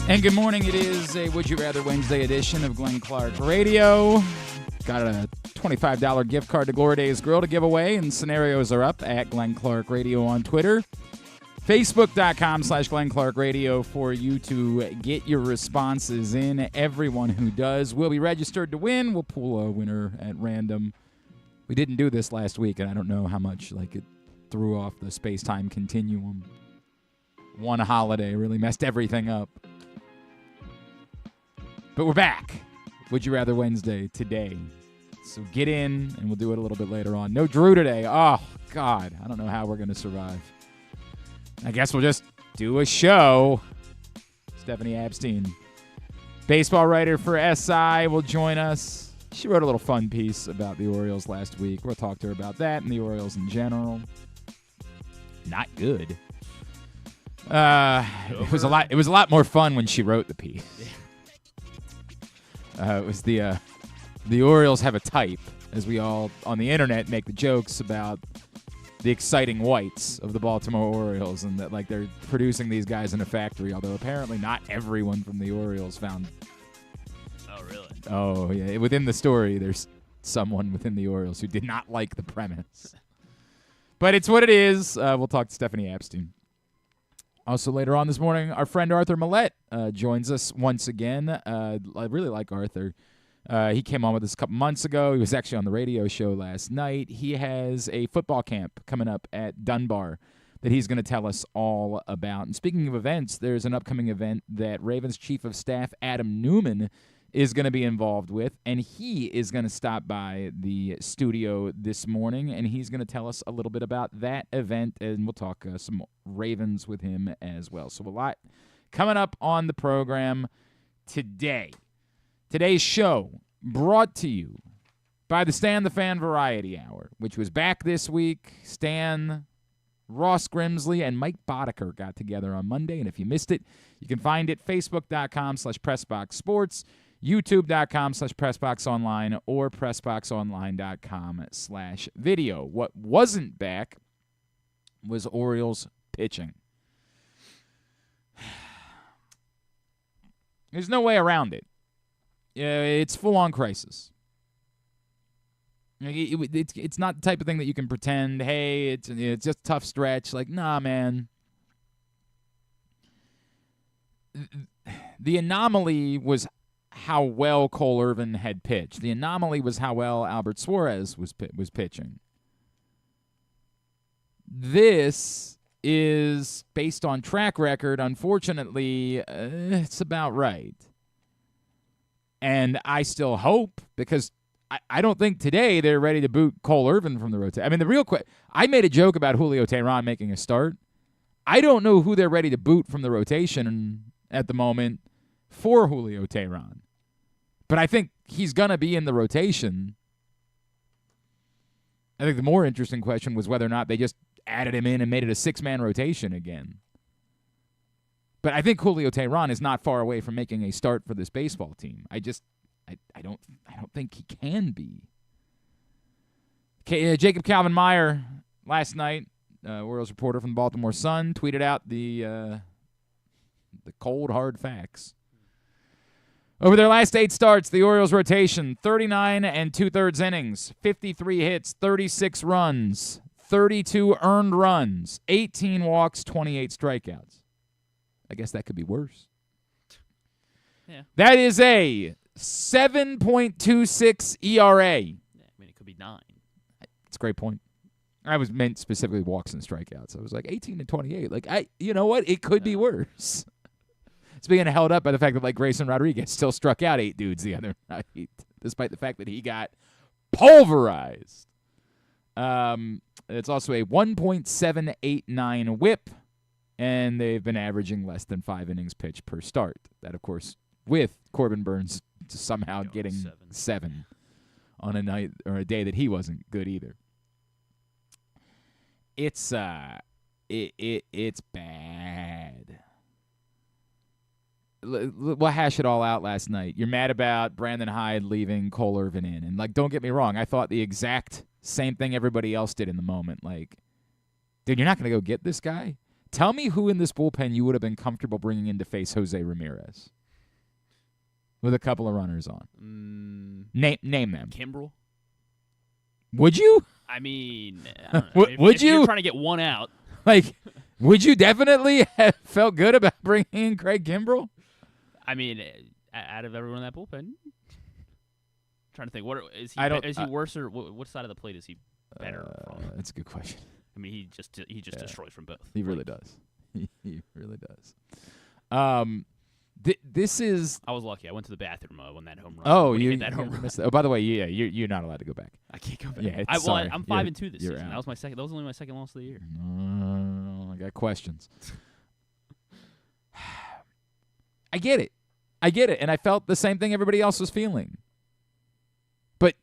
And good morning. It is a Would You Rather Wednesday edition of Glenn Clark Radio. Got a $25 gift card to Glory Days Grill to give away, and scenarios are up at Glenn Clark Radio on Twitter. Facebook.com/Glenn Clark Radio for you to get your responses in. Everyone who does will be registered to win. We'll pull a winner at random. We didn't do this last week, and I don't know how much it threw off the space-time continuum. One holiday really messed everything up. But we're back. Would You Rather Wednesday today. So get in, and we'll do it a little bit later on. No Drew today. Oh, God. I don't know how we're going to survive. I guess we'll just do a show. Stephanie Apstein, baseball writer for SI, will join us. She wrote a little fun piece about the Orioles last week. We'll talk to her about that and the Orioles in general. Not good. It was a lot more fun when she wrote the piece. It was the Orioles have a type, as we all on the internet make the jokes about the exciting whites of the Baltimore Orioles, and that they're producing these guys in a factory, although apparently not everyone from the Orioles found. Oh, really? Oh, yeah. Within the story, there's someone within the Orioles who did not like the premise. But it's what it is. We'll talk to Stephanie Apstein. Also later on this morning, our friend Arthur Maulet joins us once again. I really like Arthur. He came on with us a couple months ago. He was actually on the radio show last night. He has a football camp coming up at Dunbar that he's going to tell us all about. And speaking of events, there's an upcoming event that Ravens Chief of Staff Adam Neuman is going to be involved with, and he is going to stop by the studio this morning, and he's going to tell us a little bit about that event, and we'll talk some Ravens with him as well. So a lot coming up on the program today. Today's show brought to you by the Stan the Fan Variety Hour, which was back this week. Stan, Ross Grimsley, and Mike Boddicker got together on Monday, and if you missed it, you can find it facebook.com/PressBoxSports, youtube.com/PressBoxOnline, or PressBoxOnline.com/video. What wasn't back was Orioles pitching. There's no way around it. It's full-on crisis. It's not the type of thing that you can pretend, hey, it's just a tough stretch. Nah, man. The anomaly was how well Cole Irvin had pitched. The anomaly was how well Albert Suarez was pitching. This is based on track record. Unfortunately, it's about right. And I still hope, because I don't think today they're ready to boot Cole Irvin from the rotation. I mean, the real I made a joke about Julio Teheran making a start. I don't know who they're ready to boot from the rotation at the moment for Julio Teheran. But I think he's going to be in the rotation. I think the more interesting question was whether or not they just added him in and made it a six-man rotation again. But I think Julio Teheran is not far away from making a start for this baseball team. I don't think he can be. Jacob Calvin Meyer last night, Orioles reporter from the Baltimore Sun, tweeted out the cold hard facts. Over their last 8 starts, the Orioles rotation 39 2/3 innings, 53 hits, 36 runs, 32 earned runs, 18 walks, 28 strikeouts. I guess that could be worse. Yeah. That is a 7.26 ERA. Yeah, I mean, it could be 9. It's a great point. I was meant specifically walks and strikeouts. I was like 18 and 28. You know what? It could be worse. It's being held up by the fact that Grayson Rodriguez still struck out 8 dudes the other night, despite the fact that he got pulverized. It's also a 1.789 WHIP, and they've been averaging less than 5 innings pitched per start. That, of course, with Corbin Burns somehow getting 7 on a night or a day that he wasn't good either. It's it's bad. We'll hash it all out last night. You're mad about Brandon Hyde leaving Cole Irvin in. And, don't get me wrong. I thought the exact same thing everybody else did in the moment. Dude, you're not going to go get this guy? Tell me who in this bullpen you would have been comfortable bringing in to face Jose Ramirez with a couple of runners on. Name them. Kimbrel. Would you? I mean, I don't know. Would if you? You're trying to get one out. Like, would you definitely have felt good about bringing in Craig Kimbrel? I mean, out of everyone in that bullpen, trying to think, is he worse or what side of the plate is he better from? That's a good question. I mean, he just destroys from both. He really does. He really does. This is. I was lucky. I went to the bathroom when that home run. Oh, when you hit that home run. Oh, by the way, you're not allowed to go back. I can't go back. Yeah, I'm 5-2 this season. Out. That was my second. That was only my second loss of the year. I got questions. I get it, and I felt the same thing everybody else was feeling. But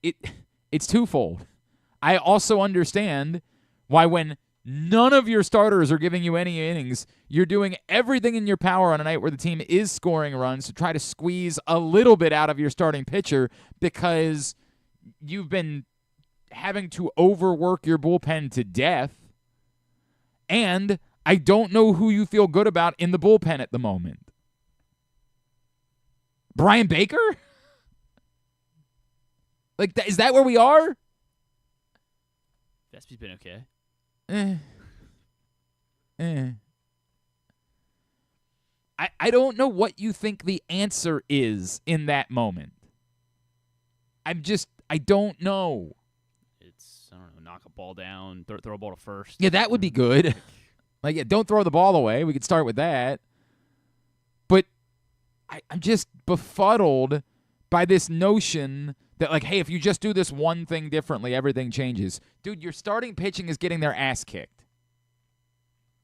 it's twofold. I also understand why when none of your starters are giving you any innings, you're doing everything in your power on a night where the team is scoring runs to try to squeeze a little bit out of your starting pitcher because you've been having to overwork your bullpen to death. And I don't know who you feel good about in the bullpen at the moment. Brian Baker? Like, is that where we are? Vespi's been okay. I don't know what you think the answer is in that moment. I don't know. It's, I don't know, knock a ball down, throw a ball to first. Yeah, that would be good. Like, yeah, don't throw the ball away. We could start with that. But I'm just befuddled by this notion that, like, hey, if you just do this one thing differently, everything changes. Dude, your starting pitching is getting their ass kicked.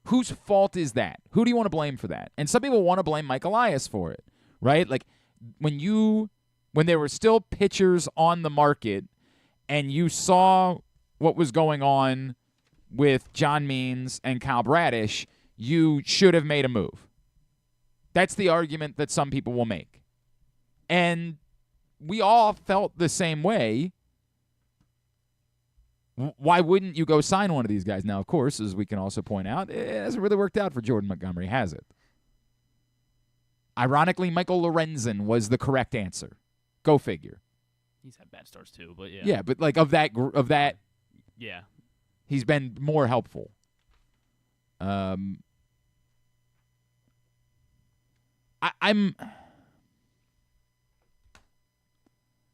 Whose fault is that? Who do you want to blame for that? And some people want to blame Mike Elias for it, right? Like, when there were still pitchers on the market and you saw what was going on with John Means and Kyle Bradish, you should have made a move. That's the argument that some people will make. And we all felt the same way. Why wouldn't you go sign one of these guys? Now, of course, as we can also point out, it hasn't really worked out for Jordan Montgomery, has it? Ironically, Michael Lorenzen was the correct answer. Go figure. He's had bad starts too, but yeah. Yeah, but like of that, yeah, he's been more helpful.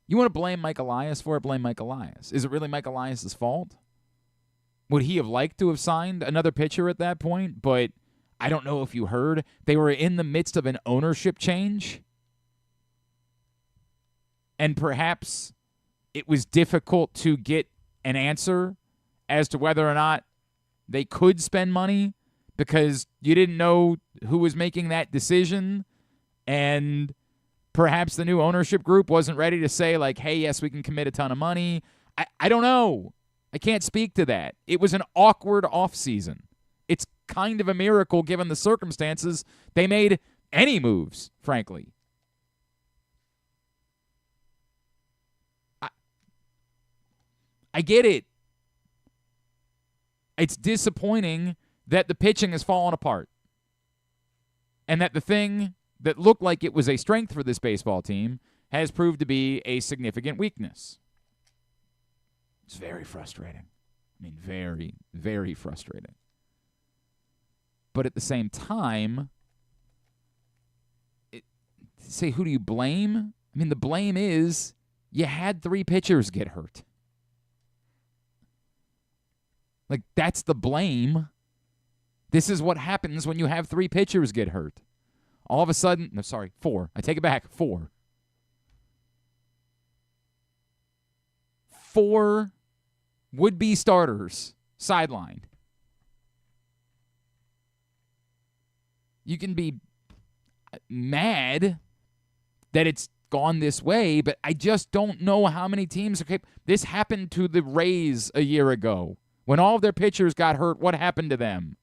You want to blame Mike Elias for it? Blame Mike Elias. Is it really Mike Elias' fault? Would he have liked to have signed another pitcher at that point? But I don't know if you heard. They were in the midst of an ownership change. And perhaps it was difficult to get an answer as to whether or not they could spend money because you didn't know who was making that decision. And perhaps the new ownership group wasn't ready to say, like, hey, yes, we can commit a ton of money. I don't know. I can't speak to that. It was an awkward offseason. It's kind of a miracle given the circumstances. They made any moves, frankly. I get it. It's disappointing that the pitching has fallen apart and that the thing that looked like it was a strength for this baseball team has proved to be a significant weakness. It's very frustrating. I mean, very, very frustrating. But at the same time, say, who do you blame? I mean, the blame is you had 3 pitchers get hurt. Like, that's the blame. This is what happens when you have 3 pitchers get hurt. All of a sudden, 4. I take it back, 4. 4 would-be starters sidelined. You can be mad that it's gone this way, but I just don't know how many teams are capable. This happened to the Rays a year ago. When all of their pitchers got hurt, what happened to them?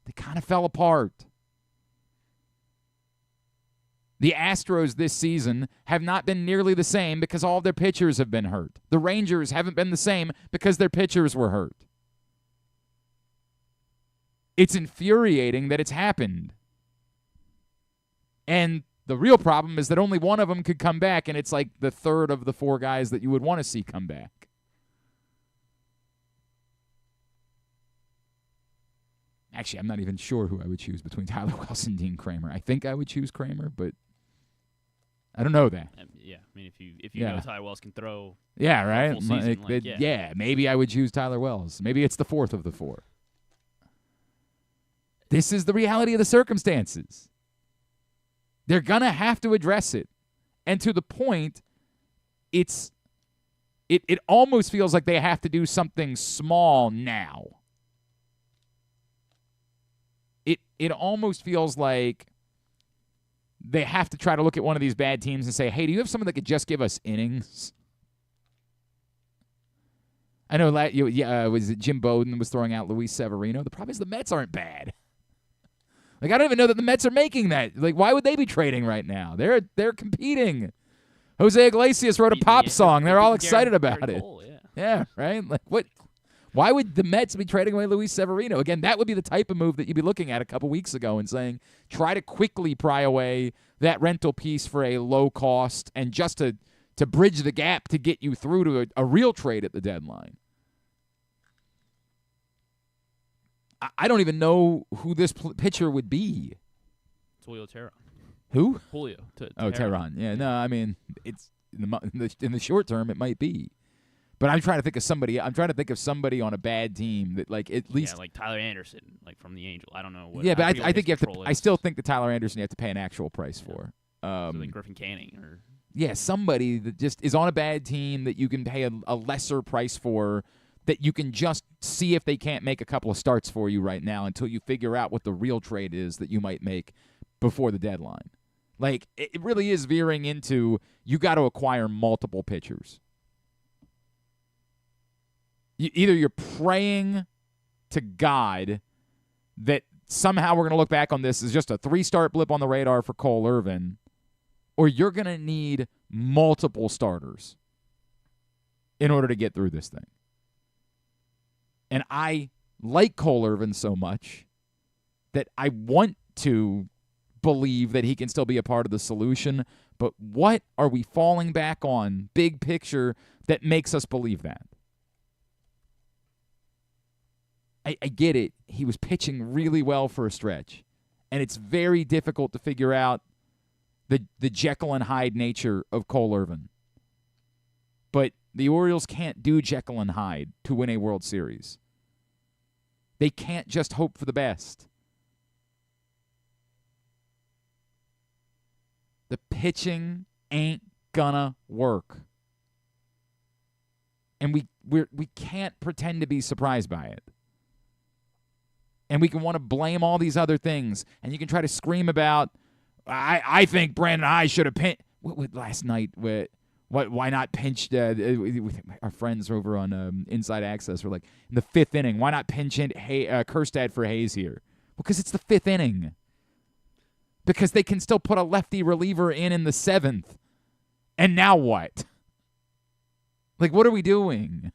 They kind of fell apart. The Astros this season have not been nearly the same because all of their pitchers have been hurt. The Rangers haven't been the same because their pitchers were hurt. It's infuriating that it's happened. And the real problem is that only one of them could come back, and it's like the third of the 4 guys that you would want to see come back. Actually, I'm not even sure who I would choose between Tyler Wells and Dean Kramer. I think I would choose Kramer, but I don't know that. Yeah, I mean, if you know Tyler Wells can throw, right, full season, maybe I would choose Tyler Wells. Maybe it's the 4th of the 4. This is the reality of the circumstances. They're gonna have to address it, and to the point, it almost feels like they have to do something small now. It almost feels like they have to try to look at one of these bad teams and say, hey, do you have someone that could just give us innings? I know was it Jim Bowden was throwing out Luis Severino? The problem is the Mets aren't bad. Like, I don't even know that the Mets are making that. Like, why would they be trading right now? They're competing. Jose Iglesias wrote a pop song. They're all excited about it. Yeah, right? Like, what? Why would the Mets be trading away Luis Severino? Again, that would be the type of move that you'd be looking at a couple weeks ago and saying, try to quickly pry away that rental piece for a low cost and just to bridge the gap to get you through to a real trade at the deadline. I don't even know who this pitcher would be. It's Julio Teheran. Who? Julio. Teheran. Yeah, no, I mean, it's in the short term, it might be. But I'm trying to think of somebody. I'm trying to think of somebody on a bad team that, like, at least like Tyler Anderson, like from the Angel. I don't know what. Yeah, but I think you have to. I still think that Tyler Anderson you have to pay an actual price for. So like Griffin Canning or. Yeah, somebody that just is on a bad team that you can pay a lesser price for, that you can just see if they can't make a couple of starts for you right now until you figure out what the real trade is that you might make before the deadline. Like, it really is veering into you got to acquire multiple pitchers. Either you're praying to God that somehow we're going to look back on this as just a 3-start blip on the radar for Cole Irvin, or you're going to need multiple starters in order to get through this thing. And I like Cole Irvin so much that I want to believe that he can still be a part of the solution, but what are we falling back on, big picture, that makes us believe that? I get it. He was pitching really well for a stretch, and it's very difficult to figure out the Jekyll and Hyde nature of Cole Irvin. But the Orioles can't do Jekyll and Hyde to win a World Series. They can't just hope for the best. The pitching ain't gonna work. And we can't pretend to be surprised by it. And we can want to blame all these other things. And you can try to scream about, I think Brandon Hyde should have pinched. Last night, why not pinch? Our friends over on Inside Access were like, in the 5th inning, why not pinch in Kjerstad for Hayes here? Well, because it's the 5th inning. Because they can still put a lefty reliever in the 7th. And now what? Like, what are we doing?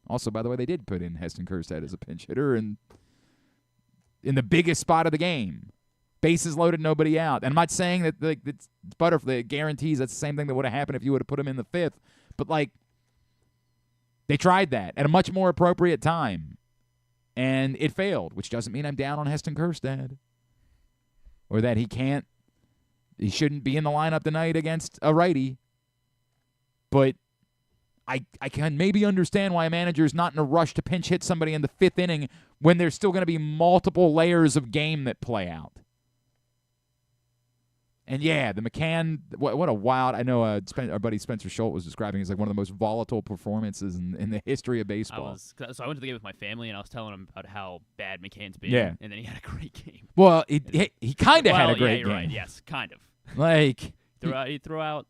Also, by the way, they did put in Heston Kjerstad as a pinch hitter and in the biggest spot of the game. Bases loaded, nobody out. And I'm not saying that it's Butterfly guarantees that's the same thing that would have happened if you would have put him in the 5th. But, like, they tried that at a much more appropriate time. And it failed, which doesn't mean I'm down on Heston Kjerstad. Or that he shouldn't be in the lineup tonight against a righty. But I can maybe understand why a manager is not in a rush to pinch hit somebody in the 5th inning when there's still going to be multiple layers of game that play out. And yeah, the McCann, what a wild, I know our buddy Spencer Schultz was describing it as like one of the most volatile performances in the history of baseball. So I went to the game with my family, and I was telling him about how bad McCann's been. Yeah. And then he had a great game. Well, he kind of had a great game. Right. Yes, kind of. Like he threw out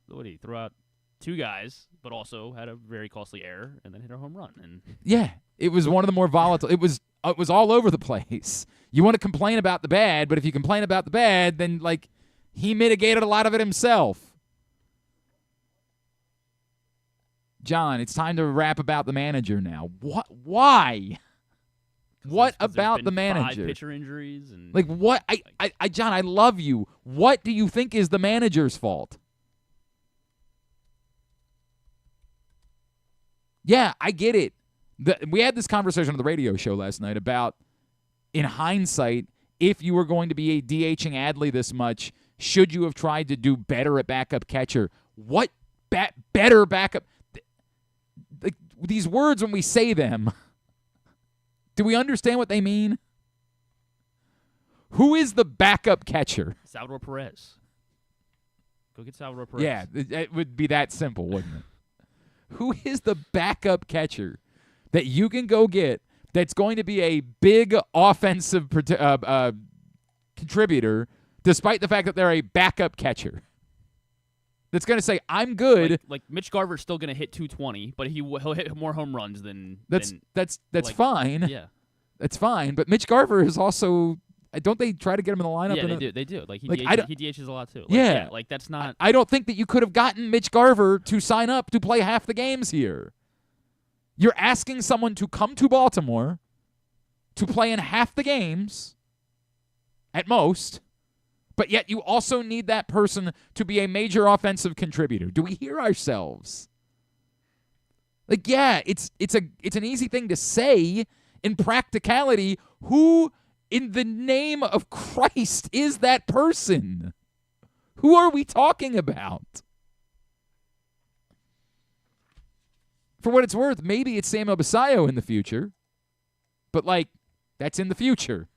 2 guys, but also had a very costly error, and then hit a home run. And yeah, it was one of the more volatile. It was all over the place. You want to complain about the bad, but if you complain about the bad, then like he mitigated a lot of it himself. John, it's time to rap about the manager now. What? Why? What about the manager? 5 pitcher injuries and like what? John, I love you. What do you think is the manager's fault? Yeah, I get it. We had this conversation on the radio show last night about, in hindsight, if you were going to be DHing Adley this much, should you have tried to do better at backup catcher? What better backup? Like, these words, when we say them, do we understand what they mean? Who is the backup catcher? Salvador Perez. Go get Salvador Perez. Yeah, it would be that simple, wouldn't it? Who is the backup catcher that you can go get that's going to be a big offensive contributor, despite the fact that they're a backup catcher? That's going to say, I'm good. Like Mitch Garver's still going to hit 220, but he'll hit more home runs than that's like, fine. Yeah, that's fine. But Mitch Garver is also. Don't they try to get him in the lineup? Yeah, they do. Like he DHs a lot too. Like, yeah, like that's not. I don't think that you could have gotten Mitch Garver to sign up to play half the games here. You're asking someone to come to Baltimore to play in half the games, at most, but yet you also need that person to be a major offensive contributor. Do we hear ourselves? Like, yeah, it's an easy thing to say. In practicality, who in the name of Christ is that person? Who are we talking about? For what it's worth, maybe it's Samuel Basayo in the future, but, like, that's in the future.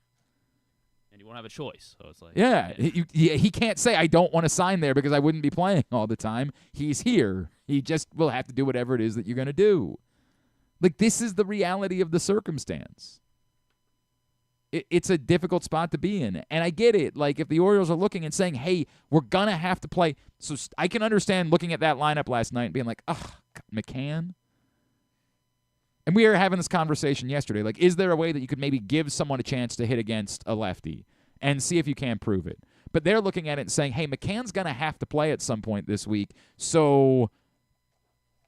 And you won't have a choice. So it's like, yeah. He can't say, I don't want to sign there because I wouldn't be playing all the time. He's here. He just will have to do whatever it is that you're going to do. Like, this is the reality of the circumstance. It's a difficult spot to be in. And I get it. Like, if the Orioles are looking and saying, hey, we're going to have to play. So I can understand looking at that lineup last night and being like, ugh, McCann. And we were having this conversation yesterday. Like, is there a way that you could maybe give someone a chance to hit against a lefty and see if you can prove it? But they're looking at it and saying, hey, McCann's going to have to play at some point this week. So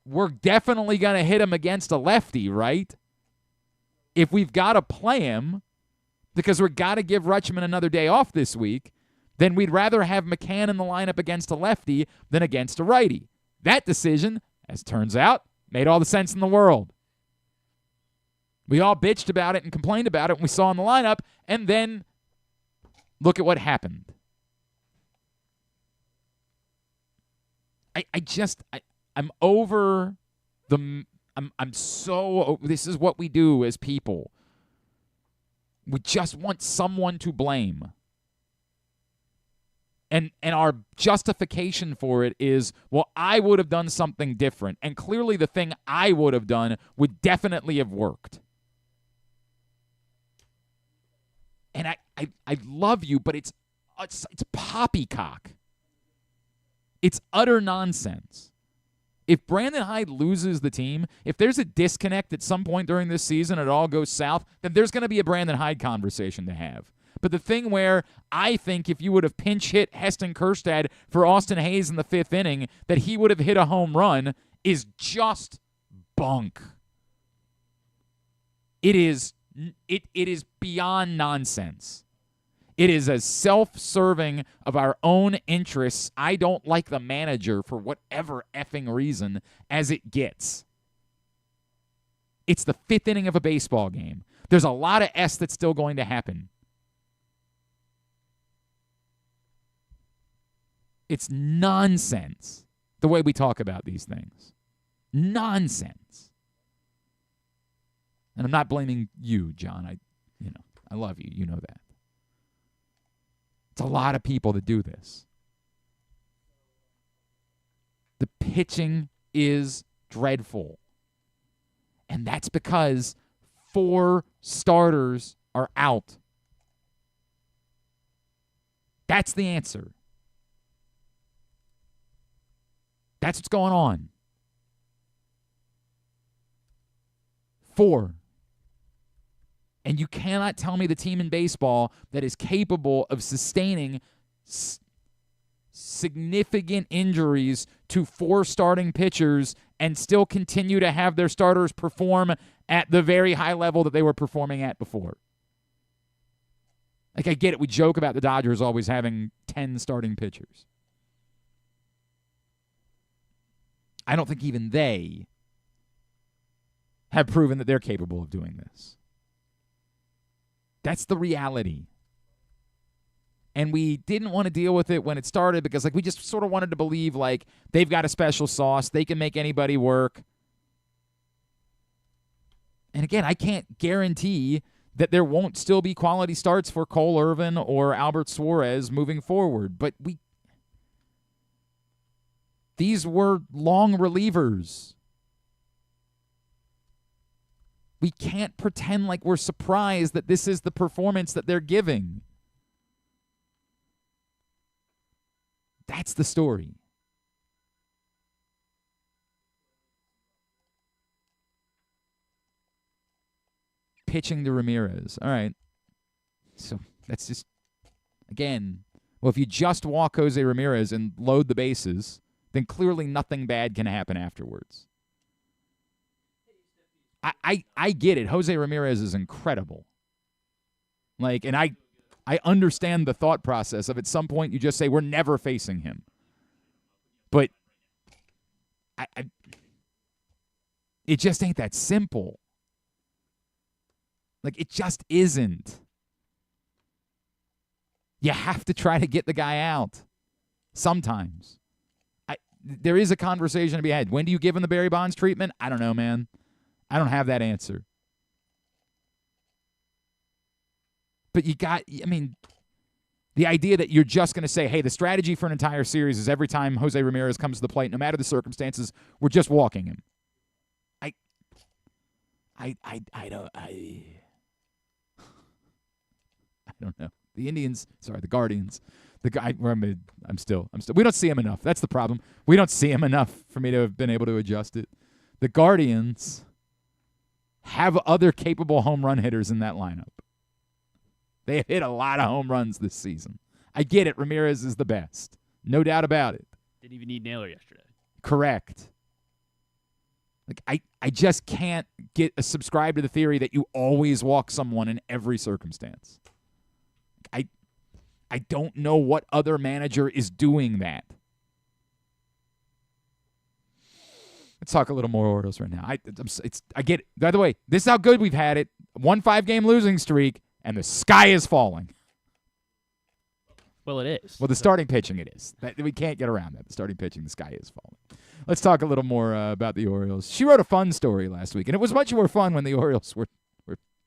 we're definitely going to hit him against a lefty, right? If we've got to play him, because we've got to give Rutschman another day off this week, then we'd rather have McCann in the lineup against a lefty than against a righty. That decision, as it turns out, made all the sense in the world. We all bitched about it and complained about it when we saw in the lineup, and then look at what happened. I'm over the. I'm so. This is what we do as people. We just want someone to blame. And our justification for it is, well, I would have done something different. And clearly the thing I would have done would definitely have worked. And I love you, but it's poppycock. It's utter nonsense. If Brandon Hyde loses the team, if there's a disconnect at some point during this season and it all goes south, then there's going to be a Brandon Hyde conversation to have. But the thing where I think if you would have pinch hit Heston Kjerstad for Austin Hayes in the 5th inning, that he would have hit a home run is just bunk. It is beyond nonsense. It is as self-serving of our own interests. I don't like the manager for whatever effing reason as it gets. It's the 5th inning of a baseball game. There's a lot of S that's still going to happen. It's nonsense the way we talk about these things. Nonsense. And I'm not blaming you, John. I love you. You know that. It's a lot of people that do this. The pitching is dreadful. And that's because 4 starters are out. That's the answer. That's what's going on. 4. And you cannot tell me the team in baseball that is capable of sustaining significant injuries to 4 starting pitchers and still continue to have their starters perform at the very high level that they were performing at before. Like, I get it. We joke about the Dodgers always having 10 starting pitchers. I don't think even they have proven that they're capable of doing this. That's the reality. And we didn't want to deal with it when it started because, like, we just sort of wanted to believe, like, they've got a special sauce. They can make anybody work. And, again, I can't guarantee that there won't still be quality starts for Cole Irvin or Albert Suarez moving forward. But these were long relievers. We can't pretend like we're surprised that this is the performance that they're giving. That's the story. Pitching to Ramirez. All right. So that's just, again, well, if you just walk Jose Ramirez and load the bases, then clearly nothing bad can happen afterwards. I get it. Jose Ramirez is incredible. Like, and I understand the thought process of at some point you just say, we're never facing him. But it just ain't that simple. Like, it just isn't. You have to try to get the guy out sometimes. There is a conversation to be had. When do you give him the Barry Bonds treatment? I don't know, man. I don't have that answer. But the idea that you're just going to say, hey, the strategy for an entire series is every time Jose Ramirez comes to the plate, no matter the circumstances, we're just walking him. I don't know. The Guardians. We don't see him enough. That's the problem. We don't see him enough for me to have been able to adjust it. The Guardians have other capable home run hitters in that lineup. They have hit a lot of home runs this season. I get it. Ramirez is the best. No doubt about it. Didn't even need Naylor yesterday. Correct. Like, I just can't subscribe to the theory that you always walk someone in every circumstance. I don't know what other manager is doing that. Let's talk a little more Orioles right now. I get it. By the way, this is how good we've had it. 1 5-game losing streak, and the sky is falling. Well, it is. Well, the starting pitching, it is. We can't get around that. The starting pitching, the sky is falling. Let's talk a little more about the Orioles. She wrote a fun story last week, and it was much more fun when the Orioles were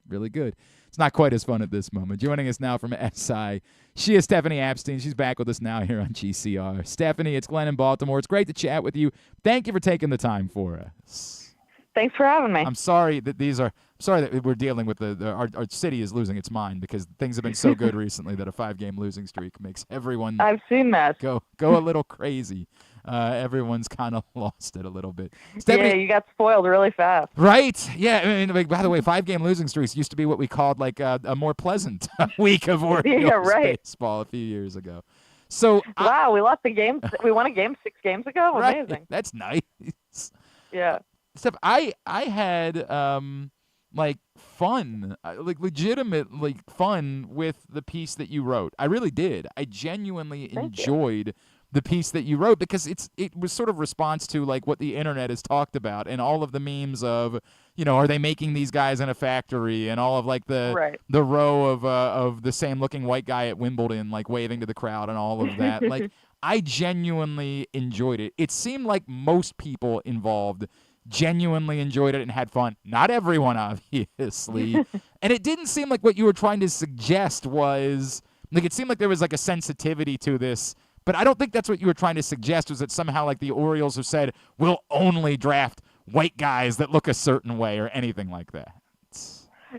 really good. It's not quite as fun at this moment. Joining us now from SI, she is Stephanie Apstein. She's back with us now here on GCR. Stephanie, it's Glenn in Baltimore. It's great to chat with you. Thank you for taking the time for us. Thanks for having me. I'm sorry that we're dealing with our city is losing its mind because things have been so good recently that a 5-game losing streak makes everyone I've seen that. go a little crazy. Everyone's kind of lost it a little bit. Stephanie, yeah, you got spoiled really fast. Right? Yeah. I mean, by the way, 5-game losing streaks used to be what we called like a more pleasant week of Orioles baseball a few years ago. So wow, we lost the game. We won a game 6 games ago. Right. Amazing. That's nice. Yeah. Steph, I had fun, legitimately fun with the piece that you wrote. I really did. I genuinely enjoyed the piece that you wrote because it was sort of response to like what the internet has talked about and all of the memes of, are they making these guys in a factory and all of like the row of the same looking white guy at Wimbledon like waving to the crowd and all of that. Like I genuinely enjoyed it. It seemed like most people involved genuinely enjoyed it and had fun. Not everyone, obviously. And it didn't seem like what you were trying to suggest was like it seemed like there was like a sensitivity to this. But I don't think that's what you were trying to suggest, was that somehow like the Orioles have said, we'll only draft white guys that look a certain way or anything like that.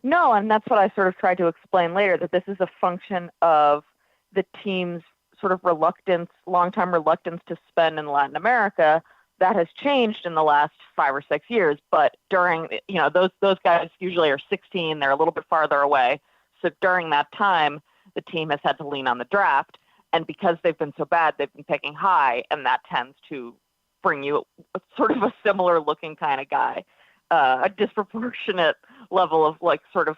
No, and that's what I sort of tried to explain later, that this is a function of the team's sort of long-time reluctance to spend in Latin America. That has changed in the last 5 or 6 years. But during, those guys usually are 16. They're a little bit farther away. So during that time, the team has had to lean on the draft. And because they've been so bad, they've been picking high, and that tends to bring you sort of a similar looking kind of guy, a disproportionate level of like sort of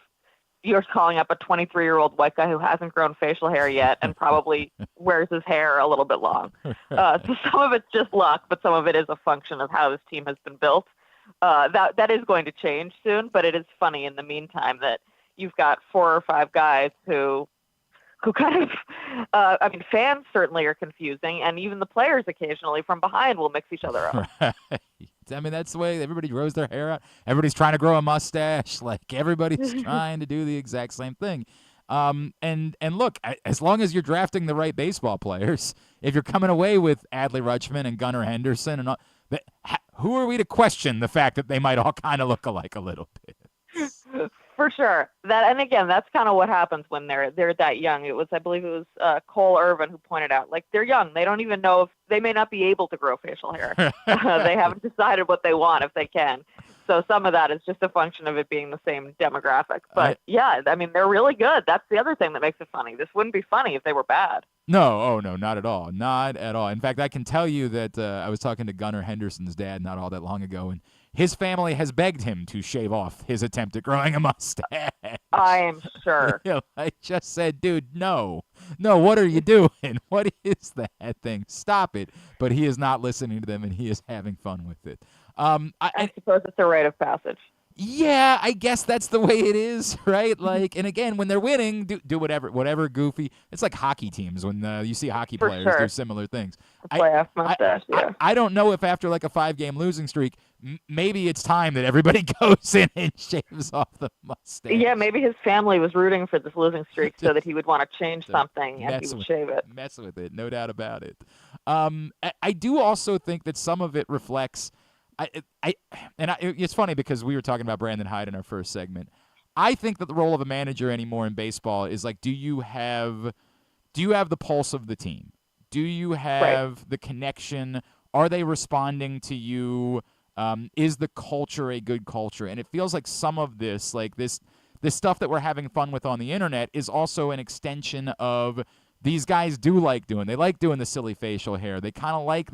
you're calling up a 23-year-old white guy who hasn't grown facial hair yet and probably wears his hair a little bit long. So some of it's just luck, but some of it is a function of how this team has been built. That is going to change soon, but it is funny in the meantime that you've got 4 or 5 guys who kind of, fans certainly are confusing, and even the players occasionally from behind will mix each other up. Right. I mean, that's the way everybody grows their hair out. Everybody's trying to grow a mustache. Like, everybody's trying to do the exact same thing. And look, as long as you're drafting the right baseball players, if you're coming away with Adley Rutschman and Gunnar Henderson and all, who are we to question the fact that they might all kind of look alike a little bit? For sure. And again, that's kind of what happens when they're that young. I believe it was Cole Irvin who pointed out, like, they're young. They don't even know if they may not be able to grow facial hair. They haven't decided what they want if they can. So some of that is just a function of it being the same demographic. But yeah, I mean, they're really good. That's the other thing that makes it funny. This wouldn't be funny if they were bad. No, not at all. Not at all. In fact, I can tell you that I was talking to Gunnar Henderson's dad not all that long ago, and his family has begged him to shave off his attempt at growing a mustache. I am sure. I just said, dude, no, what are you doing? What is that thing? Stop it. But he is not listening to them, and he is having fun with it. I suppose it's a rite of passage. Yeah, I guess that's the way it is, right? Like, and again, when they're winning, do whatever goofy. It's like hockey teams when you see hockey players do similar things. Playoff mustache, yeah. I don't know if after like a 5-game losing streak, maybe it's time that everybody goes in and shaves off the mustache. Yeah, maybe his family was rooting for this losing streak so that he would want to change something and he would shave it. Mess with it, no doubt about it. I do also think that some of it reflects. It's funny because we were talking about Brandon Hyde in our first segment. I think that the role of a manager anymore in baseball is like, do you have the pulse of the team? Do you have the connection? Are they responding to you? Is the culture a good culture? And it feels like some of this, like this stuff that we're having fun with on the internet, is also an extension of these guys they like doing the silly facial hair. They kind of like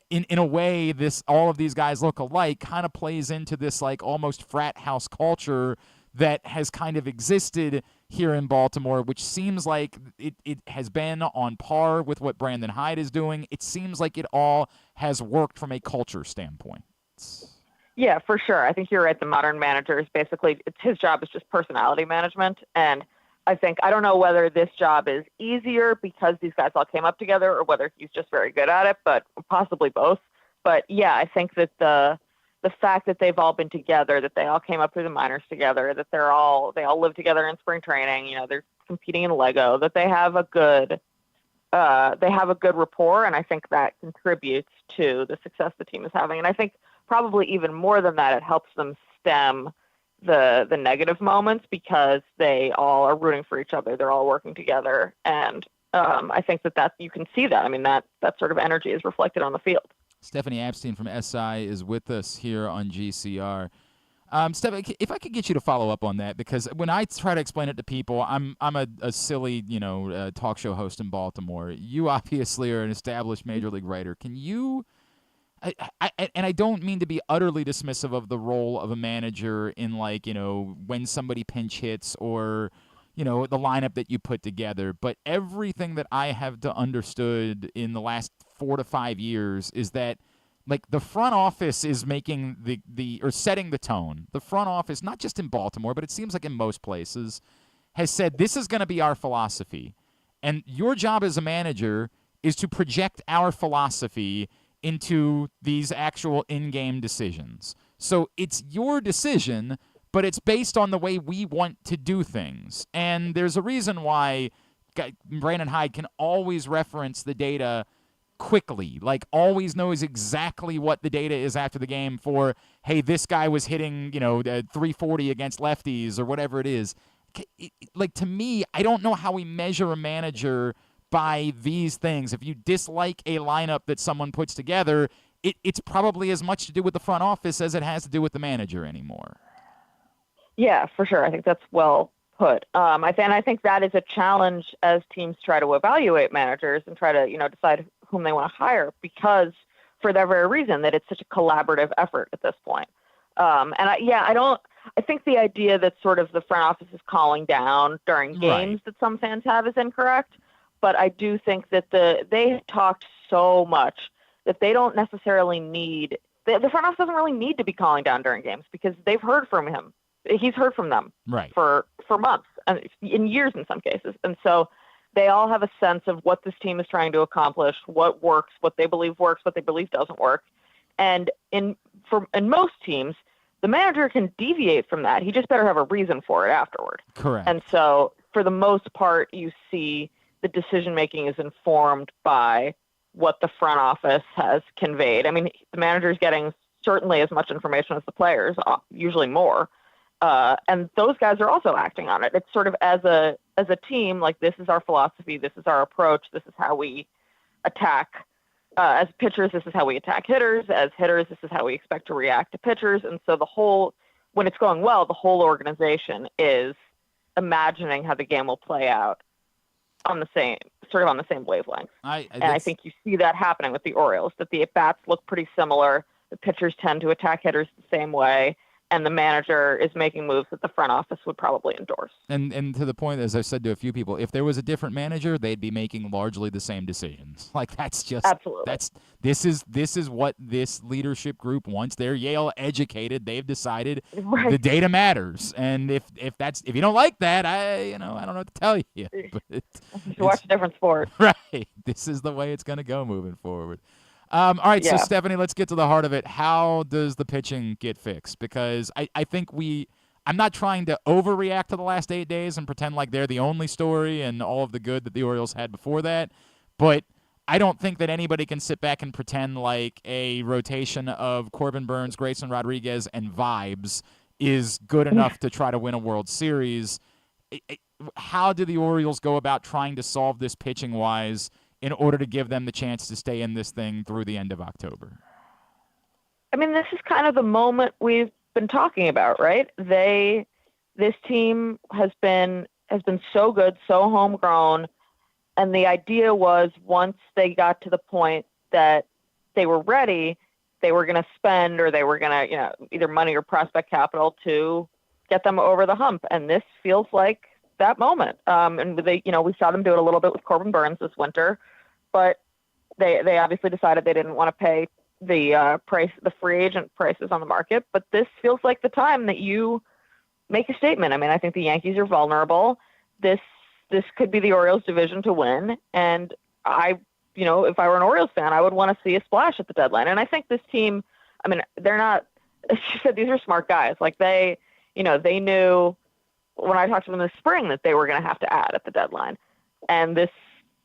in a way, all of these guys look alike kind of plays into this like almost frat house culture that has kind of existed here in Baltimore, which seems like it has been on par with what Brandon Hyde is doing. It seems like it all has worked from a culture standpoint. Yeah, for sure. I think you're right. The modern manager is basically, his job is just personality management. And I don't know whether this job is easier because these guys all came up together or whether he's just very good at it, but possibly both. But yeah, I think that the fact that they've all been together, that they all came up through the minors together, that they all live together in spring training, they're competing in Lego, that they have a good rapport. And I think that contributes to the success the team is having. And I think probably even more than that, it helps them stem the negative moments because they all are rooting for each other. They're all working together. And I think that you can see that. I mean, that sort of energy is reflected on the field. Stephanie Apstein from SI is with us here on GCR. Stephanie, if I could get you to follow up on that, because when I try to explain it to people, I'm a silly, talk show host in Baltimore. You obviously are an established major league writer. Can you... I don't mean to be utterly dismissive of the role of a manager in when somebody pinch hits or, the lineup that you put together. But everything that I have understood in the last 4 to 5 years is that the front office is making or setting the tone. The front office, not just in Baltimore, but it seems like in most places, has said this is going to be our philosophy. And your job as a manager is to project our philosophy into these actual in-game decisions. So it's your decision, but it's based on the way we want to do things. And there's a reason why Brandon Hyde can always reference the data quickly, always knows exactly what the data is after the game for, hey, this guy was hitting, 340 against lefties or whatever it is. To me, I don't know how we measure a manager by these things. If you dislike a lineup that someone puts together, it's probably as much to do with the front office as it has to do with the manager anymore. Yeah, for sure. I think that's well put. I think that is a challenge as teams try to evaluate managers and try to, decide whom they want to hire, because for that very reason, that it's such a collaborative effort at this point. I think the idea that sort of the front office is calling down during games that some fans have is incorrect. But I do think that they have talked so much that they don't necessarily need the front office doesn't really need to be calling down during games, because they've heard from him. He's heard from them for months and in years in some cases. And so they all have a sense of what this team is trying to accomplish, what works, what they believe works, what they believe doesn't work. And in most teams, the manager can deviate from that. He just better have a reason for it afterward. Correct. And so for the most part, you see the decision-making is informed by what the front office has conveyed. I mean, the manager is getting certainly as much information as the players, usually more. And those guys are also acting on it. It's sort of as a team, like, this is our philosophy, this is our approach, this is how we attack. As pitchers, this is how we attack hitters. As hitters, this is how we expect to react to pitchers. And so when it's going well, the whole organization is imagining how the game will play out on the same wavelength. I think you see that happening with the Orioles, that the at-bats look pretty similar. The pitchers tend to attack hitters the same way, and the manager is making moves that the front office would probably endorse. And to the point, as I've said to a few people, if there was a different manager, they'd be making largely the same decisions. Like, that's just absolutely. This is what this leadership group wants. They're Yale educated. They've decided the data matters. And if you don't like that, I don't know what to tell you. But watch a different sport. Right. This is the way it's going to go moving forward. All right, so Stephanie, let's get to the heart of it. How does the pitching get fixed? Because I think I'm not trying to overreact to the last 8 days and pretend like they're the only story and all of the good that the Orioles had before that, but I don't think that anybody can sit back and pretend like a rotation of Corbin Burnes, Grayson Rodriguez, and vibes is good enough to try to win a World Series. How do the Orioles go about trying to solve this pitching-wise in order to give them the chance to stay in this thing through the end of October? I mean, this is kind of the moment we've been talking about, right? This team has been so good, so homegrown, and the idea was once they got to the point that they were ready, they were going to spend, or they were going to, either money or prospect capital to get them over the hump. And this feels like that moment. And we saw them do it a little bit with Corbin Burnes this winter, but they obviously decided they didn't want to pay the free agent prices on the market. But this feels like the time that you make a statement. I mean, I think the Yankees are vulnerable. This could be the Orioles' division to win. And if I were an Orioles fan, I would want to see a splash at the deadline. And I think this team, I mean, they're not, as you said, these are smart guys. Like they knew when I talked to them this spring that they were going to have to add at the deadline. And this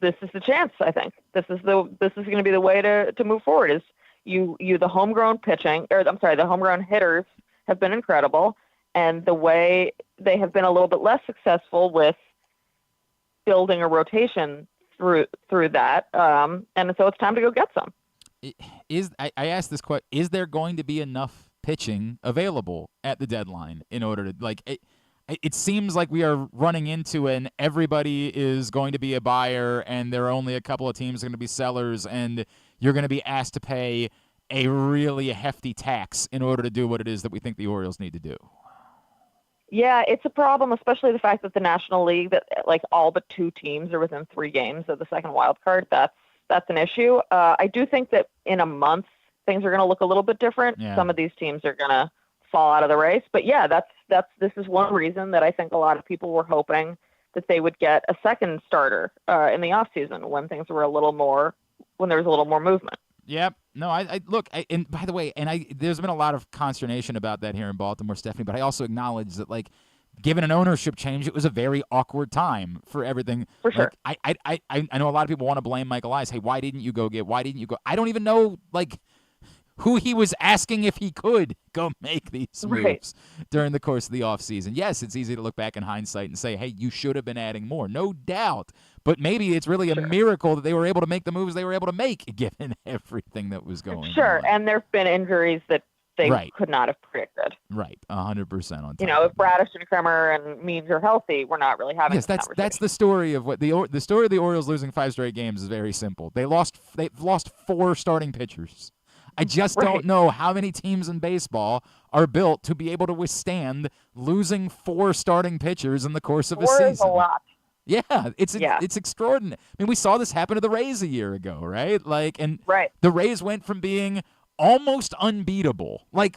is the chance, I think. This is going to be the way to move forward. Is the homegrown the homegrown hitters have been incredible, and the way they have been a little bit less successful with building a rotation through that. And so it's time to go get some. I asked this question: is there going to be enough pitching available at the deadline in order to It seems like we are running into an everybody is going to be a buyer and there are only a couple of teams going to be sellers, and you're going to be asked to pay a really hefty tax in order to do what it is that we think the Orioles need to do. Yeah, it's a problem, especially the fact that the National League, that like all but 2 teams are within 3 games of the second wild card. That's an issue. I do think that in a month things are going to look a little bit different. Yeah. Some of these teams are going to fall out of the race, but yeah, this is one reason that I think a lot of people were hoping that they would get a second starter in the off season when there was a little more movement. Yep. No, I look, and by the way, there's been a lot of consternation about that here in Baltimore, Stephanie, but I also acknowledge that, like, given an ownership change, it was a very awkward time for everything. For sure. Like, I know a lot of people want to blame Michael Elias. Hey, why didn't you go? I don't even know, like, who he was asking if he could go make these moves during the course of the offseason. Yes, it's easy to look back in hindsight and say, hey, you should have been adding more. No doubt. But maybe it's really a miracle that they were able to make the moves they were able to make, given everything that was going on. Sure, and there have been injuries that they could not have predicted. Right, 100% on top. If Bradish and Kremer and Means are healthy, we're not really having this conversation. That's the story of what the story of the Orioles losing 5 straight games is very simple. They've lost 4 starting pitchers. I just don't know how many teams in baseball are built to be able to withstand losing 4 starting pitchers in the course of a season. 4 is a lot. Yeah, it's extraordinary. I mean, we saw this happen to the Rays a year ago, right? The Rays went from being almost unbeatable. I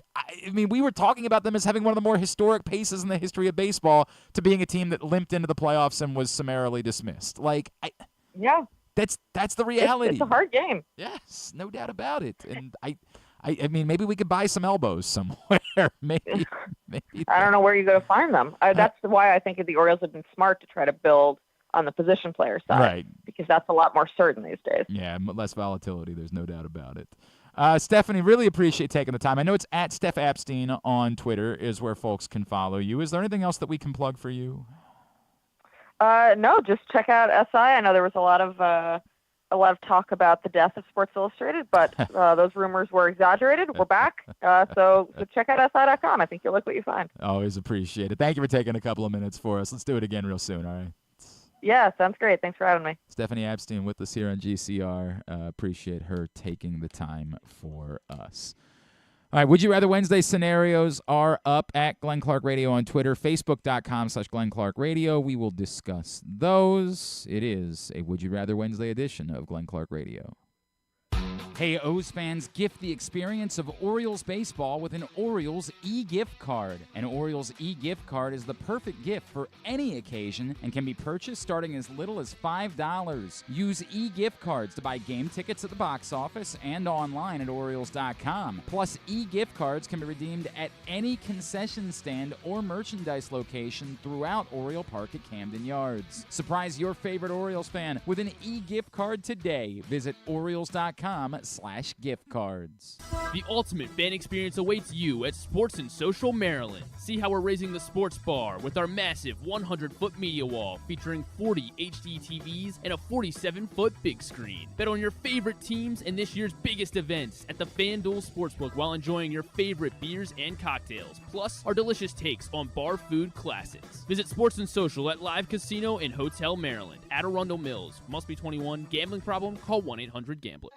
mean, we were talking about them as having one of the more historic paces in the history of baseball to being a team that limped into the playoffs and was summarily dismissed. That's the reality. It's a hard game. Yes, no doubt about it. And I mean, maybe we could buy some elbows somewhere. maybe. I don't know where you go to find them. That's why I think the Orioles have been smart to try to build on the position player side. Right. Because that's a lot more certain these days. Yeah, less volatility. There's no doubt about it. Stephanie, really appreciate taking the time. I know it's at Steph Apstein on Twitter is where folks can follow you. Is there anything else that we can plug for you? No, just check out SI. I know there was a lot of talk about the death of Sports Illustrated, but those rumors were exaggerated. We're back. So check out SI.com. I think you'll like what you find. Always appreciate it. Thank you for taking a couple of minutes for us. Let's do it again real soon, all right? Yeah, sounds great. Thanks for having me. Stephanie Apstein with us here on GCR. Appreciate her taking the time for us. All right, Would You Rather Wednesday scenarios are up at Glenn Clark Radio on Twitter, Facebook.com/Glenn Clark Radio. We will discuss those. It is a Would You Rather Wednesday edition of Glenn Clark Radio. Hey, O's fans, gift the experience of Orioles baseball with an Orioles e-gift card. An Orioles e-gift card is the perfect gift for any occasion and can be purchased starting as little as $5. Use e-gift cards to buy game tickets at the box office and online at Orioles.com. Plus, e-gift cards can be redeemed at any concession stand or merchandise location throughout Oriole Park at Camden Yards. Surprise your favorite Orioles fan with an e-gift card today. Visit Orioles.com/gift cards. The ultimate fan experience awaits you at Sports and Social Maryland. See how we're raising the sports bar with our massive 100-foot media wall featuring 40 HD TVs and a 47-foot big screen. Bet on your favorite teams and this year's biggest events at the FanDuel Sportsbook while enjoying your favorite beers and cocktails, plus our delicious takes on bar food classics. Visit Sports and Social at Live Casino and Hotel Maryland at Arundel Mills. Must be 21. Gambling problem? Call 1-800-GAMBLER.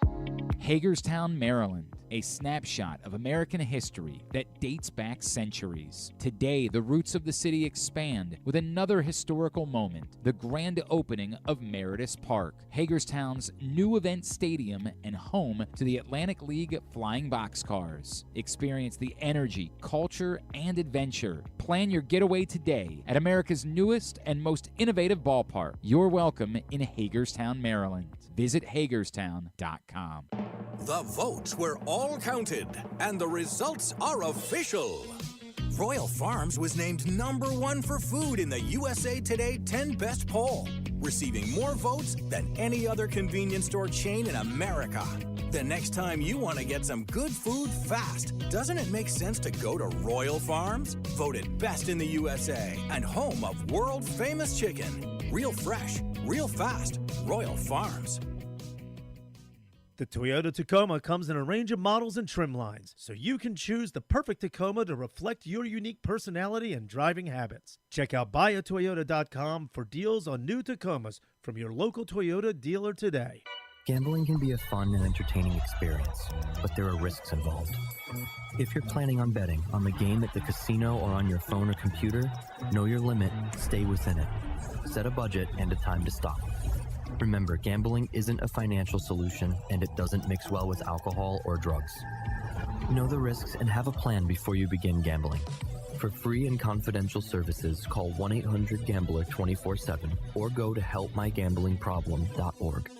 Hagerstown, Maryland, a snapshot of American history that dates back centuries. Today, the roots of the city expand with another historical moment, the grand opening of Meredith Park, Hagerstown's new event stadium and home to the Atlantic League Flying Boxcars. Experience the energy, culture, and adventure. Plan your getaway today at America's newest and most innovative ballpark. You're welcome in Hagerstown, Maryland. Visit Hagerstown.com. The votes were all counted, and the results are official. Royal Farms was named #1 for food in the USA Today 10 Best poll, receiving more votes than any other convenience store chain in America. The next time you want to get some good food fast, doesn't it make sense to go to Royal Farms? Voted best in the USA and home of world-famous chicken. Real fresh, real fast, Royal Farms. The Toyota Tacoma comes in a range of models and trim lines, so you can choose the perfect Tacoma to reflect your unique personality and driving habits. Check out buyatoyota.com for deals on new Tacomas from your local Toyota dealer today. Gambling can be a fun and entertaining experience, but there are risks involved. If you're planning on betting on the game at the casino or on your phone or computer, know your limit, stay within it. Set a budget and a time to stop. Remember, gambling isn't a financial solution, and it doesn't mix well with alcohol or drugs. Know the risks and have a plan before you begin gambling. For free and confidential services, call 1-800-GAMBLER 24/7 or go to helpmygamblingproblem.org.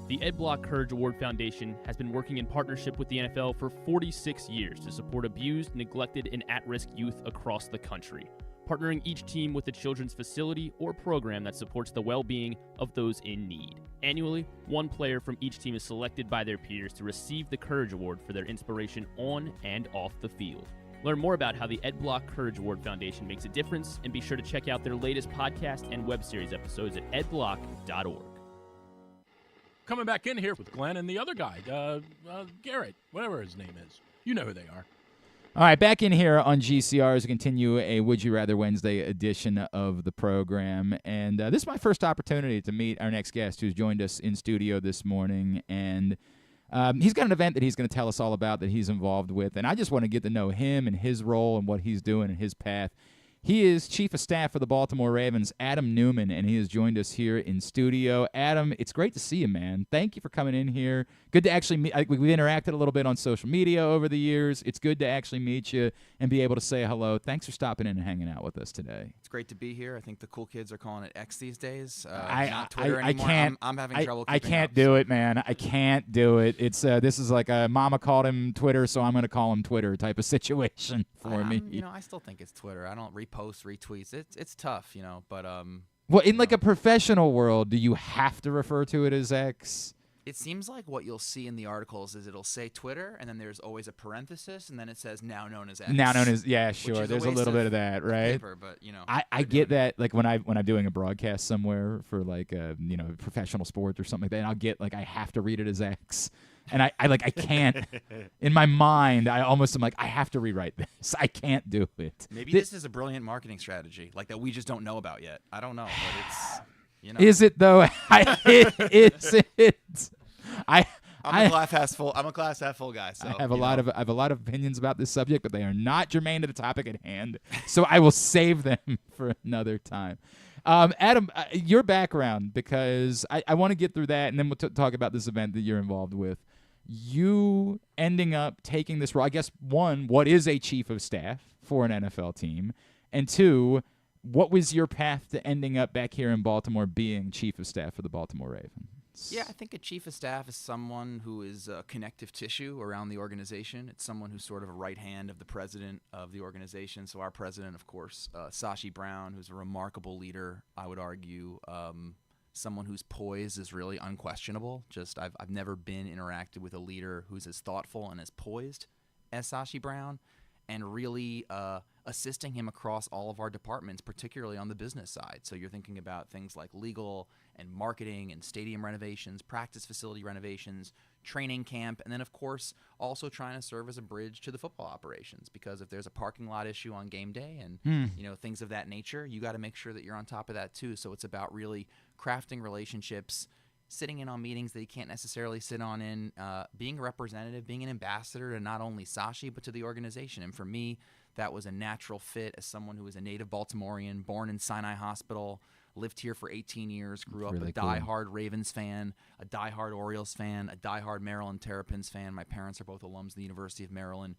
The Ed Block Courage Award Foundation has been working in partnership with the NFL for 46 years to support abused, neglected, and at-risk youth across the country, partnering each team with a children's facility or program that supports the well-being of those in need. Annually, one player from each team is selected by their peers to receive the Courage Award for their inspiration on and off the field. Learn more about how the Ed Block Courage Award Foundation makes a difference, and be sure to check out their latest podcast and web series episodes at edblock.org. Coming back in here with Glenn and the other guy, Garrett, whatever his name is. You know who they are. All right, back in here on GCR as we continue a Would You Rather Wednesday edition of the program. And this is my first opportunity to meet our next guest who's joined us in studio this morning. And He's got an event that he's going to tell us all about that he's involved with, and I just want to get to know him and his role and what he's doing and his path. He is Chief of Staff for the Baltimore Ravens, Adam Neuman, and he has joined us here in studio. Adam, it's great to see you, man. Thank you for coming in here. Good to actually meet. We've interacted a little bit on social media over the years. It's good to actually meet you and be able to say hello. Thanks for stopping in and hanging out with us today. It's great to be here. I think the cool kids are calling it X these days. Not Twitter anymore. I'm having trouble keeping I can't up, do it, man. I can't do it. It's this is like a mama called him Twitter, so I'm going to call him Twitter type of situation for me. I still think it's Twitter. I don't repost, retweets. It's tough, but well, in like a professional world, do you have to refer to it as X? It seems like what you'll see in the articles is it'll say Twitter, and then there's always a parenthesis, and then it says now known as X. Now known as, yeah, sure. There's a little bit of that, right? Paper, but I get that. Like when I'm doing a broadcast somewhere for like professional sports or something like that, and I'll get like I have to read it as X. And I can't. In my mind, I almost am like, I have to rewrite this. I can't do it. Maybe this is a brilliant marketing strategy, like that we just don't know about yet. I don't know, but it's Is it though? Is it? I'm a glass half full guy. So I have a lot of opinions about this subject, but they are not germane to the topic at hand. So I will save them for another time. Adam, your background, because I want to get through that, and then we'll talk about this event that you're involved with. You ending up taking this role, I guess, one, what is a chief of staff for an NFL team? And two, what was your path to ending up back here in Baltimore being chief of staff for the Baltimore Ravens? Yeah, I think a chief of staff is someone who is connective tissue around the organization. It's someone who's sort of a right hand of the president of the organization. So our president, of course, Sashi Brown, who's a remarkable leader, I would argue, someone whose poise is really unquestionable. I've never been interacted with a leader who's as thoughtful and as poised as Sashi Brown, and really assisting him across all of our departments, particularly on the business side. So you're thinking about things like legal and marketing and stadium renovations, practice facility renovations, training camp, and then, of course, also trying to serve as a bridge to the football operations, because if there's a parking lot issue on game day and things of that nature, you got to make sure that you're on top of that too. So it's about really crafting relationships, sitting in on meetings that you can't necessarily sit on in, being a representative, being an ambassador to not only Sashi but to the organization. And for me, that was a natural fit as someone who was a native Baltimorean, born in Sinai Hospital, lived here for 18 years, grew up really a diehard Ravens fan, a diehard Orioles fan, a diehard Maryland Terrapins fan. My parents are both alums of the University of Maryland,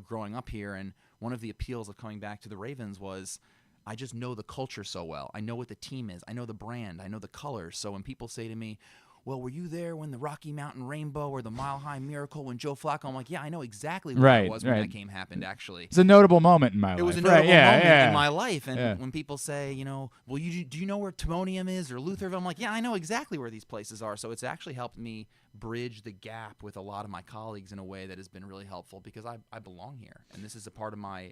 growing up here. And one of the appeals of coming back to the Ravens was I just know the culture so well. I know what the team is. I know the brand. I know the colors. So when people say to me, well, were you there when the Rocky Mountain Rainbow or the Mile High Miracle when Joe Flacco? I'm like, yeah, I know exactly what it was when that game happened, actually. It's a notable moment in my life. It was a notable moment in my life. And when people say, well, do you know where Timonium is or Lutherville? I'm like, yeah, I know exactly where these places are. So it's actually helped me bridge the gap with a lot of my colleagues in a way that has been really helpful, because I belong here, and this is a part of my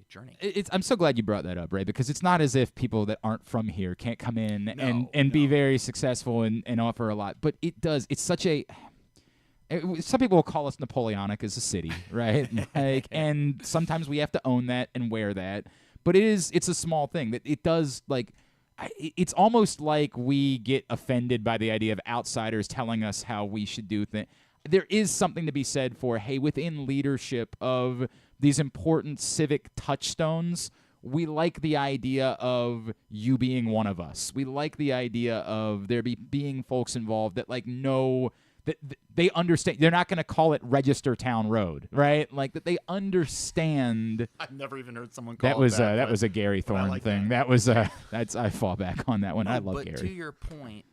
journey. I'm so glad you brought that up, Ray, because it's not as if people that aren't from here can't come in and be very successful and offer a lot, but it does. It's such a some people will call us Napoleonic as a city, right? And sometimes we have to own that and wear that, but it's a small thing that it does, like. It's almost like we get offended by the idea of outsiders telling us how we should do things. There is something to be said for, hey, within leadership of these important civic touchstones, we like the idea of you being one of us. We like the idea of there being folks involved that know that they understand. They're not going to call it Register Town Road, right? Like that they understand. I've never even heard someone call it that. That was a Gary Thorne thing. That was I fall back on that one. I love Gary. But to your point,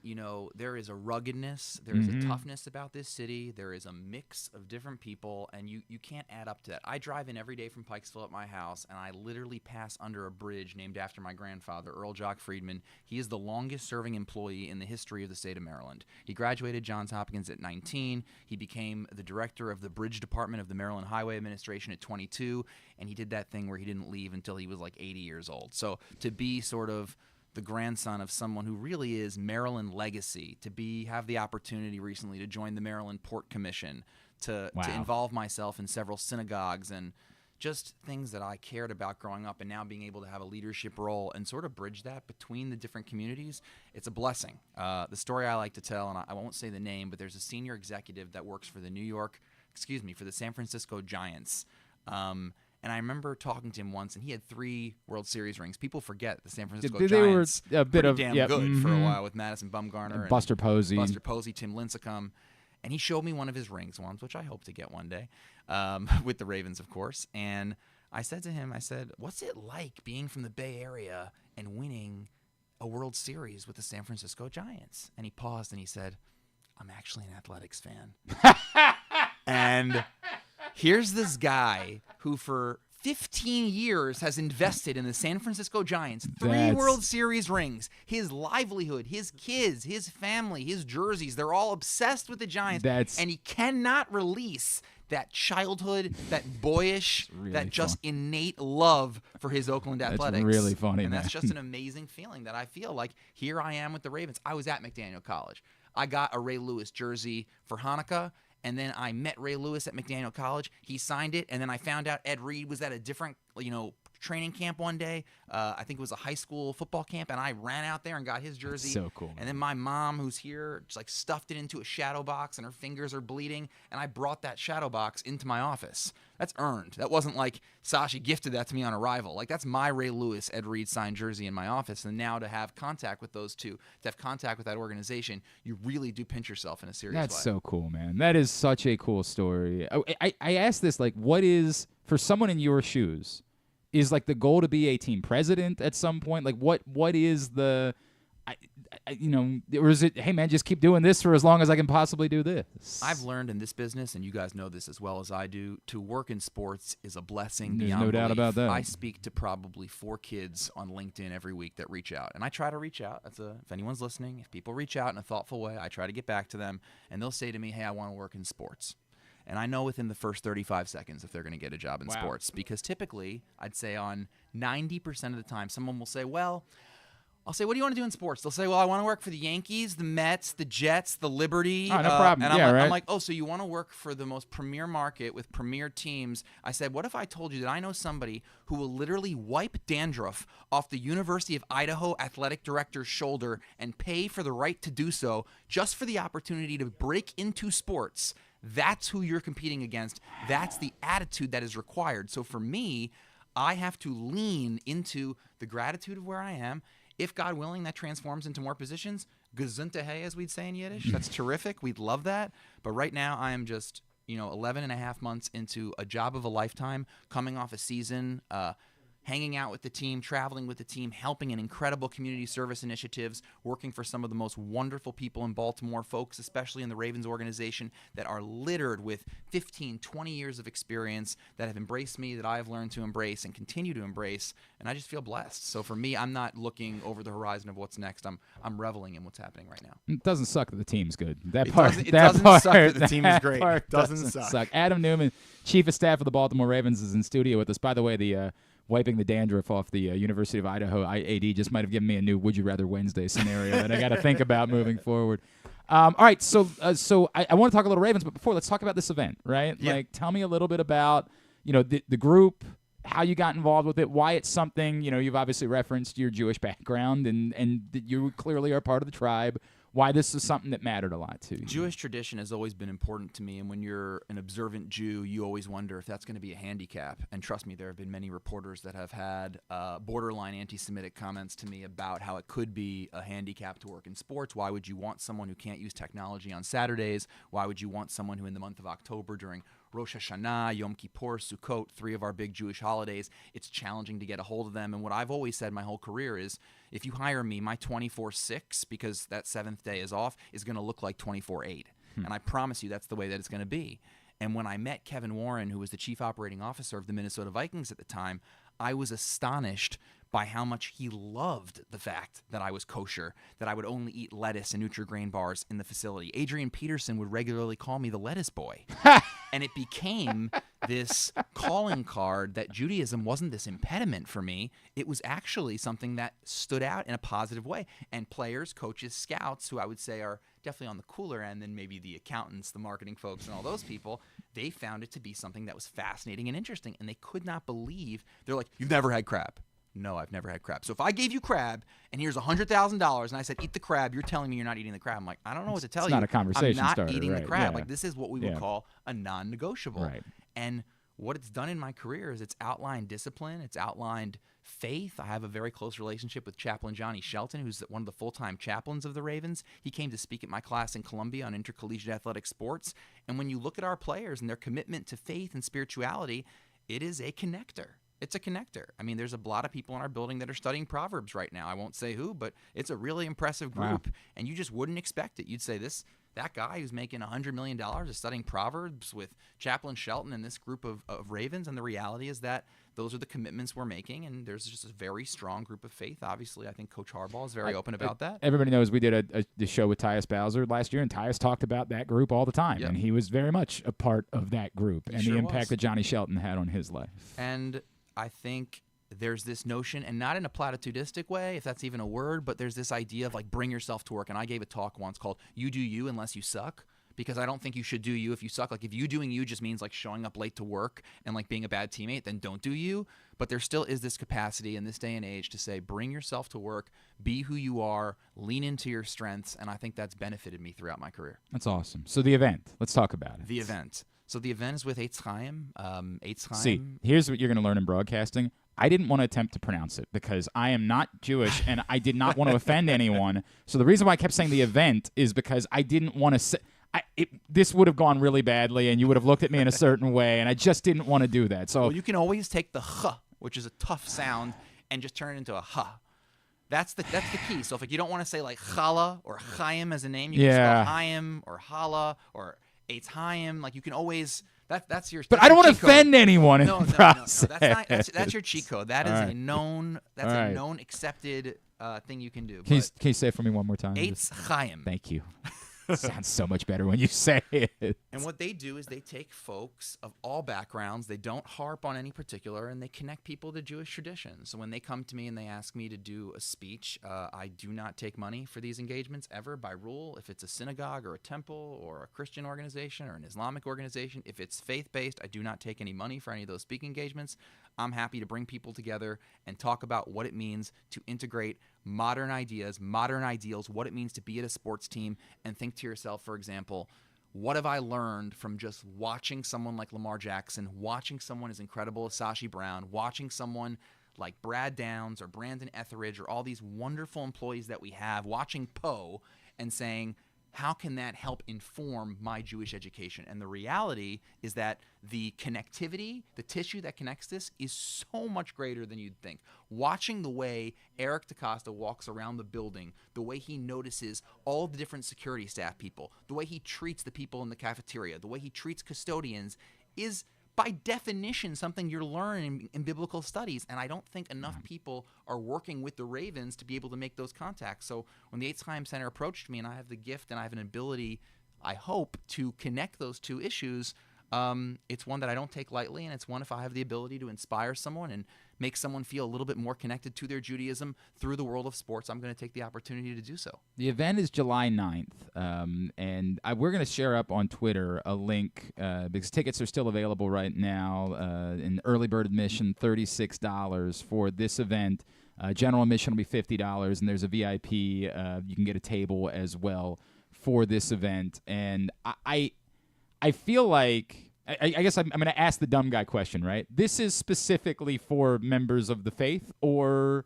there is a ruggedness, there is a toughness about this city. There is a mix of different people, and you can't add up to that. I drive in every day from Pikesville at my house, and I literally pass under a bridge named after my grandfather, Earl Jock Friedman. He is the longest-serving employee in the history of the state of Maryland. He graduated Johns Hopkins at 19. He became the director of the bridge department of the Maryland Highway Administration at 22, and he did that thing where he didn't leave until he was like 80 years old. So to be sort of the grandson of someone who really is Maryland legacy, to have the opportunity recently to join the Maryland Port Commission, to involve myself in several synagogues, and just things that I cared about growing up, and now being able to have a leadership role and sort of bridge that between the different communities, it's a blessing. The story I like to tell, and I won't say the name, but there's a senior executive that works for the San Francisco Giants. And I remember talking to him once, and he had 3 World Series rings. People forget the San Francisco Giants were a bit pretty damn good for a mhm. while with Madison Bumgarner and Buster Posey, Tim Lincecum. And he showed me one of his rings once, which I hope to get one day, with the Ravens, of course. And I said to him, what's it like being from the Bay Area and winning a World Series with the San Francisco Giants? And he paused and he said, I'm actually an athletics fan. And here's this guy who for 15 years has invested in the San Francisco Giants. 3 World Series rings. His livelihood, his kids, his family, his jerseys, they're all obsessed with the Giants. And he cannot release that childhood, that boyish, really that just innate love for his Oakland Athletics. That's really funny, and man. that's just an amazing feeling that I feel like here I am with the Ravens. I was at McDaniel College. I got a Ray Lewis jersey for Hanukkah. And then I met Ray Lewis at McDaniel College. He signed it, and then I found out Ed Reed was at a different, training camp one day. I think it was a high school football camp, and I ran out there and got his jersey. That's so cool. And then my mom, who's here, just stuffed it into a shadow box, and her fingers are bleeding. And I brought that shadow box into my office. That's earned. That wasn't like Sashi gifted that to me on arrival. That's my Ray Lewis, Ed Reed signed jersey in my office. And now to have contact with those two, to have contact with that organization, you really do pinch yourself in a serious way. That's so cool, man. That is such a cool story. I asked this, what is, for someone in your shoes, is the goal to be a team president at some point? What is the, or is it, hey man, just keep doing this for as long as I can possibly do this? I've learned in this business, and you guys know this as well as I do, to work in sports is a blessing There's beyond no doubt belief. about that. I speak to probably 4 kids on LinkedIn every week that reach out, and I try to reach out. If anyone's listening, if people reach out in a thoughtful way, I try to get back to them, and they'll say to me, hey, I want to work in sports. And I know within the first 35 seconds if they're going to get a job in sports, because typically, I'd say on 90% of the time, someone will say, well, I'll say, what do you want to do in sports? They'll say, well, I want to work for the Yankees, the Mets, the Jets, the Liberty. Oh, no problem. And right. I'm like, oh, so you want to work for the most premier market with premier teams. I said, what if I told you that I know somebody who will literally wipe dandruff off the University of Idaho athletic director's shoulder and pay for the right to do so just for the opportunity to break into sports? That's who you're competing against. That's the attitude that is required. So for me, I have to lean into the gratitude of where I am. If God willing, that transforms into more positions. Gesundheit, as we'd say in Yiddish. That's terrific. We'd love that. But right now, I am just 11 and a half months into a job of a lifetime, coming off a season, hanging out with the team, traveling with the team, helping in incredible community service initiatives, working for some of the most wonderful people in Baltimore, folks, especially in the Ravens organization, that are littered with 15, 20 years of experience, that have embraced me, that I have learned to embrace and continue to embrace, and I just feel blessed. So for me, I'm not looking over the horizon of what's next. I'm reveling in what's happening right now. It doesn't suck that the team's good. It doesn't suck that the team is great. It doesn't suck. Adam Neuman, Chief of Staff of the Baltimore Ravens, is in studio with us. By the way, the wiping the dandruff off the University of Idaho AD just might have given me a new Would You Rather Wednesday scenario that I got to think about moving forward. All right, so I want to talk a little Ravens, but before, let's talk about this event, right? Yeah. Tell me a little bit about, the group, how you got involved with it, why it's something, you've obviously referenced your Jewish background, and you clearly are part of the tribe. Why this is something that mattered a lot to you. Jewish tradition has always been important to me, and when you're an observant Jew, you always wonder if that's going to be a handicap. And trust me, there have been many reporters that have had borderline anti-Semitic comments to me about how it could be a handicap to work in sports. Why would you want someone who can't use technology on Saturdays? Why would you want someone who in the month of October during Rosh Hashanah, Yom Kippur, Sukkot, 3 of our big Jewish holidays, it's challenging to get a hold of them. And what I've always said my whole career is, if you hire me, my 24/6, because that 7th day is off, is going to look like 24/8. And I promise you that's the way that it's going to be. And when I met Kevin Warren, who was the chief operating officer of the Minnesota Vikings at the time, I was astonished by how much he loved the fact that I was kosher, that I would only eat lettuce and Nutri-Grain bars in the facility. Adrian Peterson would regularly call me the lettuce boy. And it became this calling card that Judaism wasn't this impediment for me. It was actually something that stood out in a positive way. And players, coaches, scouts, who I would say are definitely on the cooler end than maybe the accountants, the marketing folks, and all those people, they found it to be something that was fascinating and interesting. And they could not believe. They're like, you've never had crab. No, I've never had crab. So if I gave you crab and here's $100,000 and I said, eat the crab, you're telling me you're not eating the crab. I'm like, I don't know what to tell you. It's not a conversation I'm not starter, eating right, the crab. yeah. Like, this is what we would call a non-negotiable. Right. And what it's done in my career is it's outlined discipline. It's outlined faith. I have a very close relationship with Chaplain Johnny Shelton, who's one of the full-time chaplains of the Ravens. He came to speak at my class in Columbia on intercollegiate athletic sports. And when you look at our players and their commitment to faith and spirituality, it is a connector. It's a connector. I mean, there's a lot of people in our building that are studying Proverbs right now. I won't say who, but it's a really impressive group. Wow. And you just wouldn't expect it. You'd say that guy who's making $100 million is studying Proverbs with Chaplain Shelton and this group of Ravens. And the reality is that those are the commitments we're making. And there's just a very strong group of faith. Obviously, I think Coach Harbaugh is very open about that. Everybody knows we did the show with Tyus Bowser last year, and Tyus talked about that group all the time. Yep. And he was very much a part of that group and sure the impact was. that Johnny Shelton had on his life. And I think there's this notion, and not in a platitudistic way, if that's even a word, but there's this idea of like bring yourself to work. And I gave a talk once called "You Do You Unless You Suck," because I don't think you should do you if you suck. Like if you doing you just means like showing up late to work and like being a bad teammate, then don't do you. But there still is this capacity in this day and age to say bring yourself to work, be who you are, lean into your strengths, and I think that's benefited me throughout my career. That's awesome. So the event, let's talk about it. The event. So the event is with Eitz Chaim. Eitz Chaim. See, here's what you're going to learn in broadcasting. I didn't want to attempt to pronounce it because I am not Jewish and I did not want to offend anyone. So the reason why I kept saying the event is because I didn't want to say this would have gone really badly and you would have looked at me in a certain way, and I just didn't want to do that. So well, you can always take the ch, which is a tough sound, and just turn it into a ha. That's the key. So if you don't want to say like Chala or Chaim as a name, you can spell Chaim or Hala or Eitz Chaim. Like you can always that's your. But I don't want to offend anyone in the process. No. That's your cheat code. That is a known. That's a known accepted thing you can do. Can you say it for me one more time? Eitz Chaim. Thank you. Sounds so much better when you say it. And what they do is they take folks of all backgrounds, they don't harp on any particular, and they connect people to Jewish traditions. So when they come to me and they ask me to do a speech, I do not take money for these engagements ever by rule. If it's a synagogue or a temple or a Christian organization or an Islamic organization, if it's faith-based, I do not take any money for any of those speaking engagements. I'm happy to bring people together and talk about what it means to integrate modern ideas, modern ideals, what it means to be at a sports team, and think to yourself, for example, what have I learned from just watching someone like Lamar Jackson, watching someone as incredible as Sashi Brown, watching someone like Brad Downs or Brandon Etheridge or all these wonderful employees that we have, watching Poe and saying, how can that help inform my Jewish education? And the reality is that the connectivity, the tissue that connects this is so much greater than you'd think. Watching the way Eric DaCosta walks around the building, the way he notices all the different security staff people, the way he treats the people in the cafeteria, the way he treats custodians is by definition something you're learning in biblical studies, and I don't think enough people are working with the Ravens to be able to make those contacts. So when the Eitz Chaim Center approached me, and I have the gift and I have an ability, I hope, to connect those two issues, it's one that I don't take lightly, and it's one if I have the ability to inspire someone and make someone feel a little bit more connected to their Judaism through the world of sports, I'm going to take the opportunity to do so. The event is July 9th, and we're going to share up on Twitter a link because tickets are still available right now. In early bird admission, $36 for this event. General admission will be $50, and there's a VIP. You can get a table as well for this event. And I feel like I guess I'm going to ask the dumb guy question, right? This is specifically for members of the faith, or?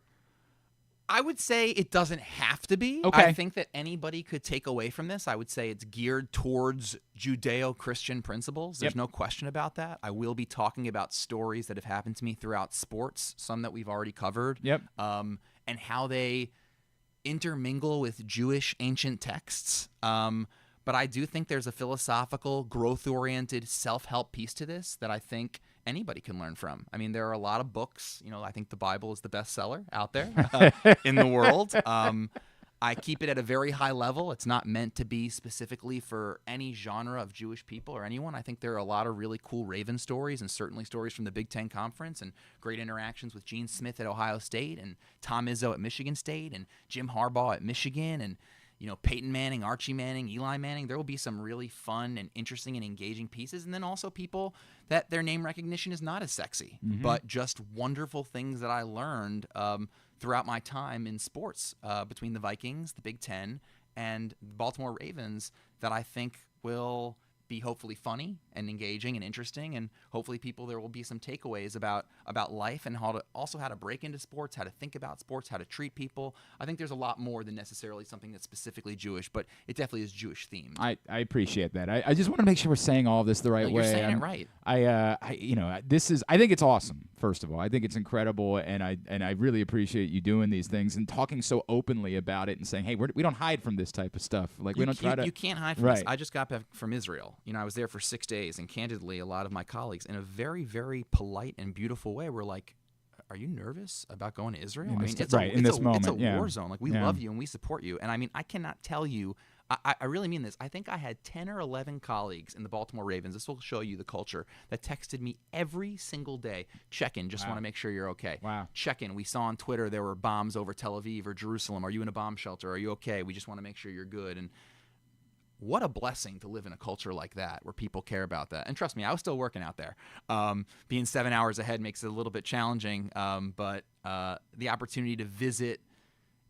I would say it doesn't have to be. Okay. I think that anybody could take away from this. I would say it's geared towards Judeo-Christian principles. There's no question about that. I will be talking about stories that have happened to me throughout sports, some that we've already covered, and how they intermingle with Jewish ancient texts. But I do think there's a philosophical, growth-oriented, self-help piece to this that I think anybody can learn from. I mean, there are a lot of books. I think the Bible is the bestseller out there in the world. I keep it at a very high level. It's not meant to be specifically for any genre of Jewish people or anyone. I think there are a lot of really cool Raven stories, and certainly stories from the Big Ten Conference, and great interactions with Gene Smith at Ohio State and Tom Izzo at Michigan State and Jim Harbaugh at Michigan and Peyton Manning, Archie Manning, Eli Manning. There will be some really fun and interesting and engaging pieces. And then also people that their name recognition is not as sexy, but just wonderful things that I learned throughout my time in sports between the Vikings, the Big Ten, and the Baltimore Ravens that I think will be hopefully funny and engaging and interesting, and hopefully there will be some takeaways about life and how to break into sports, how to think about sports, how to treat people. I think there's a lot more than necessarily something that's specifically Jewish, but it definitely is Jewish themed. I appreciate that. I just want to make sure we're saying all of this the right way. You're saying it right. I think it's awesome. First of all, I think it's incredible, and I really appreciate you doing these things and talking so openly about it and saying, hey, we don't hide from this type of stuff. Like we don't try to. You can't hide from this. I just got back from Israel. I was there for 6 days, and candidly, a lot of my colleagues, in a very, very polite and beautiful way, were like, "Are you nervous about going to Israel?" It's a war zone. Like, we love you and we support you. And I cannot tell you. I really mean this. I think I had 10 or 11 colleagues in the Baltimore Ravens. This will show you the culture, that texted me every single day. Check in. Just want to make sure you're okay. Wow. Check in. We saw on Twitter there were bombs over Tel Aviv or Jerusalem. Are you in a bomb shelter? Are you okay? We just want to make sure you're good. And what a blessing to live in a culture like that where people care about that. And trust me, I was still working out there. Being 7 hours ahead makes it a little bit challenging, but the opportunity to visit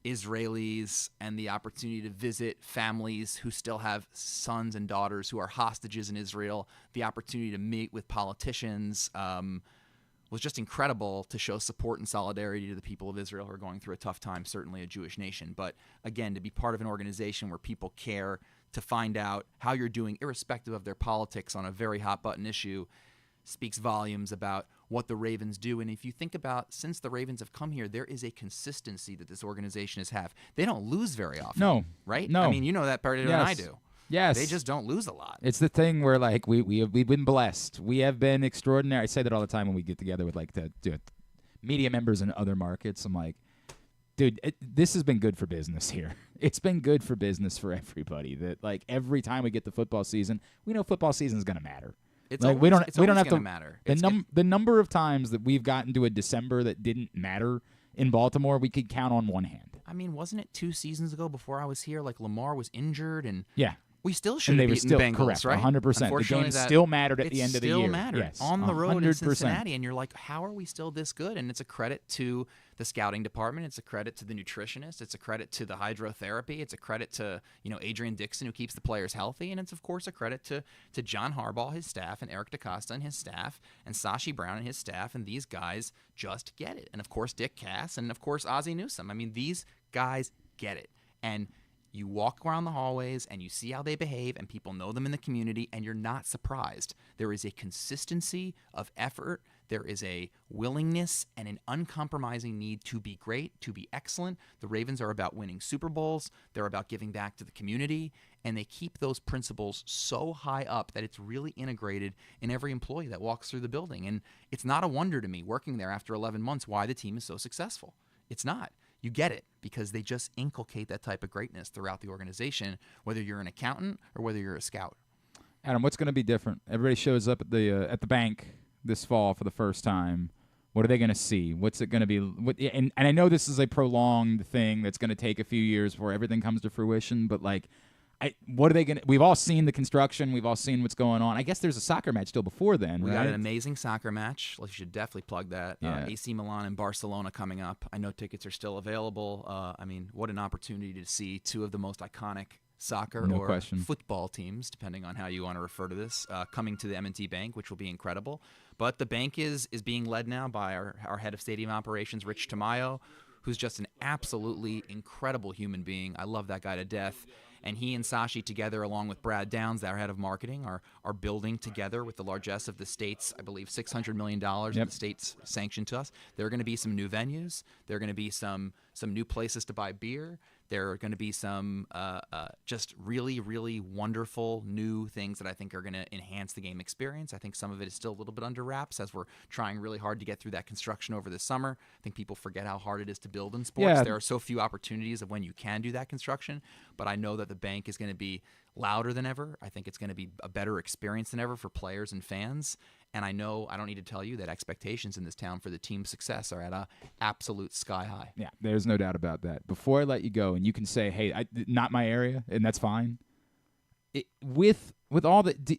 Israelis and the opportunity to visit families who still have sons and daughters who are hostages in Israel, the opportunity to meet with politicians was just incredible, to show support and solidarity to the people of Israel who are going through a tough time, certainly a Jewish nation. But again, to be part of an organization where people care, to find out how you're doing irrespective of their politics on a very hot-button issue, speaks volumes about what the Ravens do. And if you think about, since the Ravens have come here, there is a consistency that this organization has had. They don't lose very often. No. Right? No. I mean, you know that better than I do. Yes. They just don't lose a lot. It's the thing where, like, we've been blessed. We have been extraordinary. I say that all the time when we get together with, like, the media members in other markets. I'm like, dude, this has been good for business here. It's been good for business for everybody. That, like, every time we get to football season, we know football season is going to matter. It's like, we don't have to matter. The number of times that we've gotten to a December that didn't matter in Baltimore, we could count on one hand. I mean, wasn't it 2 seasons ago before I was here? Like, Lamar was injured, and we still should have beaten the Bengals, correct, right? 100%. The game still mattered at the end of the year. It still mattered. Yes, on the road 100%. in Cincinnati, and you're like, how are we still this good? And it's a credit to the scouting department. It's a credit to the nutritionist. It's a credit to the hydrotherapy. It's a credit to Adrian Dixon, who keeps the players healthy. And it's, of course, a credit to John Harbaugh, his staff, and Eric DeCosta and his staff, and Sashi Brown and his staff. And these guys just get it. And, of course, Dick Cass, and, of course, Ozzie Newsome. I mean, these guys get it. And you walk around the hallways and you see how they behave, and people know them in the community, and you're not surprised. There is a consistency of effort. There is a willingness and an uncompromising need to be great, to be excellent. The Ravens are about winning Super Bowls. They're about giving back to the community, and they keep those principles so high up that it's really integrated in every employee that walks through the building. And it's not a wonder to me, working there after 11 months, why the team is so successful. It's not. You get it, because they just inculcate that type of greatness throughout the organization, whether you're an accountant or whether you're a scout. Adam, what's going to be different? Everybody shows up at the bank this fall for the first time. What are they going to see? What's it going to be? And I know this is a prolonged thing that's going to take a few years before everything comes to fruition, but, like, what are they going to – we've all seen the construction. We've all seen what's going on. I guess there's a soccer match still before then, We right? got an amazing soccer match. You should definitely plug that. Yeah. AC Milan and Barcelona coming up. I know tickets are still available. I mean, what an opportunity to see two of the most iconic soccer football teams, depending on how you want to refer to this, coming to the M&T Bank, which will be incredible. But the bank is being led now by our head of stadium operations, Rich Tamayo, who's just an absolutely incredible human being. I love that guy to death. And he and Sashi together, along with Brad Downs, our head of marketing, are building together with the largesse of the state's, I believe, $600 million that the state's sanctioned to us. There are going to be some new venues. There are going to be some new places to buy beer. There are going to be some just really, really wonderful new things that I think are going to enhance the game experience. I think some of it is still a little bit under wraps as we're trying really hard to get through that construction over this summer. I think people forget how hard it is to build in sports. Yeah. There are so few opportunities of when you can do that construction, but I know that the bank is going to be louder than ever. I think it's going to be a better experience than ever for players and fans. And I know I don't need to tell you that expectations in this town for the team's success are at a absolute sky high. Yeah, there's no doubt about that. Before I let you go, and you can say, hey, not my area, and that's fine. With all the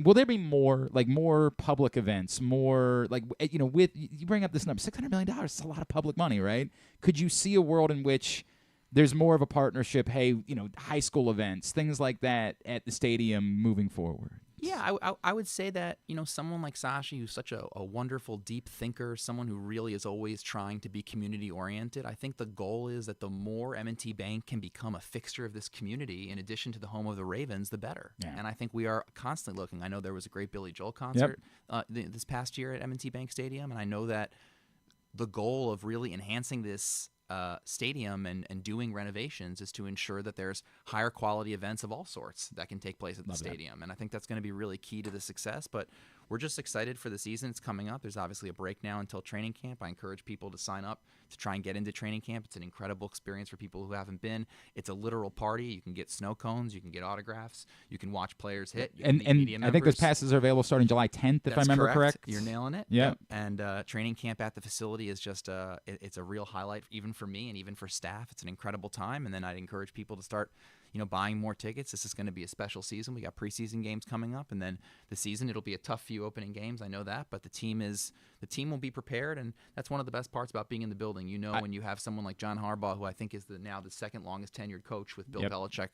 will there be more public events, more with you bring up this number, $600 million, it's a lot of public money, right? Could you see a world in which there's more of a partnership, high school events, things like that at the stadium moving forward? Yeah, I would say that, someone like Sashi, who's such a wonderful, deep thinker, someone who really is always trying to be community-oriented, I think the goal is that the more M&T Bank can become a fixture of this community, in addition to the home of the Ravens, the better. Yeah. And I think we are constantly looking. I know there was a great Billy Joel concert this past year at M&T Bank Stadium, and I know that the goal of really enhancing this stadium and doing renovations is to ensure that there's higher quality events of all sorts that can take place at the stadium. And I think that's going to be really key to the success. But we're just excited for the season. It's coming up. There's obviously a break now until training camp. I encourage people to sign up to try and get into training camp. It's an incredible experience for people who haven't been. It's a literal party. You can get snow cones. You can get autographs. You can watch players hit. And I think those passes are available starting July 10th, if I remember correct. You're nailing it. Yeah. And training camp at the facility is just it's a real highlight, even for me and even for staff. It's an incredible time. And then I'd encourage people to start buying more tickets. This is going to be a special season. We got preseason games coming up, and then the season, it'll be a tough few opening games. I know that, but the team will be prepared, and that's one of the best parts about being in the building. When you have someone like John Harbaugh, who I think is now the second longest tenured coach with Bill Belichick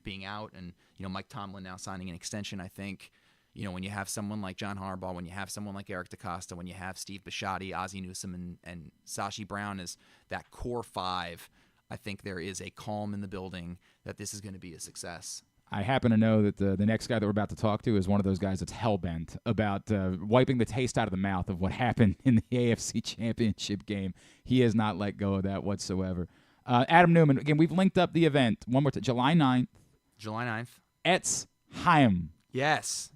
being out, and Mike Tomlin now signing an extension. I think when you have someone like John Harbaugh, when you have someone like Eric DeCosta, when you have Steve Bisciotti, Ozzie Newsome, and Sashi Brown as that core five, I think there is a calm in the building that this is going to be a success. I happen to know that the next guy that we're about to talk to is one of those guys that's hell-bent about wiping the taste out of the mouth of what happened in the AFC Championship game. He has not let go of that whatsoever. Adam Neuman, again, we've linked up the event one more time, July 9th. July 9th. Etzheim. Yes.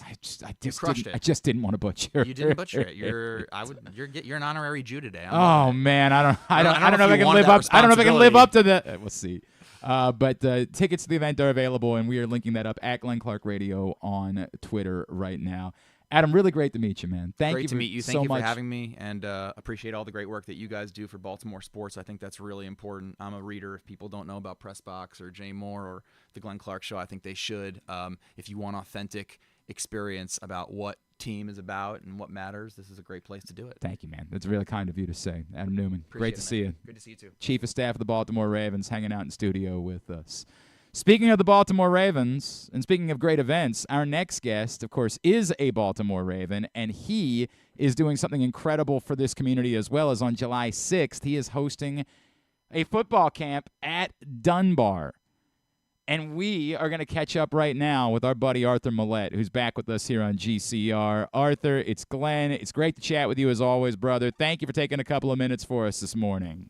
I just didn't want to butcher. You didn't butcher it. You're an honorary Jew today. Oh man, I don't know if I can live up. I don't know if I can live up to that. We'll see. But tickets to the event are available, and we are linking that up at Glenn Clark Radio on Twitter right now. Adam, really great to meet you, man. Thank you to meet you. so Thank you much for having me, and appreciate all the great work that you guys do for Baltimore sports. I think that's really important. I'm a reader. If people don't know about Press Box or Jay Moore or the Glenn Clark Show, I think they should. If you want authentic experience about what team is about and what matters, this is a great place to do it. Thank you, man. That's really kind of you to say. Adam Neuman, great to see you. Good to see you too. Chief of Staff of the Baltimore Ravens, hanging out in studio with us. Speaking of the Baltimore Ravens, and speaking of great events, our next guest, of course, is a Baltimore Raven, and he is doing something incredible for this community as well. As on July 6th, he is hosting a football camp at Dunbar. And we are going to catch up right now with our buddy Arthur Maulet, who's back with us here on GCR. Arthur, it's Glenn. It's great to chat with you as always, brother. Thank you for taking a couple of minutes for us this morning.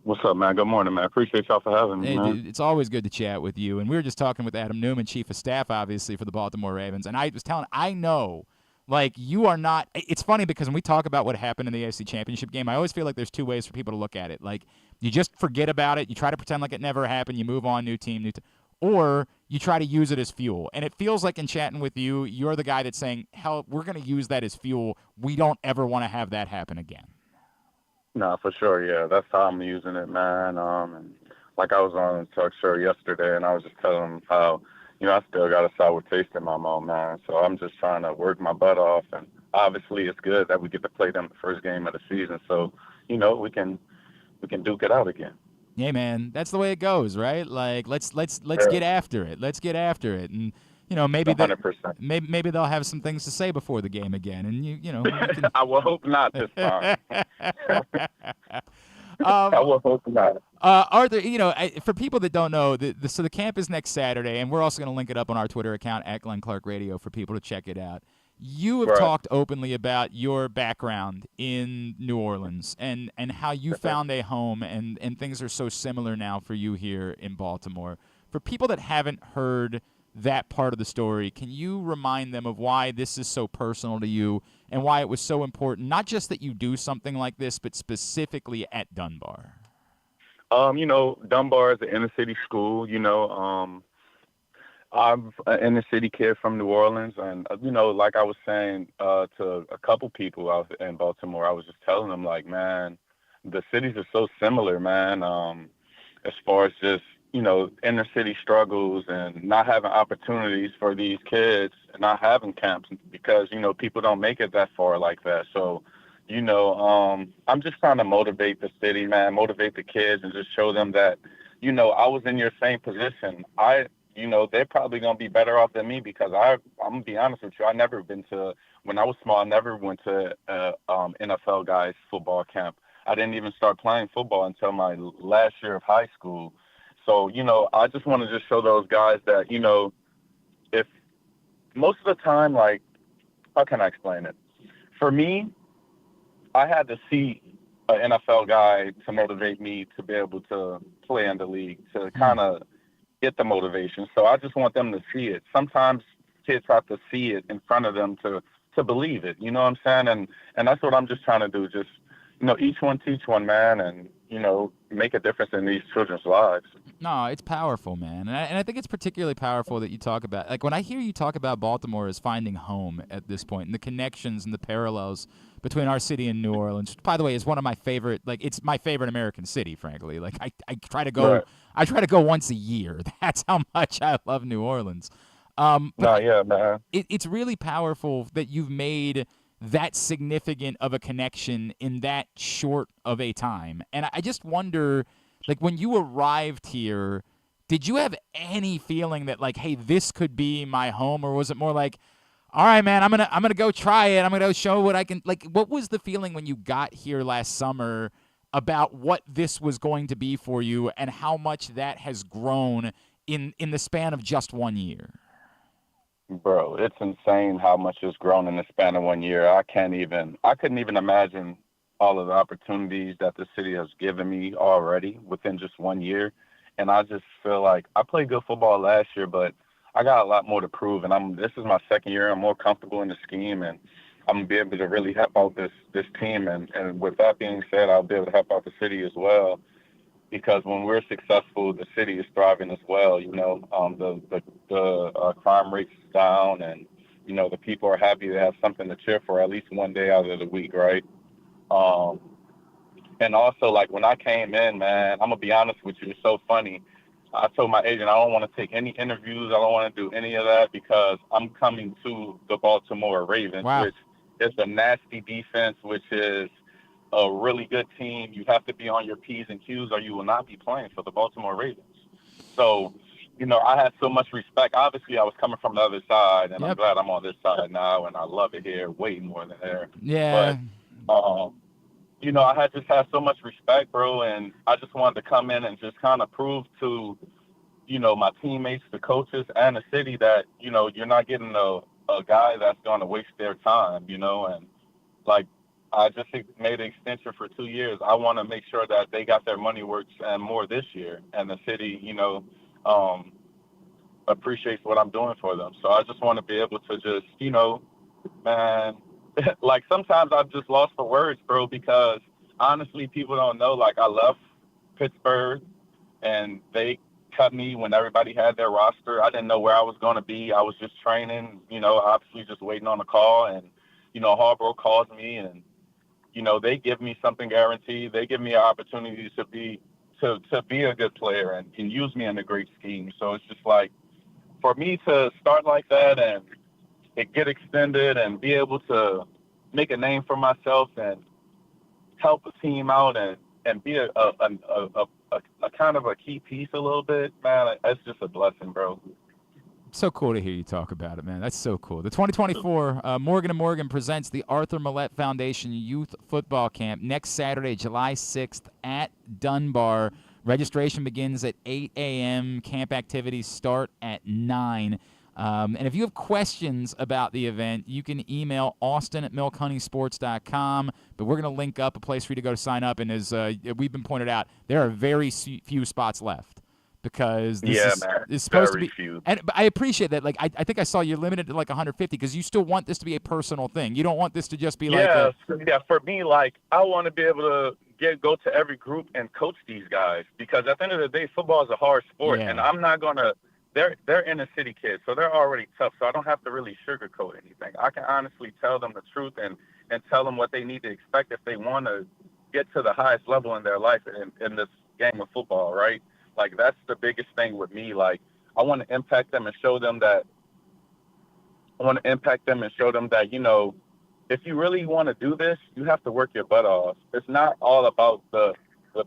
What's up, man? Good morning, man. Appreciate y'all for having me, man. Dude, it's always good to chat with you. And we were just talking with Adam Neuman, Chief of Staff, obviously, for the Baltimore Ravens. And I was telling, I know, you are not – it's funny because when we talk about what happened in the AFC Championship game, I always feel like there's two ways for people to look at it. You just forget about it. You try to pretend like it never happened. You move on, new team, or you try to use it as fuel. And it feels like in chatting with you, you're the guy that's saying, hell, we're going to use that as fuel. We don't ever want to have that happen again. No, for sure, yeah. That's how I'm using it, man. And like I was on a talk show yesterday, and I was just telling them how, I still got a sour taste in my mouth, man. So I'm just trying to work my butt off. And obviously it's good that we get to play them the first game of the season. So, we can duke it out again. Yeah, man, that's the way it goes, right? Let's get after it. Let's get after it. And, maybe 100%. Maybe they'll have some things to say before the game again, and you can... I will hope not this time. I will hope not. Arthur, for people that don't know, so the camp is next Saturday, and we're also going to link it up on our Twitter account at Glenn Clark Radio for people to check it out. You have Right. talked openly about your background in New Orleans and how you found a home, and things are so similar now for you here in Baltimore. For people that haven't heard that part of the story, can you remind them of why this is so personal to you and why it was so important, not just that you do something like this, but specifically at Dunbar? Dunbar is an inner city school. I'm an inner city kid from New Orleans, and like I was saying to a couple people out in Baltimore, I was just telling them, like, man, the cities are so similar, man. As far as just inner city struggles and not having opportunities for these kids and not having camps because people don't make it that far like that. So I'm just trying to motivate the city, man, motivate the kids, and just show them that I was in your same position. They're probably going to be better off than me because I'm going to be honest with you. When I was small, I never went to NFL guys football camp. I didn't even start playing football until my last year of high school. So, I just want to just show those guys that, if most of the time, like, how can I explain it? For me, I had to see an NFL guy to motivate me to be able to play in the league, to kind of get the motivation. So I just want them to see it. Sometimes kids have to see it in front of them to believe it. You know what I'm saying? And that's what I'm just trying to do. Just, each one teach one, man, and, make a difference in these children's lives. No, it's powerful, man. And I think it's particularly powerful that you talk about, like, when I hear you talk about Baltimore as finding home at this point and the connections and the parallels between our city and New Orleans, which, by the way, is one of my favorite, like, it's my favorite American city, frankly. Like, I try to go, Right. I try to go once a year. That's how much I love New Orleans. Yeah, man. It's really powerful that you've made that significant of a connection in that short of a time. And I just wonder, like, when you arrived here, did you have any feeling that, like, hey, this could be my home? Or was it more like, all right, man, I'm gonna go try it. I'm gonna go show what I can. Like, what was the feeling when you got here last summer about what this was going to be for you and how much that has grown in the span of just 1 year? Bro, it's insane how much it's grown in the span of 1 year. I couldn't even imagine all of the opportunities that the city has given me already within just 1 year. And I just feel like I played good football last year, but I got a lot more to prove. And this is my second year. I'm more comfortable in the scheme, and I'm going to be able to really help out this team. And with that being said, I'll be able to help out the city as well. Because when we're successful, the city is thriving as well. The crime rate's down, and the people are happy to have something to cheer for at least one day out of the week, right? And also, like, when I came in, man, I'm gonna be honest with you, it's so funny. I told my agent I don't want to take any interviews. I don't want to do any of that because I'm coming to the Baltimore Ravens, Wow. which is a nasty defense, which is a really good team. You have to be on your P's and Q's or you will not be playing for the Baltimore Ravens. So, I had so much respect. Obviously, I was coming from the other side, and Yep. I'm glad I'm on this side now, and I love it here way more than there. Yeah. But, I just had so much respect, bro, and I just wanted to come in and just kind of prove to, my teammates, the coaches, and the city that, you're not getting a guy that's going to waste their time, and, like, I just made an extension for 2 years. I want to make sure that they got their money worth and more this year, and the city, appreciates what I'm doing for them. So I just want to be able to just, man, like sometimes I've just lost for words, bro, because honestly, people don't know, like, I left Pittsburgh and they cut me when everybody had their roster. I didn't know where I was going to be. I was just training, obviously just waiting on a call, and, Harbaugh calls me and, they give me something guaranteed. They give me an opportunity to be a good player and use me in a great scheme. So it's just like, for me to start like that and it get extended and be able to make a name for myself and help a team out and be a kind of a key piece a little bit, man, that's just a blessing, bro. So cool to hear you talk about it, man. That's so cool. The 2024 Morgan & Morgan presents the Arthur Maulet Foundation Youth Football Camp next Saturday, July 6th at Dunbar. Registration begins at 8 a.m. Camp activities start at 9. And if you have questions about the event, you can email austin@milkhoneysports.com. But we're going to link up a place for you to go to sign up. And as we've been pointed out, there are very few spots left because this is supposed to be. Few. But I appreciate that. Like I think I saw you're limited to like 150 because you still want this to be a personal thing. You don't want this to just be yeah, for me, like I want to be able to go to every group and coach these guys because at the end of the day, football is a hard sport, and I'm not gonna. They're inner city kids, so they're already tough. So I don't have to really sugarcoat anything. I can honestly tell them the truth and tell them what they need to expect if they want to get to the highest level in their life in this game of football, right? Like that's the biggest thing with me. Like I want to impact them and show them that. You know, if you really want to do this, you have to work your butt off. It's not all about the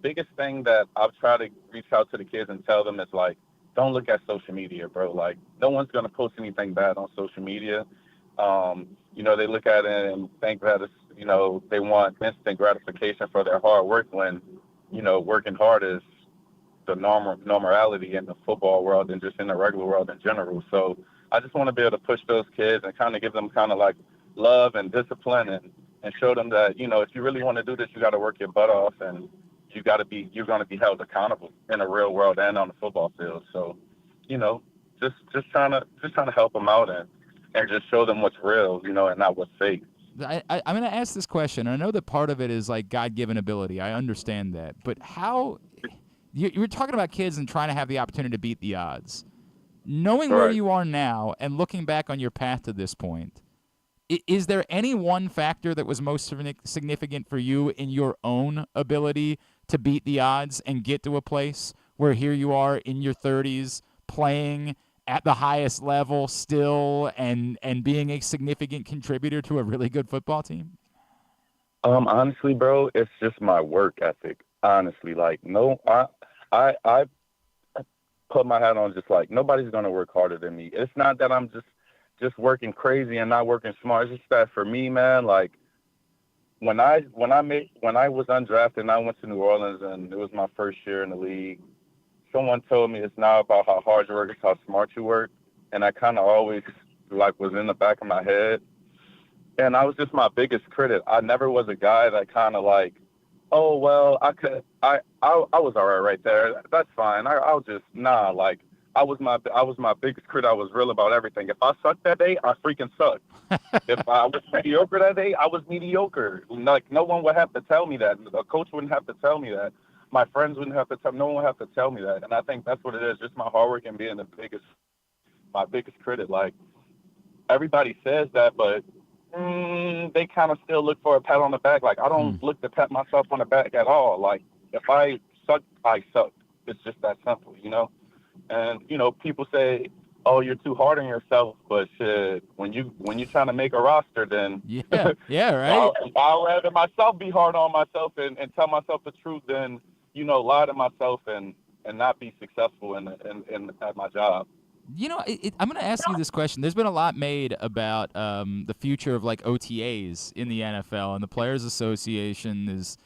biggest thing that I've tried to reach out to the kids and tell them is like, don't look at social media, bro. Like, no one's going to post anything bad on social media. You know, they look at it and think that it's, you know, they want instant gratification for their hard work when, you know, working hard is the normality in the football world and just in the regular world in general. So I just want to be able to push those kids and kind of give them kind of like love and discipline and show them that, you know, if you really want to do this, you got to work your butt off and you're going to be held accountable in the real world and on the football field. So, you know, just trying to help them out and just show them what's real, you know, and not what's fake. I'm going to ask this question. I know that part of it is like God-given ability. I understand that. But how you were talking about kids and trying to have the opportunity to beat the odds. Knowing where you are now and looking back on your path to this point, is there any one factor that was most significant for you in your own ability to beat the odds and get to a place where here you are in your 30s playing at the highest level still and being a significant contributor to a really good football team? Honestly, bro, it's just my work ethic. Honestly, like, no, I put my hat on just like nobody's going to work harder than me. It's not that I'm just working crazy and not working smart. It's just that for me, man, like when I was undrafted and I went to New Orleans and it was my first year in the league, someone told me it's not about how hard you work, it's how smart you work. And I kind of always like was in the back of my head. And I was just my biggest critic. I never was a guy that kind of like, oh, well, I was all right there. That's fine. I was my biggest critic. I was real about everything. If I sucked that day, I freaking sucked. If I was mediocre that day, I was mediocre. Like, no one would have to tell me that. A coach wouldn't have to tell me that. My friends wouldn't have to tell. No one would have to tell me that. And I think that's what it is. Just my hard work and being my biggest critic. Like, everybody says that, but they kind of still look for a pat on the back. Like, I don't look to pat myself on the back at all. Like, if I suck, I suck. It's just that simple, you know? And, you know, people say, oh, you're too hard on yourself. But shit, when you're trying to make a roster, then yeah, right. I'll rather myself be hard on myself and tell myself the truth than, you know, lie to myself and not be successful at my job. You know, I'm going to ask you this question. There's been a lot made about the future of like OTAs in the NFL, and the Players Association is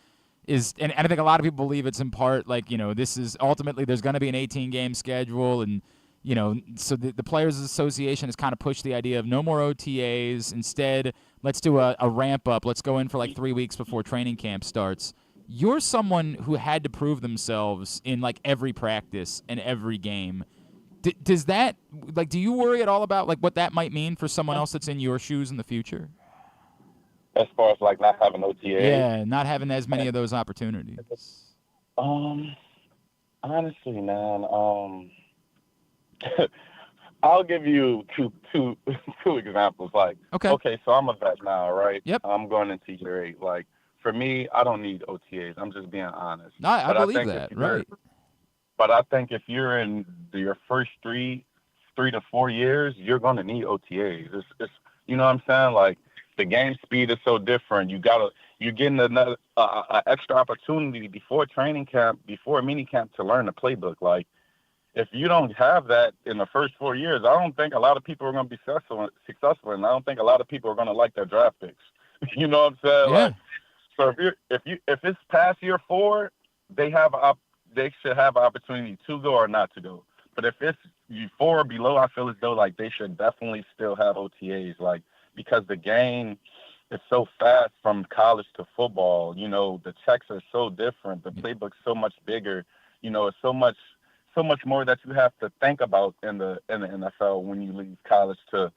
and I think a lot of people believe it's in part like, you know, this is ultimately there's going to be an 18-game schedule, and you know, so the Players Association has kind of pushed the idea of no more OTAs. Instead, let's do a ramp up. Let's go in for like 3 weeks before training camp starts. You're someone who had to prove themselves in like every practice and every game. Does that, like, do you worry at all about like what that might mean for someone else that's in your shoes in the future? As far as like not having OTA? Yeah, not having as many of those opportunities. Honestly, man, I'll give you two examples. Like, okay, so I'm a vet now, right? Yep. I'm going into year 8. Like, for me, I don't need OTAs. I'm just being honest. No, I believe that, right? But I think if you're in your first 3 to 4 years, you're going to need OTAs. It's you know what I'm saying? Like, the game speed is so different. You're getting another extra opportunity before training camp, before mini camp to learn the playbook. Like, if you don't have that in the first 4 years, I don't think a lot of people are going to be successful, and I don't think a lot of people are going to like their draft picks. You know what I'm saying? Yeah. Like, so if it's past year 4, they should have an opportunity to go or not to go. But if it's 4 or below, I feel as though like they should definitely still have OTAs, like because the game is so fast from college to football. You know, the checks are so different, the playbook's so much bigger. You know, it's so much more that you have to think about in the NFL when you leave college to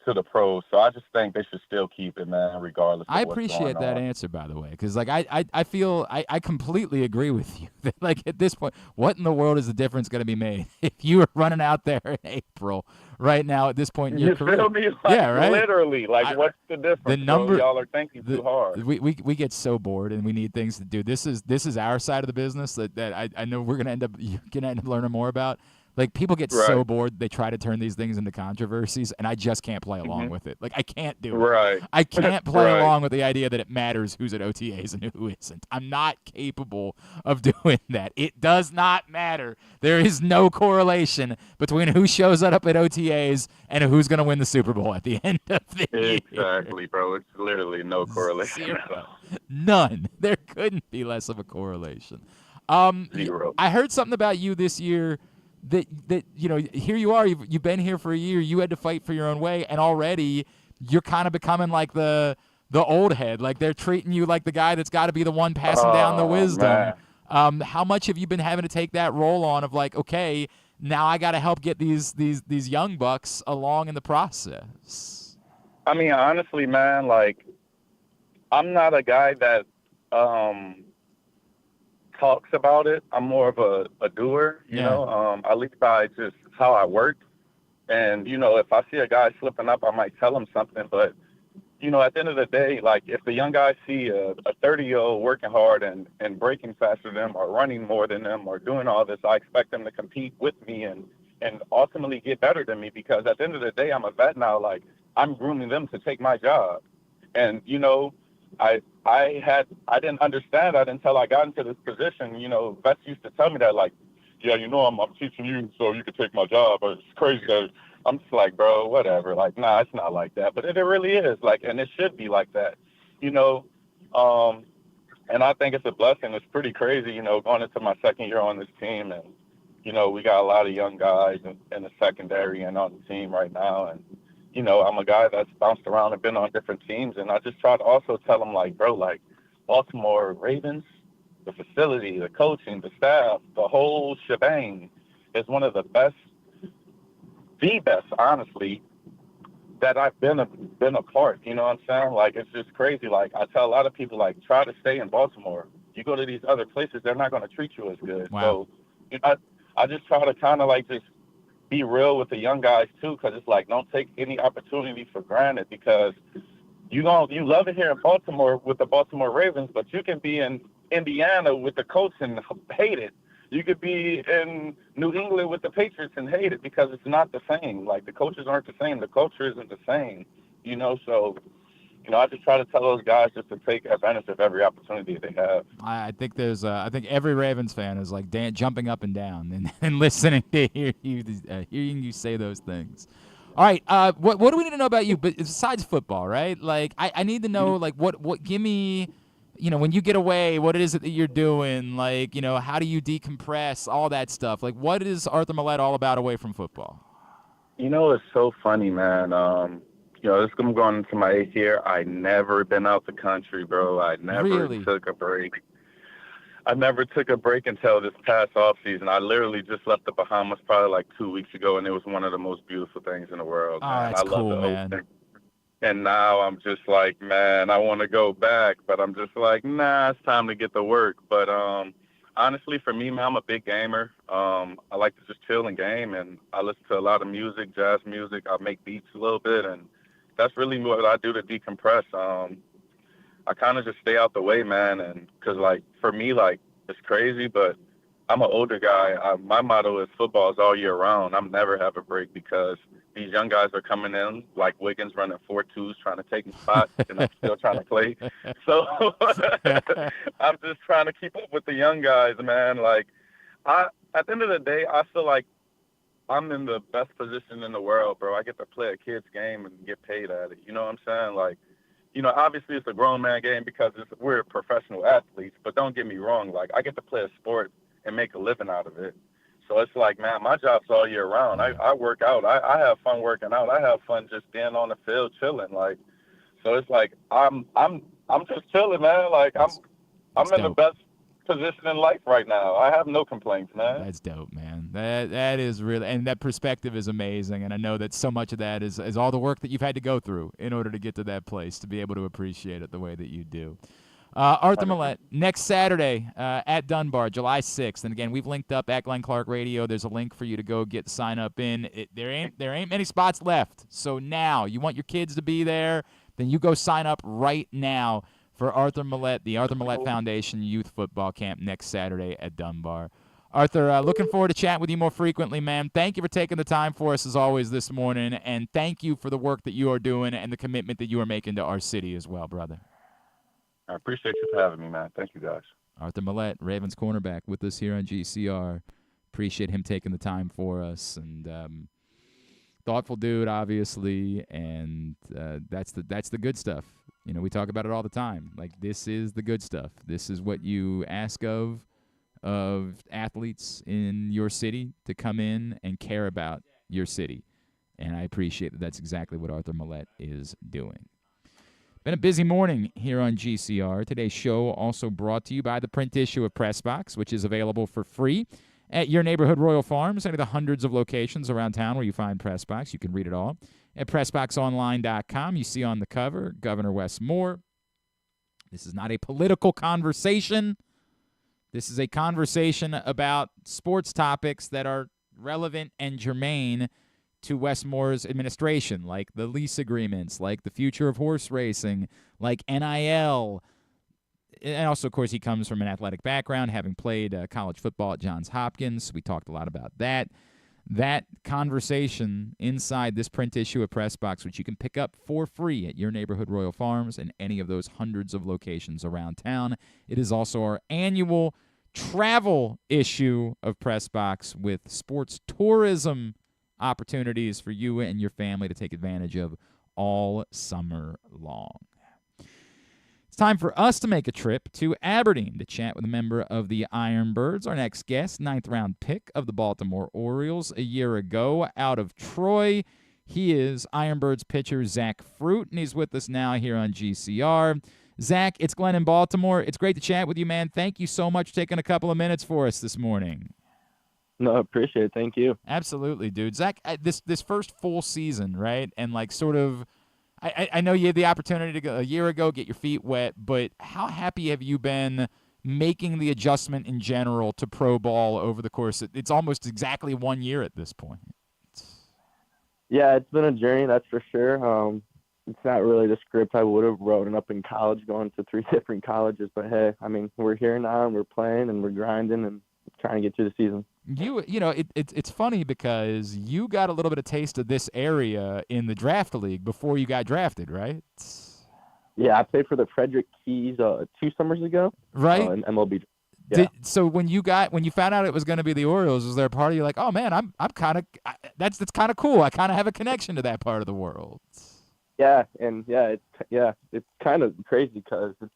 the pros. So I just think they should still keep it, man, regardless of I what's appreciate going that on. answer, by the way, because like I feel I completely agree with you that like at this point, what in the world is the difference going to be made if you are running out there in April right now at this point in your You career? feel me? Like, yeah, right. Literally, like what's the difference? The number y'all are thinking too hard. We get so bored and we need things to do. This is our side of the business that I know you're gonna end up learning more about. Like, people get so bored, they try to turn these things into controversies, and I just can't play along with it. Like, I can't do it. Right. I can't play along with the idea that it matters who's at OTAs and who isn't. I'm not capable of doing that. It does not matter. There is no correlation between who shows up at OTAs and who's going to win the Super Bowl at the end of the year. Exactly, bro. It's literally no correlation. Zero. None. There couldn't be less of a correlation. Zero. I heard something about you this year that you know, here you are, you've been here for a year, you had to fight for your own way, and already you're kind of becoming like the old head. Like, they're treating you like the guy that's got to be the one passing down the wisdom. How much have you been having to take that role on of like, okay, now I got to help get these young bucks along in the process? I mean, honestly, man, like, I'm not a guy that talks about it. I'm more of a doer, you know, at least by just how I work. And, you know, if I see a guy slipping up, I might tell him something. But, you know, at the end of the day, like, if the young guys see a 30-year-old working hard and breaking faster than them or running more than them or doing all this, I expect them to compete with me and ultimately get better than me, because at the end of the day, I'm a vet now. Like, I'm grooming them to take my job. And, you know, I didn't understand that until I got into this position. You know, vets used to tell me that, like, yeah, you know, I'm teaching you so you could take my job. But it's crazy that I'm just like, bro, whatever. Like, nah, it's not like that. But it really is. Like, and it should be like that, you know. And I think it's a blessing. It's pretty crazy, you know, going into my second year on this team. And, you know, we got a lot of young guys in the secondary and on the team right now. And, you know, I'm a guy that's bounced around and been on different teams. And I just try to also tell them, like, bro, like, Baltimore Ravens, the facility, the coaching, the staff, the whole shebang is one of the best, honestly, that I've been a part. You know what I'm saying? Like, it's just crazy. Like, I tell a lot of people, like, try to stay in Baltimore. You go to these other places, they're not going to treat you as good. Wow. So, you know, I just try to kind of, like, just be real with the young guys too, because it's like, don't take any opportunity for granted, because you love it here in Baltimore with the Baltimore Ravens, but you can be in Indiana with the Colts and hate it. You could be in New England with the Patriots and hate it, because it's not the same. Like, the coaches aren't the same. The culture isn't the same, you know? So, you know, I just try to tell those guys just to take advantage of every opportunity they have. I think there's I think every Ravens fan is like jumping up and down and listening to hearing you say those things. All right, what do we need to know about you? But besides football, right? Like, I need to know, like, what give me, you know, when you get away, what it is that you're doing, like, you know, how do you decompress, all that stuff. Like, what is Arthur Maulet all about away from football? You know, it's so funny, man. You know, this I'm going into my 8th year. I never been out the country, bro. I never took a break. I never took a break until this past off season. I literally just left the Bahamas probably like 2 weeks ago, and it was one of the most beautiful things in the world. Man. That's cool, love the man. ocean. And now I'm just like, man, I want to go back, but I'm just like, nah, it's time to get to work. But honestly, for me, man, I'm a big gamer. I like to just chill and game, and I listen to a lot of music, jazz music. I make beats a little bit, and that's really what I do to decompress. I kind of just stay out the way, man, and because, like, for me, like, it's crazy, but I'm an older guy. My motto is football is all year round. I'm never have a break, because these young guys are coming in, like Wiggins running 4.2s, trying to take spots, and I'm still trying to play. So I'm just trying to keep up with the young guys, man. Like, at the end of the day, I feel like I'm in the best position in the world, bro. I get to play a kid's game and get paid at it. You know what I'm saying? Like, you know, obviously it's a grown man game because we're professional athletes, but don't get me wrong. Like, I get to play a sport and make a living out of it. So it's like, man, my job's all year round. I work out. I have fun working out. I have fun just being on the field chilling. Like, so it's like I'm just chilling, man. Like I'm in the best position in life right now. I have no complaints, man. That's dope, man. That is really, and that perspective is amazing. And I know that so much of that is all the work that you've had to go through in order to get to that place, to be able to appreciate it the way that you do. Arthur Maulet, next Saturday at Dunbar, July 6th. And again, we've linked up at Glenn Clark Radio. There's a link for you to go sign up in. There ain't many spots left. So now, you want your kids to be there, then you go sign up right now for Arthur Maulet, the Arthur Maulet Foundation Youth Football Camp next Saturday at Dunbar. Arthur, looking forward to chatting with you more frequently, man. Thank you for taking the time for us as always this morning, and thank you for the work that you are doing and the commitment that you are making to our city as well, brother. I appreciate you for having me, man. Thank you, guys. Arthur Maulet, Ravens cornerback, with us here on GCR. Appreciate him taking the time for us, and thoughtful dude, obviously, and that's the good stuff. You know, we talk about it all the time. Like, this is the good stuff. This is what you ask of athletes in your city, to come in and care about your city, and I appreciate that. That's exactly what Arthur Maulet is doing. Been a busy morning here on GCR. Today's show also brought to you by the print issue of Press Box, which is available for free at your neighborhood Royal Farms, any of the hundreds of locations around town where you find Press Box. You can read it all at PressBoxOnline.com. You see on the cover Governor Wes Moore. This is not a political conversation. This is a conversation about sports topics that are relevant and germane to Wes Moore's administration, like the lease agreements, like the future of horse racing, like NIL. And also, of course, he comes from an athletic background, having played college football at Johns Hopkins. We talked a lot about that. That conversation inside this print issue of Press Box, which you can pick up for free at your neighborhood Royal Farms and any of those hundreds of locations around town. It is also our annual travel issue of Press Box with sports tourism opportunities for you and your family to take advantage of all summer long. It's time for us to make a trip to Aberdeen to chat with a member of the Ironbirds. Our next guest, 9th-round pick of the Baltimore Orioles a year ago out of Troy. He is Ironbirds pitcher Zach Fruit, and he's with us now here on GCR. Zach, it's Glenn in Baltimore. It's great to chat with you, man. Thank you so much for taking a couple of minutes for us this morning. No, I appreciate it. Thank you. Absolutely, dude. Zach, this first full season, right? And like sort of, I know you had the opportunity to go a year ago, get your feet wet, but how happy have you been making the adjustment in general to pro ball over the course? It's almost exactly 1 year at this point. Yeah, it's been a journey, that's for sure. It's not really the script I would have written up in college, going to 3 different colleges, but hey, I mean, we're here now and we're playing and we're grinding and trying to get through the season. You know, it's funny because you got a little bit of taste of this area in the draft league before you got drafted, right? Yeah, I played for the Frederick Keys 2 summers ago. Right. In MLB. Yeah. So when you found out it was going to be the Orioles, was there a part of you like, oh man, I'm kind of that's kind of cool. I kind of have a connection to that part of the world. Yeah, and it's kind of crazy because it's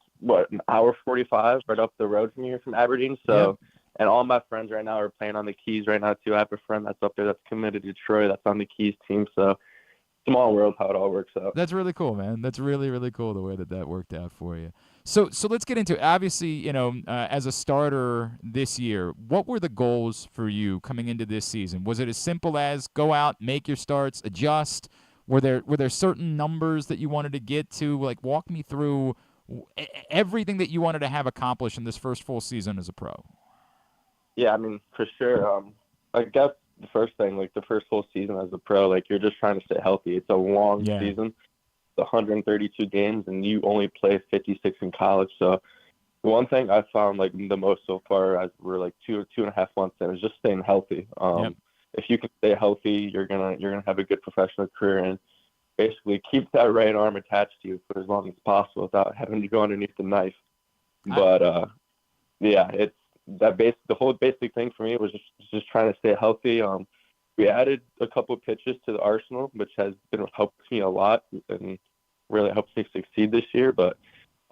an hour 45 right up the road from here from Aberdeen. So. Yeah. And all my friends right now are playing on the Keys right now, too. I have a friend that's up there that's committed to Troy that's on the Keys team. So, small world how it all works out. That's really cool, man. That's really, really cool the way that worked out for you. So let's get into it. Obviously, you know, as a starter this year, what were the goals for you coming into this season? Was it as simple as go out, make your starts, adjust? Were there certain numbers that you wanted to get to? Like, walk me through everything that you wanted to have accomplished in this first full season as a pro. Yeah, I mean, for sure. I guess the first thing, like the first whole season as a pro, like you're just trying to stay healthy. It's a long season, 132 games, and you only play 56 in college. So the one thing I found like the most so far as we're like 2.5 months in is just staying healthy. If you can stay healthy, you're gonna have a good professional career and basically keep that right arm attached to you for as long as possible without having to go underneath the knife. But it's. The whole basic thing for me was just trying to stay healthy. We added a couple of pitches to the arsenal, which has been helped me a lot and really helped me succeed this year. But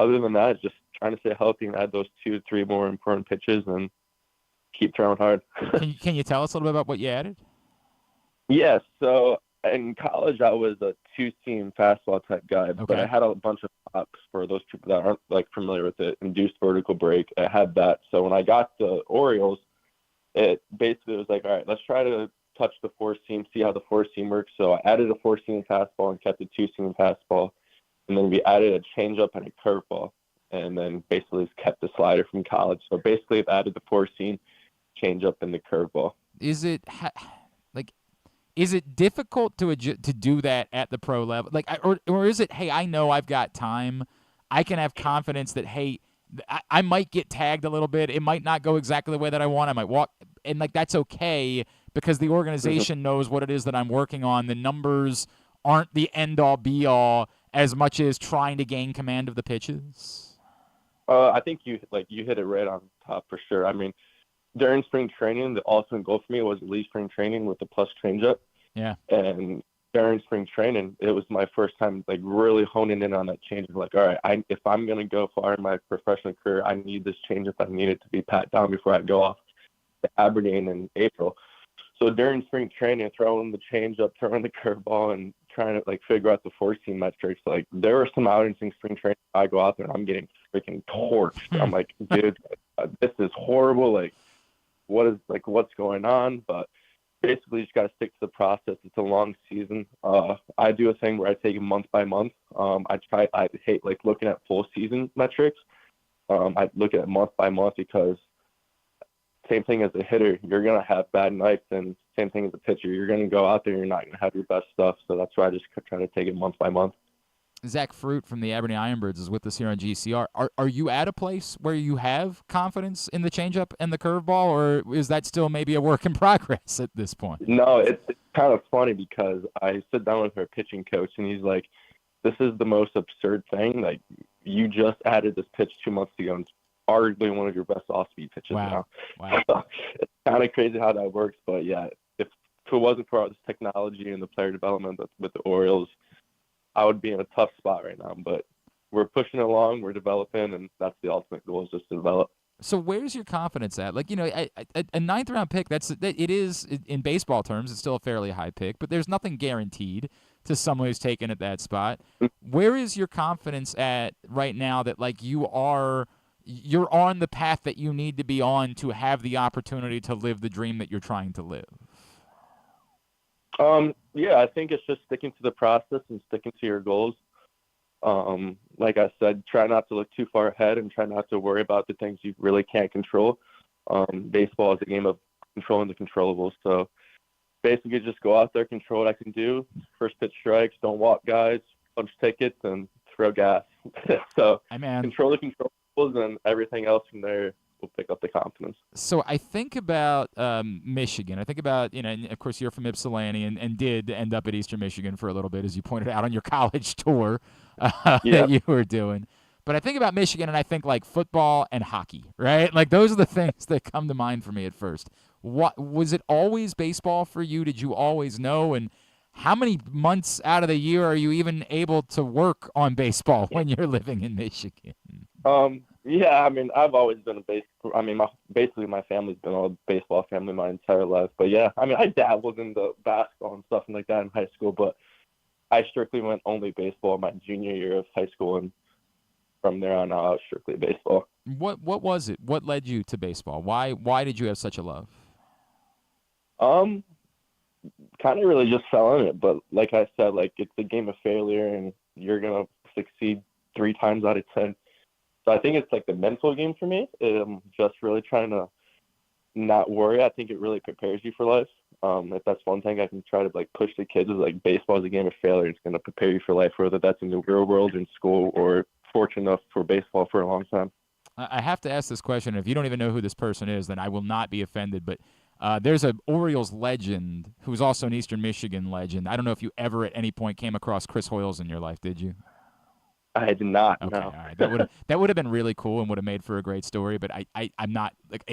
other than that, it's just trying to stay healthy and add those 2-3 more important pitches and keep throwing hard. Can you tell us a little bit about what you added? Yeah, so in college I was a two-seam fastball type guy, but I had a bunch of pops for those people that aren't like familiar with it. Induced vertical break, I had that. So when I got the Orioles, it basically was like, all right, let's try to touch the four-seam, see how the four-seam works. So I added a four-seam fastball and kept a two-seam fastball, and then we added a changeup and a curveball, and then basically kept the slider from college. So basically I've added the four-seam, changeup, and the curveball. Is it difficult to do that at the pro level? Like, or is it, hey, I know I've got time. I can have confidence that, hey, I might get tagged a little bit. It might not go exactly the way that I want. I might walk, and like that's okay because the organization knows what it is that I'm working on. The numbers aren't the end-all, be-all as much as trying to gain command of the pitches. I think you hit it right on top for sure. I mean, during spring training, the ultimate goal for me was lead spring training with the plus changeup. Yeah. And during spring training, it was my first time like really honing in on that changeup. Like, all right, if I'm gonna go far in my professional career, I need this changeup. I need it to be pat down before I go off to Aberdeen in April. So during spring training, throwing the changeup, throwing the curveball, and trying to like figure out the four-seam metrics, like there were some outings in spring training. I go out there and I'm getting freaking torched. I'm like, dude, this is horrible. Like, what's going on? But basically, you just got to stick to the process. It's a long season. I do a thing where I take it month by month. I hate like looking at full season metrics. I look at it month by month because same thing as a hitter, you're going to have bad nights, and same thing as a pitcher. You're going to go out there, you're not going to have your best stuff. So that's why I just try to take it month by month. Zach Fruit from the Aberdeen Ironbirds is with us here on GCR. Are you at a place where you have confidence in the changeup and the curveball, or is that still maybe a work in progress at this point? No, it's kind of funny because I sit down with our pitching coach, and he's like, this is the most absurd thing. Like, you just added this pitch 2 months ago, and it's arguably one of your best off-speed pitches now. Wow. So it's kind of crazy how that works. But, yeah, if it wasn't for all this technology and the player development with the Orioles, I would be in a tough spot right now. But we're pushing along, we're developing, and that's the ultimate goal, is just to develop. So where's your confidence at? Like, you know, a ninth-round pick, it is, in baseball terms, it's still a fairly high pick, but there's nothing guaranteed to someone who's taken at that spot. Where is your confidence at right now that, like, you're on the path that you need to be on to have the opportunity to live the dream that you're trying to live? Yeah, I think it's just sticking to the process and sticking to your goals. Like I said, try not to look too far ahead and try not to worry about the things you really can't control. Baseball is a game of controlling the controllables. So basically just go out there, control what I can do. First pitch strikes, don't walk guys, punch tickets, and throw gas. So control the controllables, and everything else from there will pick up the confidence. So I think about Michigan. I think about, and of course you're from Ypsilanti and did end up at Eastern Michigan for a little bit, as you pointed out on your college tour that you were doing. But I think about Michigan and I think like football and hockey, right? Like those are the things that come to mind for me at first. What was it always baseball for you? Did you always know? And how many months out of the year are you even able to work on baseball when you're living in Michigan? Yeah, I mean, I've always been basically my family's been a baseball family my entire life. But yeah, I mean, I dabbled in the basketball and stuff like that in high school, but I strictly went only baseball my junior year of high school, and from there on out, I was strictly baseball. What was it? What led you to baseball? Why did you have such a love? Kind of really just fell in it, but like I said, like it's a game of failure, and you're gonna succeed 3 times out of 10. So I think it's like the mental game for me. Just really trying to not worry. I think it really prepares you for life. If that's one thing I can try to like push the kids is like baseball is a game of failure. It's going to prepare you for life, whether that's in the real world, in school, or fortunate enough for baseball for a long time. I have to ask this question. If you don't even know who this person is, then I will not be offended. But there's an Orioles legend who's also an Eastern Michigan legend. I don't know if you ever at any point came across Chris Hoyles in your life, did you? I did not. Okay, no. All right. That would have been really cool and would have made for a great story. But I'm not like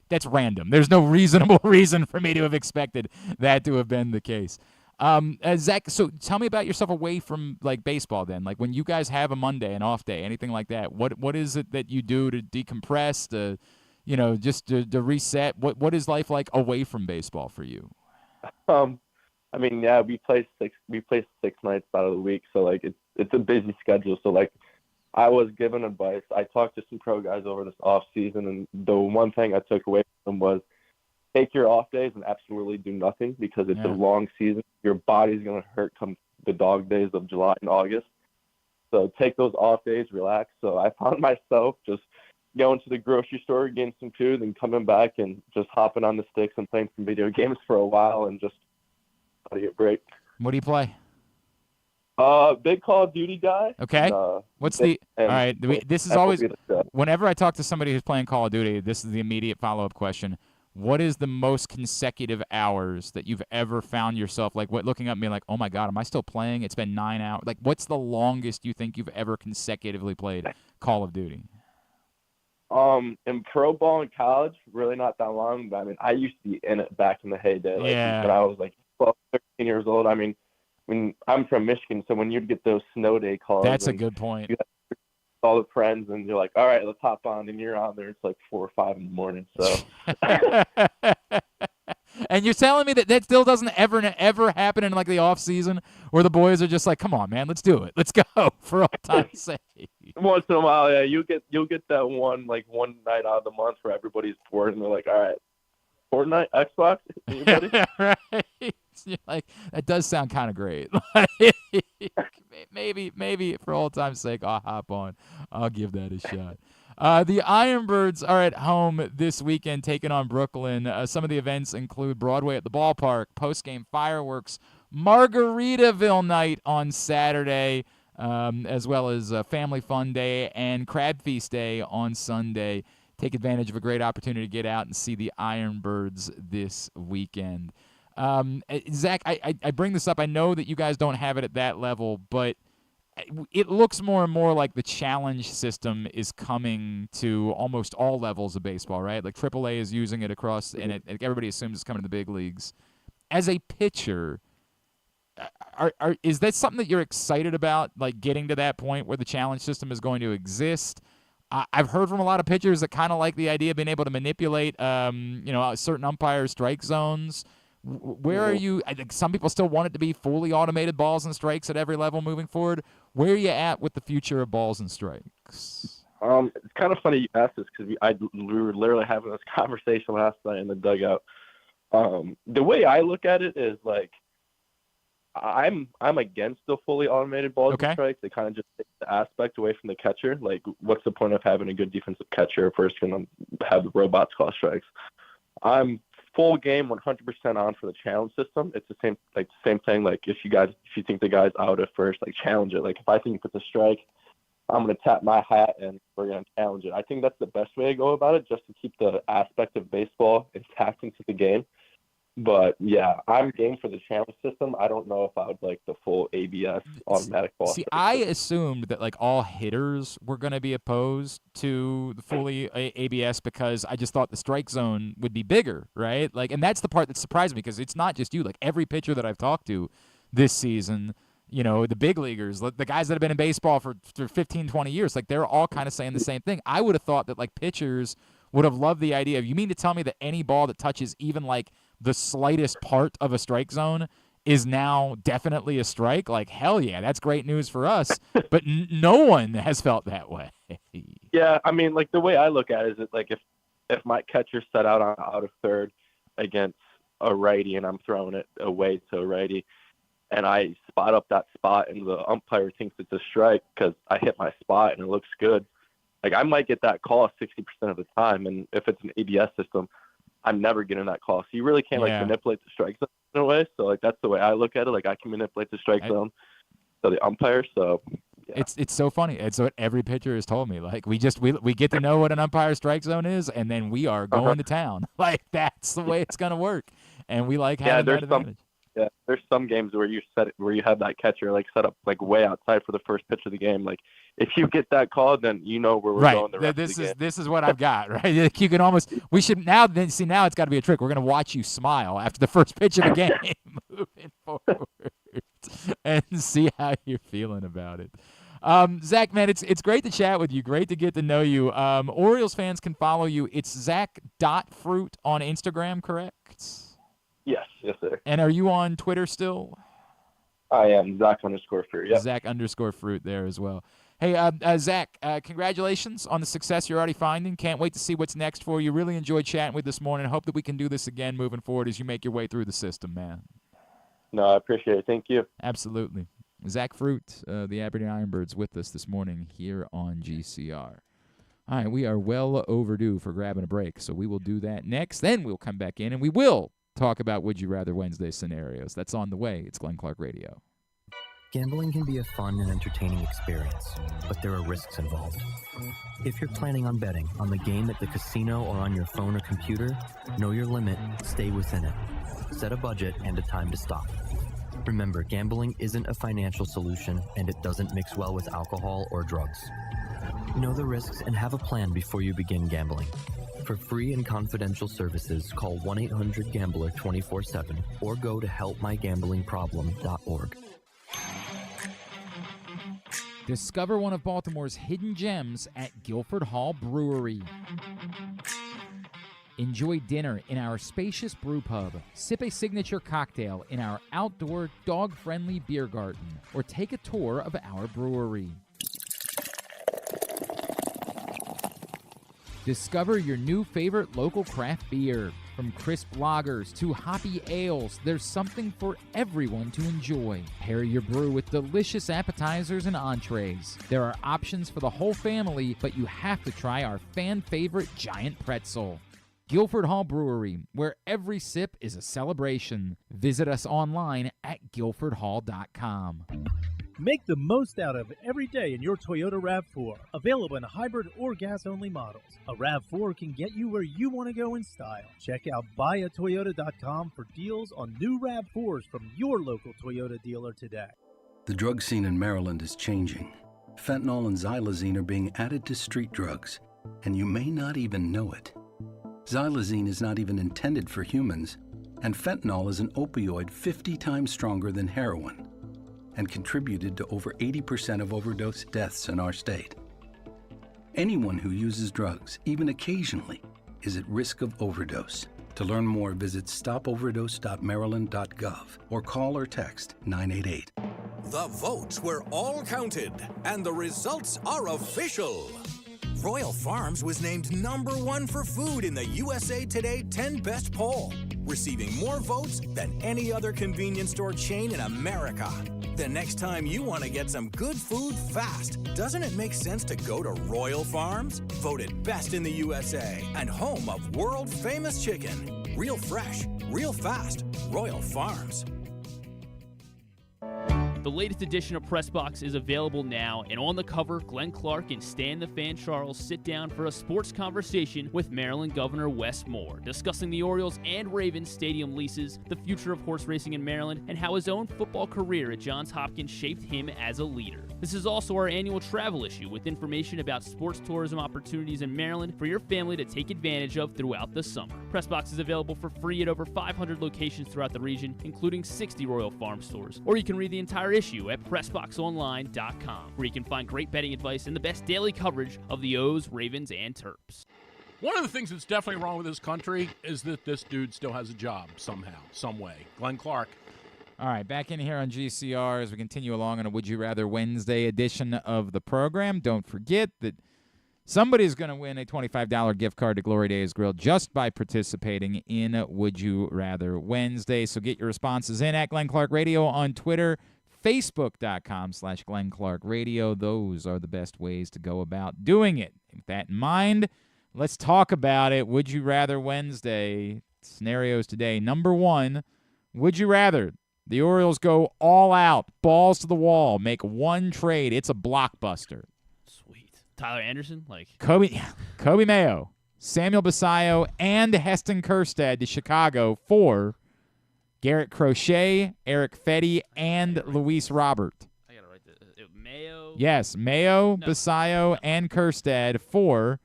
that's random. There's no reasonable reason for me to have expected that to have been the case. Zach, so tell me about yourself away from like baseball. Then, like when you guys have a Monday, an off day, anything like that. What is it that you do to decompress? To just to reset? What is life like away from baseball for you? I mean, yeah, we play 6 nights out of the week, so like it's a busy schedule. So like I was given advice. I talked to some pro guys over this off season, and the one thing I took away from them was take your off days and absolutely do nothing, because it's a long season. Your body's gonna hurt come the dog days of July and August. So take those off days, relax. So I found myself just going to the grocery store, getting some food, and coming back and just hopping on the sticks and playing some video games for a while and just let it break. What do you play? Big Call of Duty guy. Okay. What's all right, this is always, whenever I talk to somebody who's playing Call of Duty, this is the immediate follow-up question. What is the most consecutive hours that you've ever found yourself, like, looking up and being like, oh, my God, am I still playing? It's been 9 hours. Like, what's the longest you think you've ever consecutively played Call of Duty? In pro ball in college, really not that long. But I mean, I used to be in it back in the heyday. Like, when I was like 12, 13 years old. I mean, when I'm from Michigan, so when you'd get those snow day calls. That's a good point. You have all the friends, and you're like, all right, let's hop on. And you're on there. It's like 4 or 5 in the morning. So. And you're telling me that still doesn't ever happen in like the off season, where the boys are just like, come on, man, let's do it, let's go, for all time's sake. Once in a while, yeah, you'll get that one night out of the month where everybody's bored and they're like, all right, Fortnite, Xbox, anybody? Right. You're like, that does sound kind of great. maybe for all time's sake, I'll hop on. I'll give that a shot. The Ironbirds are at home this weekend taking on Brooklyn. Some of the events include Broadway at the Ballpark, post-game fireworks, Margaritaville night on Saturday, as well as Family Fun Day and Crab Feast Day on Sunday. Take advantage of a great opportunity to get out and see the Ironbirds this weekend. Zach, I bring this up. I know that you guys don't have it at that level, but it looks more and more like the challenge system is coming to almost all levels of baseball, right? Like AAA is using it across, and everybody assumes it's coming to the big leagues. As a pitcher, is that something that you're excited about, like getting to that point where the challenge system is going to exist? I've heard from a lot of pitchers that kind of like the idea of being able to manipulate, certain umpire strike zones. Where are you? I think some people still want it to be fully automated balls and strikes at every level moving forward. Where are you at with the future of balls and strikes? It's kind of funny you asked this, because we were literally having this conversation last night in the dugout. The way I look at it is like, I'm against the fully automated balls and strikes. They kind of just take the aspect away from the catcher. Like, what's the point of having a good defensive catcher if we're just going to have the robots call strikes? I'm full game 100% on for the challenge system. It's the same thing. Like, if you think the guy's out at first, like, challenge it. Like, if I think it's a strike, I'm going to tap my hat and we're going to challenge it. I think that's the best way to go about it, just to keep the aspect of baseball intact into the game. But yeah, I'm game for the challenge system. I don't know if I would like the full ABS automatic ball. See, I assumed that like all hitters were going to be opposed to the fully ABS, because I just thought the strike zone would be bigger, right? Like, and that's the part that surprised me, because it's not just you. Like, every pitcher that I've talked to this season, the big leaguers, the guys that have been in baseball for 15, 20 years, like, they're all kind of saying the same thing. I would have thought that like pitchers would have loved the idea of, you mean to tell me that any ball that touches even like the slightest part of a strike zone is now definitely a strike? Like, hell yeah, that's great news for us. But no one has felt that way. Yeah, I mean, like, the way I look at it is that, like, if my catcher's set out of third against a righty and I'm throwing it away to a righty, and I spot up that spot and the umpire thinks it's a strike because I hit my spot and it looks good, like, I might get that call 60% of the time. And if it's an ABS system, I'm never getting that call. So you really can't manipulate the strike zone in a way. So like, that's the way I look at it. Like, I can manipulate the strike zone to the umpire. So yeah. It's so funny. It's what every pitcher has told me. Like, we get to know what an umpire strike zone is, and then we are going to town. Like, that's the way it's gonna work. And we like having that advantage. Yeah, there's some games where you have that catcher like set up like way outside for the first pitch of the game. Like, if you get that call, then you know where we're going. The rest of the game. This is what I've got, right? You can almost. We should now it's got to be a trick. We're gonna watch you smile after the first pitch of the game, moving forward, and see how you're feeling about it. Zach, man, it's great to chat with you. Great to get to know you. Orioles fans can follow you. It's Zach.Fruit on Instagram, correct? Yes, sir. And are you on Twitter still? I am Zach_Fruit. Yep. Zach_Fruit there as well. Hey, Zach, congratulations on the success you're already finding. Can't wait to see what's next for you. Really enjoyed chatting with you this morning. Hope that we can do this again moving forward as you make your way through the system, man. No, I appreciate it. Thank you. Absolutely. Zach Fruit, the Aberdeen Ironbirds, with us this morning here on GCR. All right, we are well overdue for grabbing a break, so we will do that next. Then we'll come back in, and we will talk about Would You Rather Wednesday scenarios. That's on the way. It's Glenn Clark Radio. Gambling can be a fun and entertaining experience, but there are risks involved. If you're planning on betting on the game at the casino or on your phone or computer, know your limit, stay within it. Set a budget and a time to stop. Remember, gambling isn't a financial solution, and it doesn't mix well with alcohol or drugs. Know the risks and have a plan before you begin gambling. For free and confidential services, call 1-800-GAMBLER 24/7 or go to helpmygamblingproblem.org. Discover one of Baltimore's hidden gems at Guilford Hall Brewery. Enjoy dinner in our spacious brew pub, sip a signature cocktail in our outdoor dog-friendly beer garden, or take a tour of our brewery. Discover your new favorite local craft beer. From crisp lagers to hoppy ales, there's something for everyone to enjoy. Pair your brew with delicious appetizers and entrees. There are options for the whole family, but you have to try our fan-favorite giant pretzel. Guilford Hall Brewery, where every sip is a celebration. Visit us online at guilfordhall.com. Make the most out of every day in your Toyota RAV4. Available in hybrid or gas-only models. A RAV4 can get you where you want to go in style. Check out buyatoyota.com for deals on new RAV4s from your local Toyota dealer today. The drug scene in Maryland is changing. Fentanyl and xylazine are being added to street drugs, and you may not even know it. Xylazine is not even intended for humans, and fentanyl is an opioid 50 times stronger than heroin and contributed to over 80% of overdose deaths in our state. Anyone who uses drugs, even occasionally, is at risk of overdose. To learn more, visit stopoverdose.maryland.gov or call or text 988. The votes were all counted, and the results are official. Royal Farms was named #1 for food in the USA Today 10 Best poll, receiving more votes than any other convenience store chain in America. The next time you want to get some good food fast, doesn't it make sense to go to Royal Farms? Voted best in the USA and home of world-famous chicken. Real fresh, real fast, Royal Farms. The latest edition of Press Box is available now, and on the cover, Glenn Clark and Stan the Fan Charles sit down for a sports conversation with Maryland Governor Wes Moore, discussing the Orioles and Ravens stadium leases, the future of horse racing in Maryland, and how his own football career at Johns Hopkins shaped him as a leader. This is also our annual travel issue with information about sports tourism opportunities in Maryland for your family to take advantage of throughout the summer. Press Box is available for free at over 500 locations throughout the region, including 60 Royal Farm stores, or you can read the entire issue at PressBoxOnline.com, where you can find great betting advice and the best daily coverage of the O's, Ravens, and Terps. One of the things that's definitely wrong with this country is that this dude still has a job somehow, some way. Glenn Clark. All right, back in here on GCR as we continue along on a Would You Rather Wednesday edition of the program. Don't forget that somebody's going to win a $25 gift card to Glory Days Grill just by participating in Would You Rather Wednesday. So get your responses in at Glenn Clark Radio on Twitter, Facebook.com/Glenn Clark Radio. Those are the best ways to go about doing it. With that in mind, let's talk about it. Would You Rather Wednesday scenarios today. Number 1, would you rather the Orioles go all out, balls to the wall, make one trade? It's a blockbuster. Sweet. Tyler Anderson? Kobe Mayo, Samuel Basayo, and Heston Kjerstad to Chicago for Garrett Crochet, Eric Fetty, and Luis Robert. I got to write this. Mayo? Yes, Mayo, Basayo, and Kjerstad for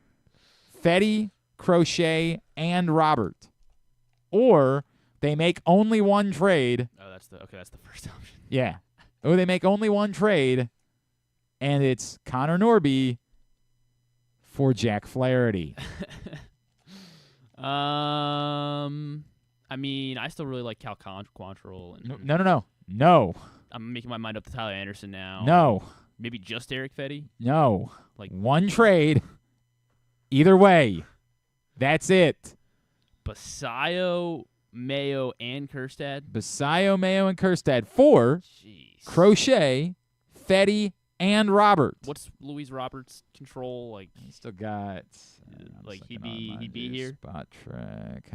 Fetty, Crochet, and Robert. Or they make only one trade. Oh, that's the first option. Yeah. Or they make only one trade and it's Connor Norby for Jack Flaherty. I mean, I still really like Cal Quantrill. No. I'm making my mind up to Tyler Anderson now. No. Maybe just Eric Fetty? No. Like one trade. Either way. That's it. Basayo, Mayo, and Kjerstad. Basayo, Mayo, and Kjerstad for Crochet, Fetty, and Roberts. What's Luis Roberts' control? Like he still got he'd be here. Spot track.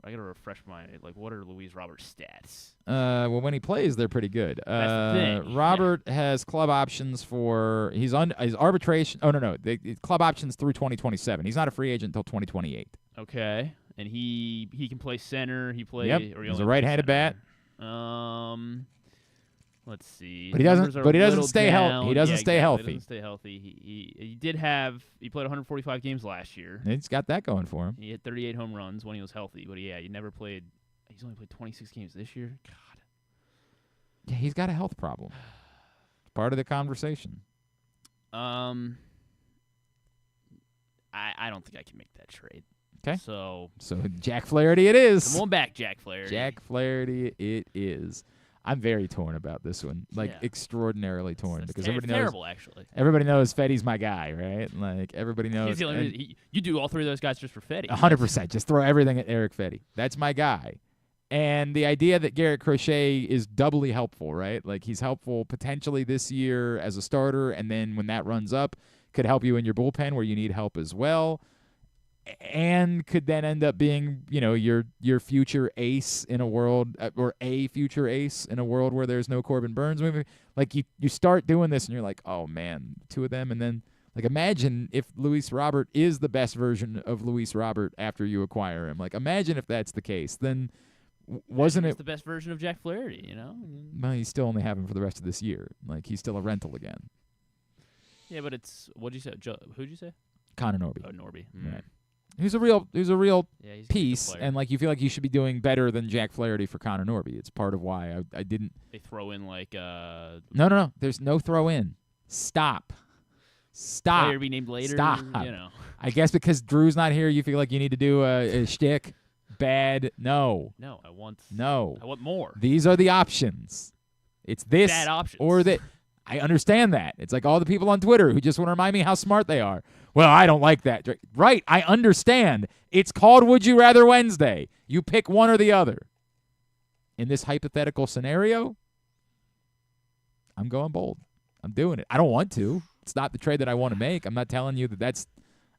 I gotta refresh my what are Luis Roberts' stats? Well, when he plays, they're pretty good. That's the thing. Robert has club options for his arbitration. Oh no, club options through 2027. He's not a free agent until 2028. Okay, and he can play center. He plays. Yep. He's a right-handed bat. Let's see. But he doesn't stay healthy. He doesn't stay healthy. He doesn't stay healthy. He played 145 games last year. He's got that going for him. He hit 38 home runs when he was healthy, but he never played. He's only played 26 games this year. God. Yeah, he's got a health problem. It's part of the conversation. I don't think I can make that trade. Okay. So Jack Flaherty it is. Come on back, Jack Flaherty. Jack Flaherty it is. I'm very torn about this one, extraordinarily torn, because everybody knows. Terrible, actually. Everybody knows Fetty's my guy, right? Like everybody knows. You do all three of those guys just for Fetty. 100%. Just throw everything at Eric Fetty. That's my guy. And the idea that Garrett Crochet is doubly helpful, right? Like he's helpful potentially this year as a starter, and then when that runs up, could help you in your bullpen where you need help as well. And could then end up being, your future ace in a world, or a future ace in a world where there's no Corbin Burns movie. Like you start doing this and you're like, oh man, two of them. And then like imagine if Luis Robert is the best version of Luis Robert after you acquire him. Like imagine if that's the case. Then wasn't it the best version of Jack Flaherty? Well, you still only have him for the rest of this year. Like he's still a rental again. Yeah, but what'd you say? Who'd you say? Connor Norby. Oh, Norby. Right. Who's a real he's piece, and like you feel like you should be doing better than Jack Flaherty for Connor Norby. It's part of why I didn't. They throw in No. There's no throw in. Stop. Player be named later. Stop. I guess because Drew's not here, you feel like you need to do a shtick. Bad. No. No, I want more. These are the options. It's this bad options or that. I understand that. It's like all the people on Twitter who just want to remind me how smart they are. Well, I don't like that. Right, I understand. It's called Would You Rather Wednesday. You pick one or the other. In this hypothetical scenario, I'm going bold. I'm doing it. I don't want to. It's not the trade that I want to make. I'm not telling you that that's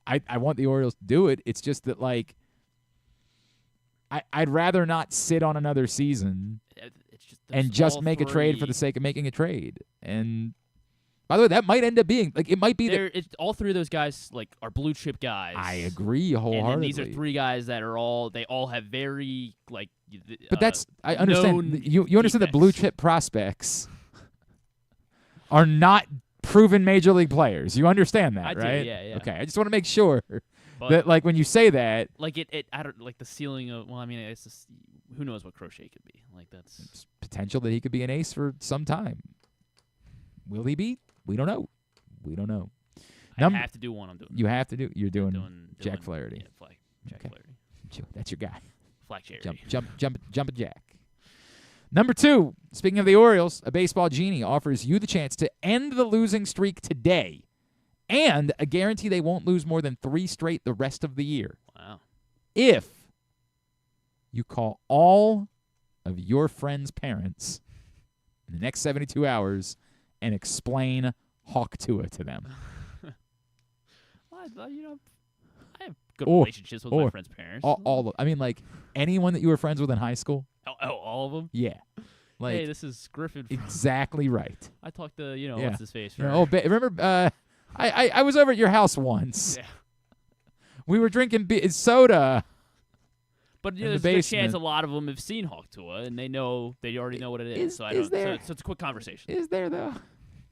I want the Orioles to do it. It's just that, like, I'd rather not sit on another season and just make a trade for the sake of making a trade. And by the way, that might end up being it might be that all three of those guys are blue chip guys. I agree wholeheartedly. And these are three guys that they all have very But that's I understand. You understand that blue chip prospects are not proven major league players. You understand that, I right? do, yeah. Okay, I just want to make sure that when you say that, I don't the ceiling of. Well, I mean, it's just, who knows what Crochet could be. That's it's potential that he could be an ace for some time. Will he be? We don't know. I have to do one. I'm doing. You have to do. You're doing Jack Flaherty. Yeah, Jack Flaherty. That's your guy. Flag Charity. Jump a Jack. Number 2, speaking of the Orioles, a baseball genie offers you the chance to end the losing streak today and a guarantee they won't lose more than 3 straight the rest of the year. Wow. If you call all of your friends' parents in the next 72 hours and explain Hawk Tua to them. I have good relationships with my friends' parents. Anyone that you were friends with in high school. Oh, all of them? Yeah. Hey, this is Griffin. Exactly right. I talked to, what's his face? Remember, I was over at your house once. Yeah. We were drinking soda. But there's a good chance a lot of them have seen Hawk Tua, and they already know what it is. So it's a quick conversation. Is there, though?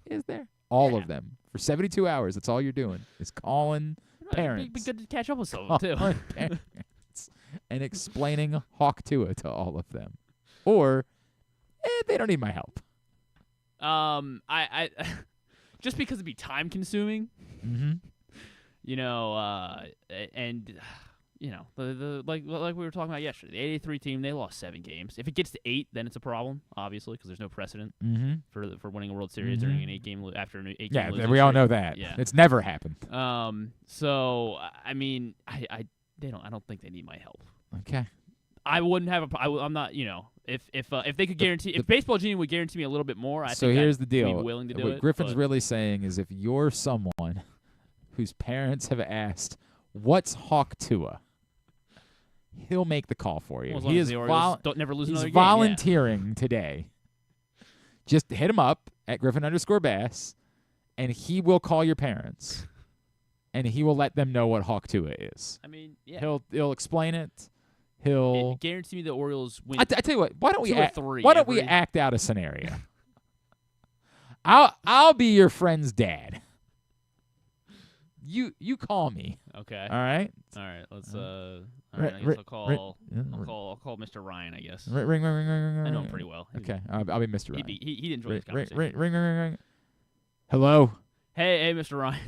Is there? All of them. For 72 hours, that's all you're doing is calling parents. It'd be good to catch up with some of them, too. Parents and explaining Hawk Tua to all of them. Or they don't need my help. I just because it'd be time consuming. Mm-hmm. You know, and you know, the like we were talking about yesterday, the 83 team, they lost 7 games. If it gets to 8, then it's a problem, obviously, because there's no precedent for winning a World Series during an 8-game after an 8-game losing we all streak. know that. Yeah, it's never happened. So I mean, I don't think they need my help. Okay. I wouldn't have I'm not, you know, if they could guarantee, if Baseball Genie would guarantee me a little bit more, I think here's the I'd deal. be willing to do what it. Griffin's really saying is if you're someone whose parents have asked, "What's Hawk Tua?" he'll make the call for you. Well, as long He as is the Orioles don't never lose another he's game. volunteering today. Just hit him up at Griffin_Bass, and he will call your parents, and he will let them know what Hawk Tua is. I mean, yeah. He'll explain it. He'll guarantee me the Orioles win. I tell you what. Why don't we 2 or 3 Why don't we act out a scenario? I'll be your friend's dad. You call me. Okay. All right. All right. Let's all right. I guess I'll call Mr. Ryan. I guess. Ring. I know him pretty well. Okay. I'll be Mr. Ryan. He'd enjoy this conversation. Ring. Hello. Hey, Mr. Ryan.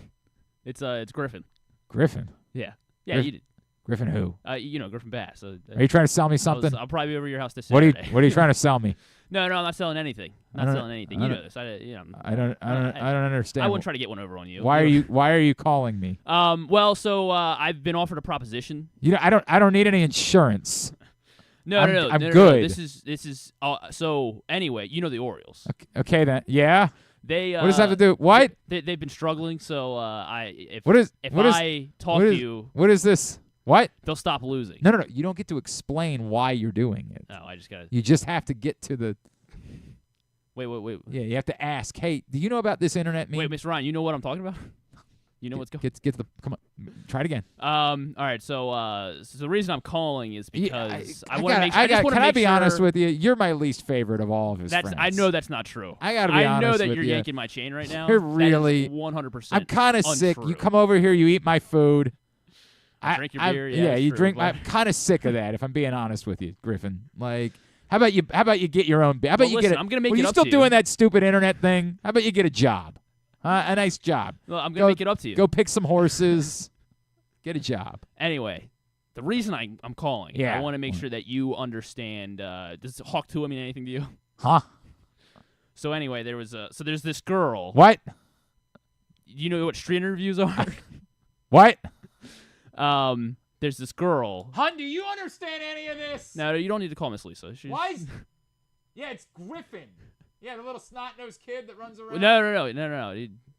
It's Griffin. Griffin. Yeah. Yeah. You did. Griffin who? You know, Griffin Bass. Are you trying to sell me something? I'll probably be over your house this What Saturday. are you trying to sell me? No, I'm not selling anything. You know this. I don't understand. I wouldn't try to get one over on you. Why are you calling me? Well, so I've been offered a proposition. You know, I don't need any insurance. No. I'm good. No. This is. So anyway, you know the Orioles. Okay then. Yeah. They. What does that have to do? What? They've been struggling. So if I talk to you, what is this? What? They'll stop losing. No. You don't get to explain why you're doing it. No, I just got to. You just have to get to the. Wait. Yeah, you have to ask. Hey, do you know about this internet meme? Wait, Mr. Ryan, you know what I'm talking about? You know what's going. Get the. Come on, try it again. All right. So the reason I'm calling is because I want to make. Can I be honest with you? You're my least favorite of all of his friends. I know that's not true. I gotta be honest with you. I know that with you're you. yanking my chain right now. You're really 100%. I'm kind of sick. You come over here, you eat my food. I drink your beer. Yeah, you true, drink. but... I'm kind of sick of that. If I'm being honest with you, Griffin. Like, how about you get your own beer? How about you get it? I'm gonna make it you up still to doing you. that stupid internet thing? How about you get a job? A nice job. Well, I'm gonna make it up to you. Go pick some horses. Get a job. Anyway, the reason I'm calling, I want to make sure that you understand. Does Hawk Tua mean anything to you? Huh? So anyway, there's this girl. What? You know what street interviews are? What? There's this girl. Hun, do you understand any of this? No, you don't need to call Miss Lisa. Why? Yeah, it's Griffin. Yeah, the little snot-nosed kid that runs around. No.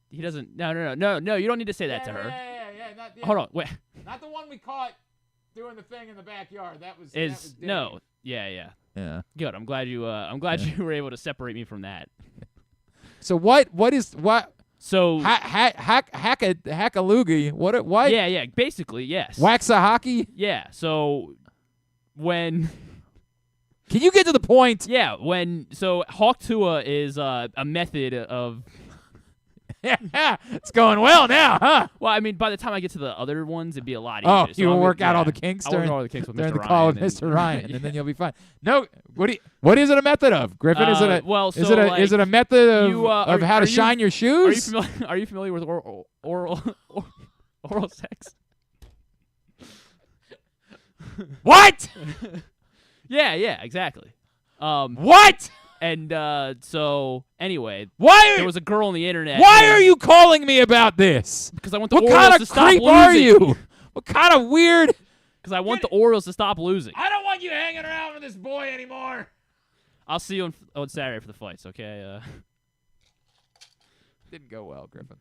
He doesn't. No. You don't need to say that to her. Yeah. Hold on. Wait. Not the one we caught doing the thing in the backyard. That was no. Yeah. Good. I'm glad you were able to separate me from that. So what? So hack-a-loogie. What? Yeah. Basically, yes. Wax-a-hockey? Yeah. So when. Can you get to the point? Yeah. So Hawk Tua is a method of. Yeah, it's going well now, huh? Well, I mean, by the time I get to the other ones, it'd be a lot easier. Oh, you will work out all the kinks during all the kinks with during Mr. the call with Ryan Mr. Ryan, and then you'll be fine. No, what is it a method of, Griffin? Is it a method of how to shine your shoes? Are you familiar with oral sex? What? Yeah, exactly. What? And so, anyway, there was a girl on the internet. Why are you calling me about this? Because I want the Orioles to stop losing. What kind of creep are you? What kind of weird? Because I want the Orioles to stop losing. I don't want you hanging around with this boy anymore. I'll see you on Saturday for the fights, okay? Didn't go well, Griffin.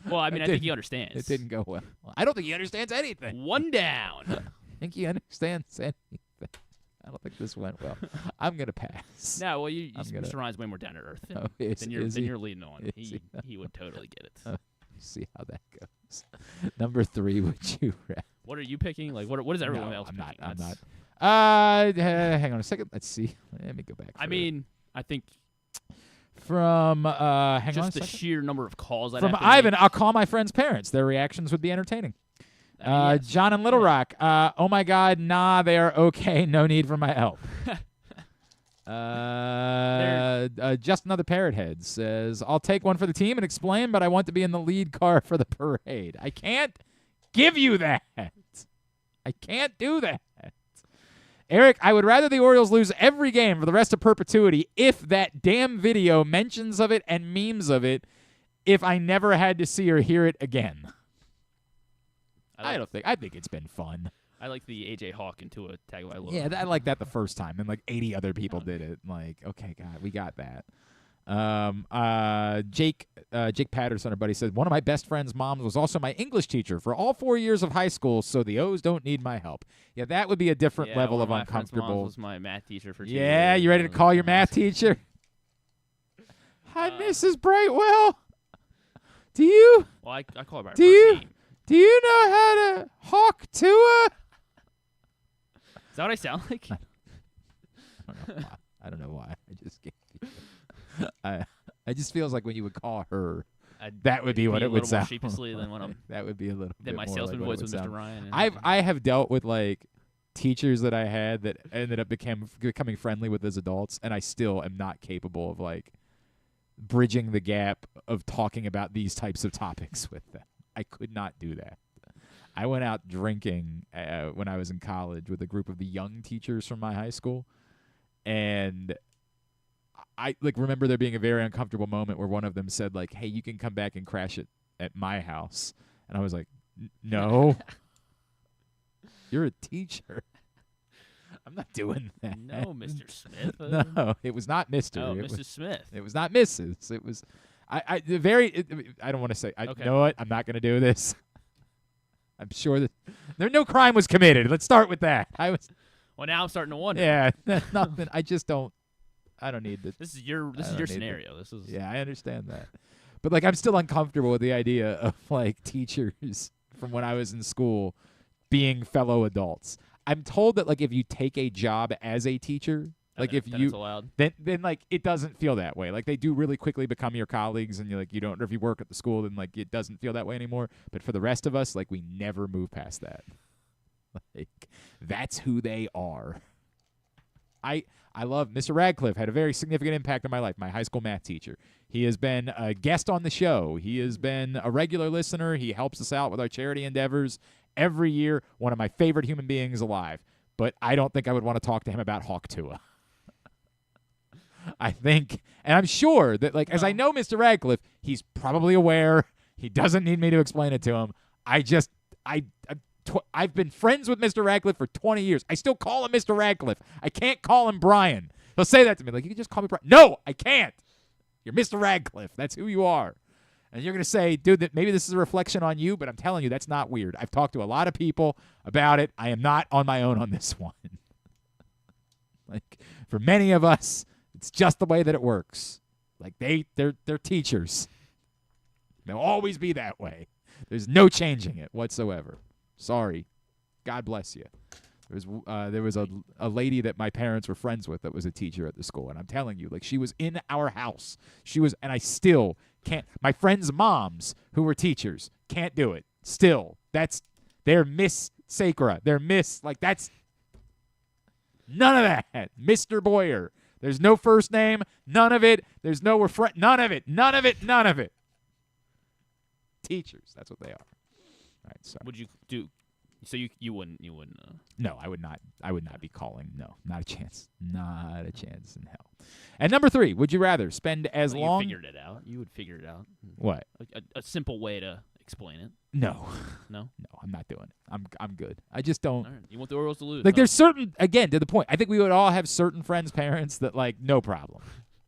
Well, I mean, I think he understands. It didn't go well. I don't think he understands anything. One down. I think he understands anything. I don't think this went well. I'm gonna pass. No, well, Mr. Ryan's way more down to earth. Then you're leading on. He would totally get it. See how that goes. Number 3, would you rather? What are you picking? Like, what is everyone else picking? I'm not. Hang on a second. Let's see. Let me go back. I mean, I think from hang on a second. Just the sheer number of calls from Ivan. I'll call my friend's parents. Their reactions would be entertaining. Yes. John in Little Rock. Oh my God, nah, they are okay. No need for my help. Just Another Parrot Head says, I'll take one for the team and explain, but I want to be in the lead car for the parade. I can't give you that. I can't do that. Eric, I would rather the Orioles lose every game for the rest of perpetuity if that damn video mentions of it and memes of it if I never had to see or hear it again. I think it's been fun. I like the AJ Hawk into a tagline logo. Yeah, I like that the first time, and like 80 other people did it. Like, okay, God, we got that. Jake Patterson, our buddy, said, one of my best friend's moms was also my English teacher for all 4 years of high school, so the O's don't need my help. Yeah, that would be a different level of uncomfortable. Mom's was my math teacher for 2 Yeah, years. you ready to call your math teacher? Hi, Mrs. Brightwell. Do you? Well, I call her by her Do first you? name. Do you know how to hawk Tua? Is that what I sound like? I don't know why. I just gave you. I just feels like when you would call her, that would be what it would sound. A little more sheepishly than when I'm. That would be a little. Than bit my more salesman like voice what with it would Mr. sound. Ryan. I have dealt with like teachers that I had that ended up becoming friendly with as adults, and I still am not capable of like bridging the gap of talking about these types of topics with them. I could not do that. I went out drinking when I was in college with a group of the young teachers from my high school, and I like remember there being a very uncomfortable moment where one of them said like, "Hey, you can come back and crash it at my house," and I was like, "No, you're a teacher. I'm not doing that." No, Mr. Smith. No, it was not Mr. Oh, It Mrs. was, Smith. It was not Mrs. It was. I don't want to say. Okay. You know what? I'm not going to do this. I'm sure that no crime was committed. Let's start with that. Well, now I'm starting to wonder. Yeah, nothing. I just don't. I don't need this. This is your scenario. This is. Yeah, I understand that, but like I'm still uncomfortable with the idea of like teachers from when I was in school being fellow adults. I'm told that like if you take a job as a teacher, like if then you it's allowed. then like it doesn't feel that way. Like they do really quickly become your colleagues, and you don't. Or if you work at the school, then like it doesn't feel that way anymore. But for the rest of us, like we never move past that. Like that's who they are. I love Mr. Radcliffe. Had a very significant impact on my life. My high school math teacher. He has been a guest on the show. He has been a regular listener. He helps us out with our charity endeavors every year. One of my favorite human beings alive. But I don't think I would want to talk to him about Hawk Tua. I think, and I'm sure that, like, as I know Mr. Radcliffe, he's probably aware. He doesn't need me to explain it to him. I've been friends with Mr. Radcliffe for 20 years. I still call him Mr. Radcliffe. I can't call him Brian. He'll say that to me. Like, you can just call me Brian. No, I can't. You're Mr. Radcliffe. That's who you are. And you're going to say, dude, that maybe this is a reflection on you, but I'm telling you, that's not weird. I've talked to a lot of people about it. I am not on my own on this one. Like, for many of us, it's just the way that it works. Like, they're teachers. They'll always be that way. There's no changing it whatsoever. Sorry. God bless you. There was a lady that my parents were friends with that was a teacher at the school, and I'm telling you, like, she was in our house. And I still can't. My friends' moms who were teachers can't do it. Still, they're Miss Sacra. They're Miss, like, that's none of that. Mr. Boyer. There's no first name. None of it. There's no none of it. None of it. None of it. Teachers. That's what they are. All right. Sorry. Would you do? So you wouldn't. No, I would not. I would not be calling. No, not a chance. Not a chance in hell. And number 3, would you rather spend as long? You figured it out. You would figure it out. What? A simple way to explain it. No. No, I'm not doing it. I'm good. I just don't. All right. You want the Orioles to lose? Like, there's certain, again, to the point. I think we would all have certain friends' parents that, like, no problem.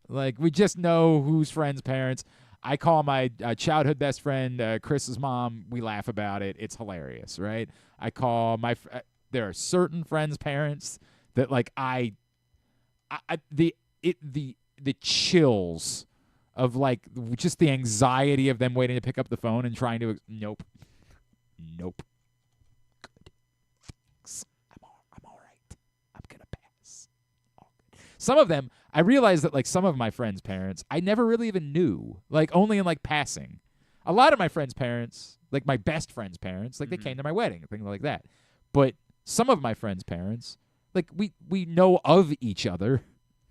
Like, we just know whose friends' parents. I call my childhood best friend Chris's mom. We laugh about it. It's hilarious, right? I call there are certain friends' parents that, like, the chills of, like, just the anxiety of them waiting to pick up the phone and trying to. Nope. Good. Thanks. I'm all right. I'm gonna pass. All good. Some of them, I realized that, like, some of my friends' parents, I never really even knew, like, only in, like, passing. A lot of my friends' parents, like my best friends' parents, like, they came to my wedding, things like that. But some of my friends' parents, like, we know of each other,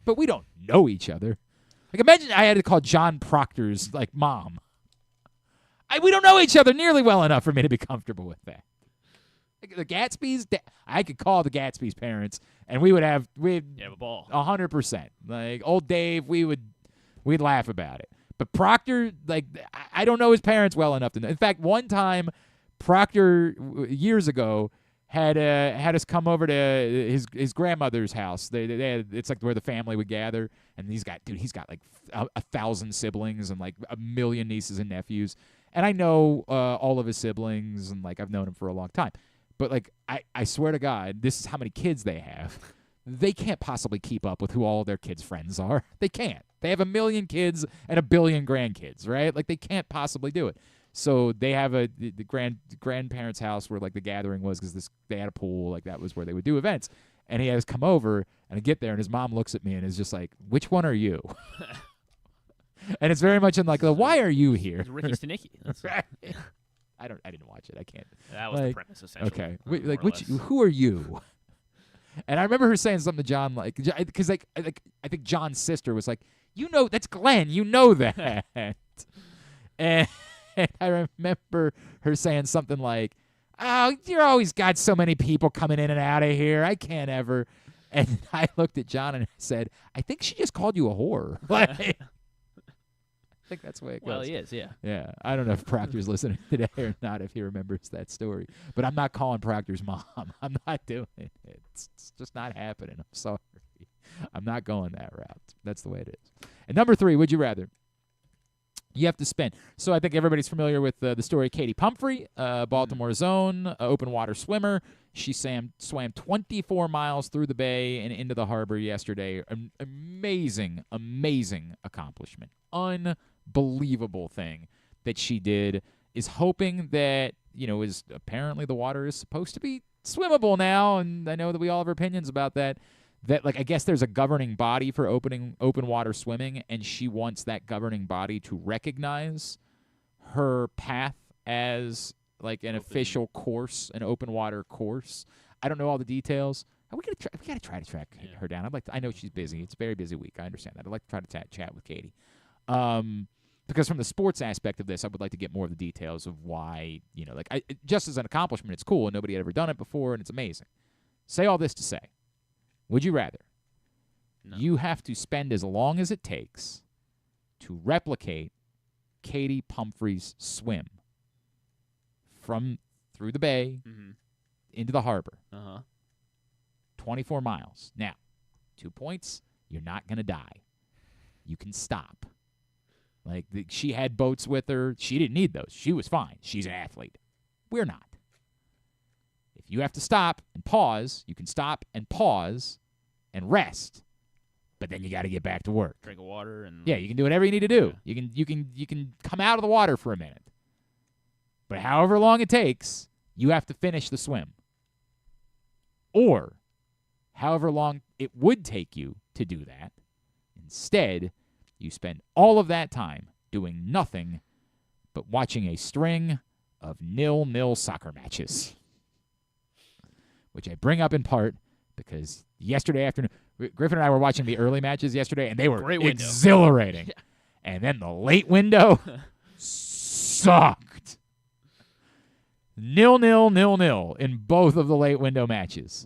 but we don't know each other. Like, imagine I had to call John Proctor's, like, mom. We don't know each other nearly well enough for me to be comfortable with that. Like, the Gatsby's, I could call the Gatsby's parents, and we'd have a ball. 100%. Like, old Dave, we'd laugh about it. But Proctor, like, I don't know his parents well enough to know. In fact, one time, Proctor, years ago, had us come over to his grandmother's house. They had, it's like where the family would gather, and he's got like 1,000 siblings and like 1 million nieces and nephews. And I know all of his siblings, and like I've known him for a long time. But like I swear to God, this is how many kids they have. They can't possibly keep up with who all of their kids' friends are. They can't. They have 1 million kids and 1 billion grandkids, right? Like they can't possibly do it. So they have the grandparents' house where like the gathering was because they had a pool, like that was where they would do events. And he has come over, and I get there, and his mom looks at me and is just like, "Which one are you?" And it's very much in like, "Why are you here?" It's Ricky Stenicki. That's right. I didn't watch it. I can't. That was the premise, essentially. Okay, who are you? And I remember her saying something to John, like, because like I think John's sister was like, that's Glenn, you know that. And I remember her saying something like, "Oh, you always got so many people coming in and out of here. I can't ever." And I looked at John and said, "I think she just called you a whore." Like, I think that's the way it goes. Well, he is, yeah. Yeah. I don't know if Proctor's listening today or not, if he remembers that story. But I'm not calling Proctor's mom. I'm not doing it. It's just not happening. I'm sorry. I'm not going that route. That's the way it is. And number 3, would you rather? You have to spend. So I think everybody's familiar with the story of Katie Pumphrey, Baltimore zone, open water swimmer. She swam 24 miles through the bay and into the harbor yesterday. Amazing, amazing accomplishment. Unbelievable thing that she did. Is hoping that, is apparently the water is supposed to be swimmable now, and I know that we all have our opinions about that. That, like, I guess there's a governing body for open water swimming, and she wants that governing body to recognize her path as, like, an official course, an open water course. I don't know all the details. We got to try to track her down. I know she's busy. It's a very busy week. I understand that. I'd like to try to chat with Katie. Because from the sports aspect of this, I would like to get more of the details of why, just as an accomplishment, it's cool, and nobody had ever done it before, and it's amazing. Say all this to say, would you rather? No. You have to spend as long as it takes to replicate Katie Pumphrey's swim through the bay into the harbor. 24 miles. Now, 2 points, you're not going to die. You can stop. Like, she had boats with her. She didn't need those. She was fine. She's an athlete. We're not. If you have to stop and pause, you can stop and pause and rest, but then you got to get back to work. Drink of water and you can do whatever you need to do. Yeah. You can come out of the water for a minute, but however long it takes, you have to finish the swim, or however long it would take you to do that. Instead, you spend all of that time doing nothing but watching a string of 0-0 soccer matches. Which I bring up in part because yesterday afternoon, Griffin and I were watching the early matches yesterday, and they were exhilarating. Yeah. And then the late window sucked. 0-0 in both of the late window matches.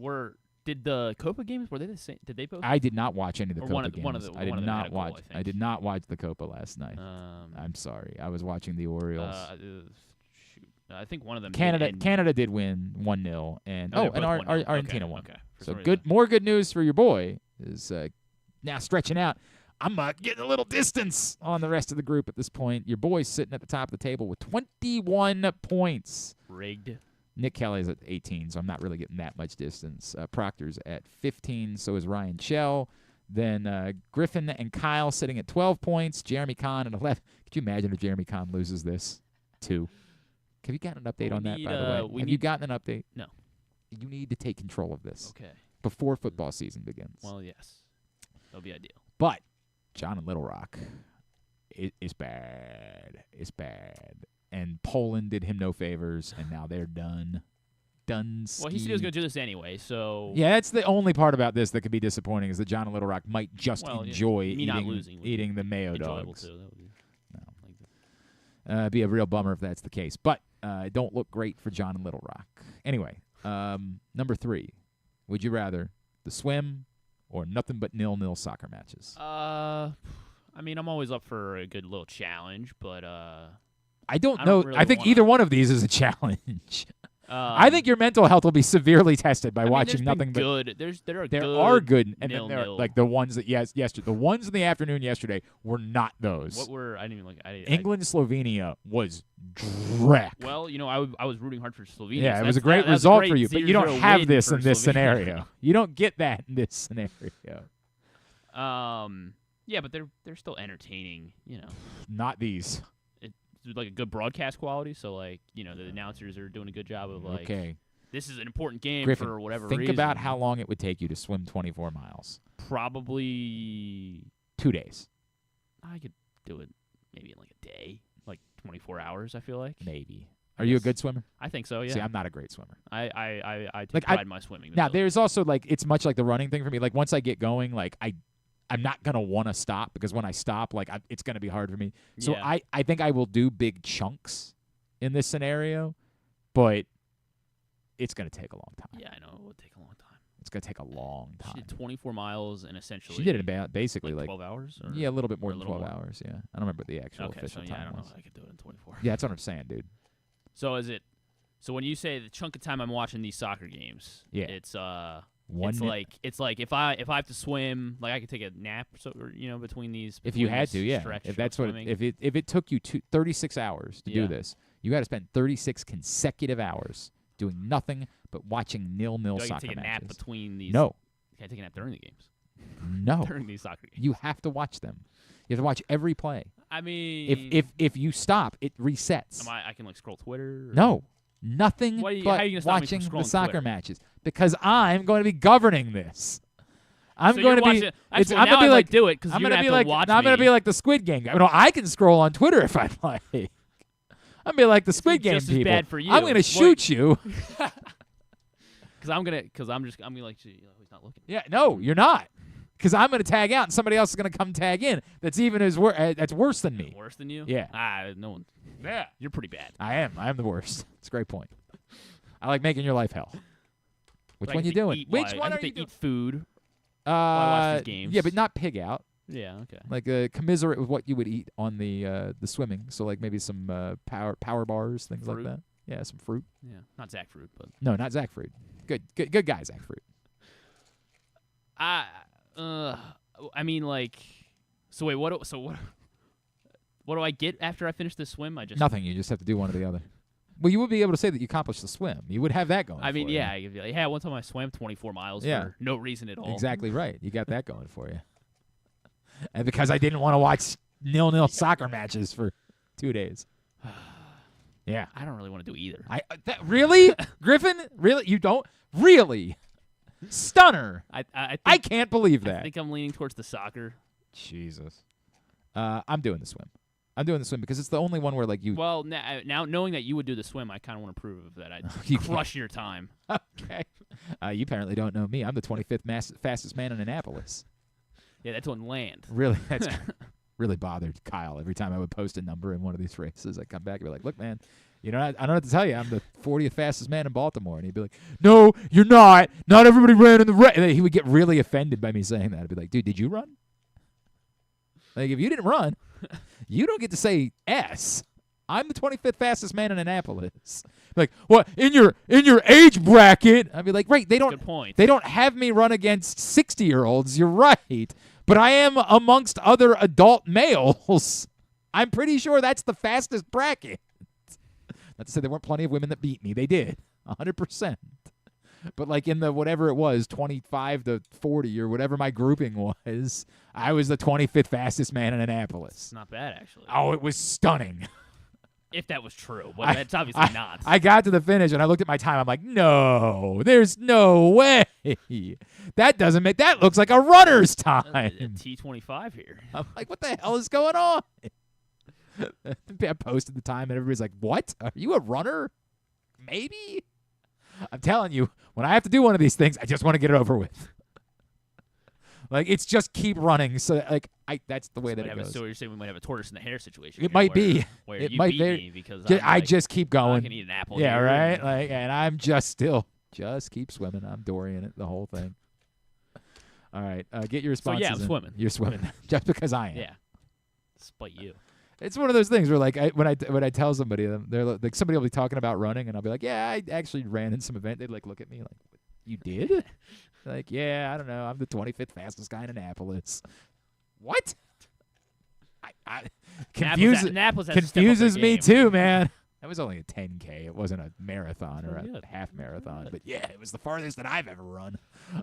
Did the Copa games, were they the same? Did they both? I did not watch any of the Copa games. I did not watch the Copa last night. I'm sorry. I was watching the Orioles. I think one of them. Canada did win 1-0, and Argentina won. Okay. So more good news for your boy is now stretching out. I'm getting a little distance on the rest of the group at this point. Your boy's sitting at the top of the table with 21 points. Rigged. Nick Kelly's at 18, so I'm not really getting that much distance. Proctor's at 15, so is Ryan Schell. Then Griffin and Kyle sitting at 12 points. Jeremy Kahn at 11. Could you imagine if Jeremy Kahn loses this? 2. Have you gotten an update on that, by the way? Have you gotten an update? No. You need to take control of this. Okay. Before football season begins. Well, yes. That'll be ideal. But John in Little Rock is bad. It's bad. And Poland did him no favors, and now they're done. Dunsky. Well, he said he was going to do this anyway, so... Yeah, that's the only part about this that could be disappointing is that John Little Rock might just enjoy eating the Mayo dogs. Too. That would be, be a real bummer if that's the case. But don't look great for John Little Rock. Anyway, number 3. Would you rather the swim or nothing but 0-0 soccer matches? I mean, I'm always up for a good little challenge, but I don't know. Really I think either one of these is a challenge. I think your mental health will be severely tested by watching nothing but there are good, and then there are, like the ones that yesterday, the ones in the afternoon yesterday were not those. What were I didn't even like. England Slovenia was dreck. Well, I was rooting hard for Slovenia. Yeah, so it was a great result for you, but you don't have this in this Slovenia. scenario. You don't get that in this scenario. Yeah, but they're still entertaining. Not these. Like a good broadcast quality, so like the announcers are doing a good job of like, okay, this is an important game Griffin, for whatever think reason. about how long it would take you to swim 24 miles. Probably 2 days. I could do it maybe in like a day, like 24 hours. I feel like maybe. Are you a good swimmer? I think so. Yeah. See, I'm not a great swimmer. I take pride in my swimming. Now there's also like it's much like the running thing for me. Like once I get going, like I'm not going to want to stop because when I stop, like it's going to be hard for me. So Yeah. I think I will do big chunks in this scenario, but it's going to take a long time. Yeah, I know. It would take a long time. It's going to take a long time. She did 24 miles and essentially... She did it about basically like 12 hours? Or yeah, a little bit more or a than little 12 more? hours, yeah. I don't remember what the actual Okay, official so time I don't was. know if I could do it in 24. Yeah, that's what I'm saying, dude. So so when you say the chunk of time I'm watching these soccer games, Yeah. it's It's like if I have to swim, like I could take a nap between these. If you between had this to, yeah. stretch If of that's what swimming. if it took you 36 hours to do Yeah. this, you got to spend 36 consecutive hours doing nothing but watching 0-0 Do I soccer get to take a nap matches. between these? No. Can I take a nap during the games? No. During these soccer games. You have to watch them. You have to watch every play. I mean, If you stop, it resets. I can like scroll Twitter. Or No. Nothing How are you but gonna stop me from watching the scrolling soccer Twitter? matches because I'm going to be governing this. I'm So going you're to be. watching- It's, actually, I'm now going to I be might like do it 'cause I'm you're gonna gonna be have to like watch I'm going to me. be like the Squid Game. I can scroll on Twitter if I like. I'm gonna be like the Squid Game just as people. bad for you. I'm going to shoot you. Because I'm gonna like, he's not looking. Yeah, no, you're not. Because I'm going to tag out and somebody else is going to come tag in. That's even that's worse than me. Worse than you? Yeah. No one. Yeah. You're pretty bad. I am the worst. It's a great point. I like making your life hell. Which But I one get you to doing? eat Which while- one I are get you to doing? eat food. while I watch these games. Yeah, but not pig out. Yeah, okay. Like commiserate with what you would eat on the swimming. So like maybe some power bars, things Fruit? like that. Yeah, some fruit. Yeah, not Zach fruit, but No, not Zach Fruit. Good guy, Zach Fruit. I mean, like, so wait, what do I get after I finish this swim? I just Nothing. You just have to do one or the other. Well, you would be able to say that you accomplished the swim. You would have that going. I mean, for you. yeah, I could be like, yeah, one time I swam 24 miles Yeah. for no reason at all. Exactly right. You got that going for you. And because I didn't want to watch 0-0 soccer matches for 2 days. Yeah. I don't really want to do either. Really? Griffin? Really? You don't? Really? Stunner. I can't believe that. I think I'm leaning towards the soccer. Jesus. I'm doing the swim. I'm doing the swim because it's the only one where like you. Well, now knowing that you would do the swim, I kind of want to prove that I'd You crush your time. Okay. You apparently don't know me. I'm the 25th fastest man in Annapolis. Yeah, that's on land. Really? That's really bothered Kyle every time I would post a number in one of these races. I'd come back and be like, look, man, I don't know what to tell you. I'm the 40th fastest man in Baltimore. And he'd be like, no, you're not. Not everybody ran in the race. He would get really offended by me saying that. I'd be like, dude, did you run? Like, if you didn't run, you don't get to say S. I'm the 25th fastest man in Annapolis. Like, what, in your age bracket? I'd be like, right, they don't Good point. They don't have me run against 60-year-olds. You're right. But I am amongst other adult males. I'm pretty sure that's the fastest bracket. Not to say there weren't plenty of women that beat me. They did. 100%. But like in the whatever it was, 25 to 40 or whatever my grouping was, I was the 25th fastest man in Annapolis. It's not bad, actually. Oh, it was stunning. If that was true. But it's obviously not. I got to the finish and I looked at my time. I'm like, no, there's no way. That looks like a runner's time. T25 here. I'm like, what the hell is going on? I posted the time and everybody's like, what? Are you a runner? Maybe? I'm telling you, when I have to do one of these things, I just want to get it over with. Like, it's just keep running. So, like, that's the way that it goes. So you're saying we might have a tortoise in the hare situation. It might be. Where It you might beat be. me because I just keep going. I can eat an apple. Yeah, here right? and- Like, and I'm just keep swimming. I'm Dorian it, the whole thing. All right. Get your responses. I'm swimming. You're swimming. Just because I am. Yeah. Despite you. It's one of those things where, like, when I tell somebody, they're like, somebody will be talking about running, and I'll be like, yeah, I actually ran in some event. They'd like look at me like, you did? Like, yeah, I don't know. I'm the 25th fastest guy in Annapolis. What? Confuses me too, man. That was only a 10K. It wasn't a marathon or a half marathon. But yeah, it was the farthest that I've ever run.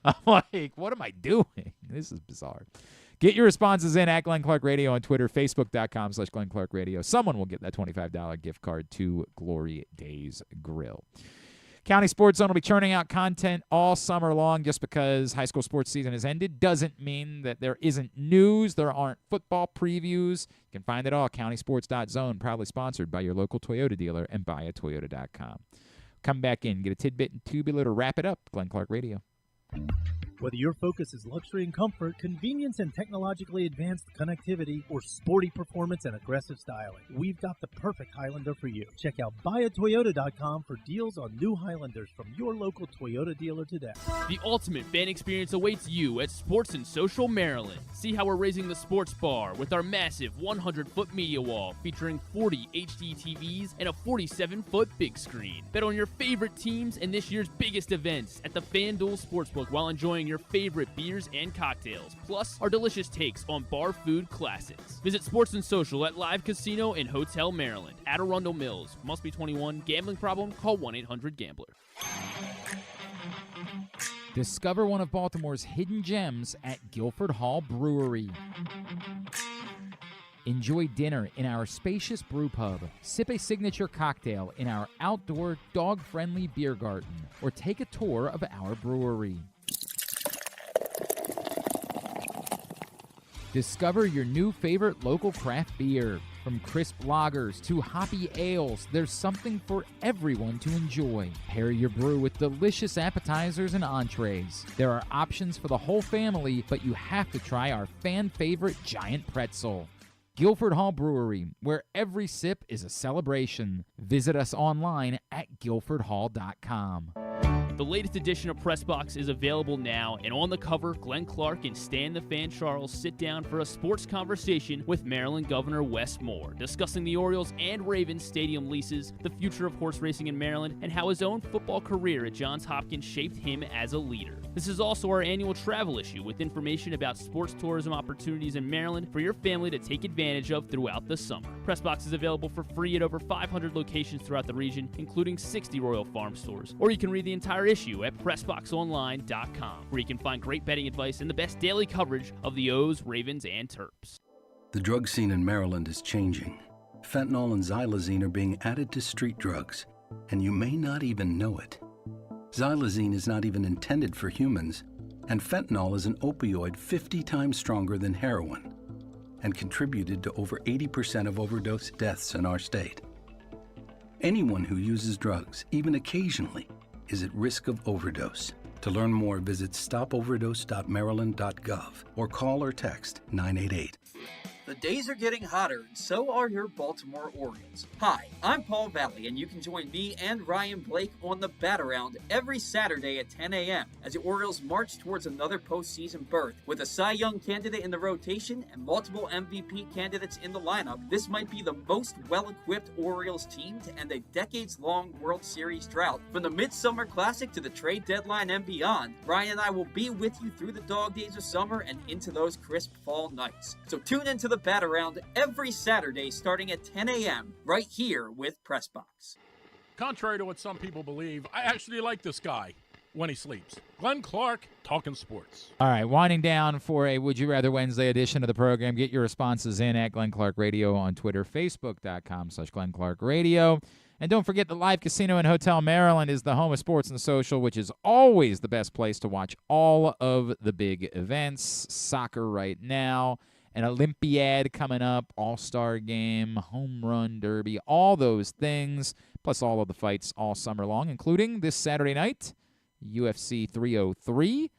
I'm like, what am I doing? This is bizarre. Get your responses in at Glenn Clark Radio on Twitter, Facebook.com/Glenn Clark Radio. Someone will get that $25 gift card to Glory Days Grill. County Sports Zone will be churning out content all summer long. Just because high school sports season has ended doesn't mean that there isn't news. There aren't football previews. You can find it all at countysports.zone, proudly sponsored by your local Toyota dealer and buyatoyota.com. Come back in, get a tidbit and tubular to wrap it up. Glenn Clark Radio. Whether your focus is luxury and comfort, convenience and technologically advanced connectivity, or sporty performance and aggressive styling, we've got the perfect Highlander for you. Check out buyatoyota.com for deals on new Highlanders from your local Toyota dealer today. The ultimate fan experience awaits you at Sports and Social Maryland. See how we're raising the sports bar with our massive 100-foot media wall featuring 40 HD TVs and a 47-foot big screen. Bet on your favorite teams and this year's biggest events at the FanDuel Sportsbook while enjoying your favorite beers and cocktails, plus our delicious takes on bar food classics. Visit Sports and Social at Live Casino and Hotel Maryland at Arundel Mills. Must be 21. Gambling problem? Call 1-800-GAMBLER. Discover one of Baltimore's hidden gems at Guilford Hall Brewery. Enjoy dinner in our spacious brew pub, sip a signature cocktail in our outdoor dog-friendly beer garden, or take a tour of our brewery. Discover your new favorite local craft beer. From crisp lagers to hoppy ales, there's something for everyone to enjoy. Pair your brew with delicious appetizers and entrees. There are options for the whole family, but you have to try our fan-favorite giant pretzel. Guilford Hall Brewery, where every sip is a celebration. Visit us online at guilfordhall.com. The latest edition of Pressbox is available now, and on the cover, Glenn Clark and Stan the Fan Charles sit down for a sports conversation with Maryland Governor Wes Moore, discussing the Orioles and Ravens stadium leases, the future of horse racing in Maryland, and how his own football career at Johns Hopkins shaped him as a leader. This is also our annual travel issue with information about sports tourism opportunities in Maryland for your family to take advantage of throughout the summer. Pressbox is available for free at over 500 locations throughout the region, including 60 Royal Farm stores, or you can read the entire issue at PressBoxOnline.com, where you can find great betting advice and the best daily coverage of the O's, Ravens, and Terps. The drug scene in Maryland is changing. Fentanyl and xylazine are being added to street drugs, and you may not even know it. Xylazine is not even intended for humans, and fentanyl is an opioid 50 times stronger than heroin and contributed to over 80% of overdose deaths in our state. Anyone who uses drugs, even occasionally, is at risk of overdose. To learn more, visit stopoverdose.maryland.gov or call or text 988. The days are getting hotter, and so are your Baltimore Orioles. Hi, I'm Paul Valley, and you can join me and Ryan Blake on the Bat-Around every Saturday at 10 a.m. as the Orioles march towards another postseason berth. With a Cy Young candidate in the rotation and multiple MVP candidates in the lineup, this might be the most well-equipped Orioles team to end a decades-long World Series drought. From the Midsummer Classic to the trade deadline and beyond, Ryan and I will be with you through the dog days of summer and into those crisp fall nights. So tune into the Bat-Around every Saturday starting at 10 a.m. right here with Pressbox. Contrary to what some people believe, I actually like this guy when he sleeps. Glenn Clark, talking sports. All right, winding down for a Would You Rather Wednesday edition of the program. Get your responses in at Glenn Clark Radio on Twitter, Facebook.com/Glenn Clark Radio. And don't forget the Live Casino and Hotel Maryland is the home of Sports and Social, which is always the best place to watch all of the big events. Soccer right now, an Olympiad coming up, All-Star Game, Home Run Derby, all those things. plus all of the fights all summer long, including this Saturday night, UFC 303.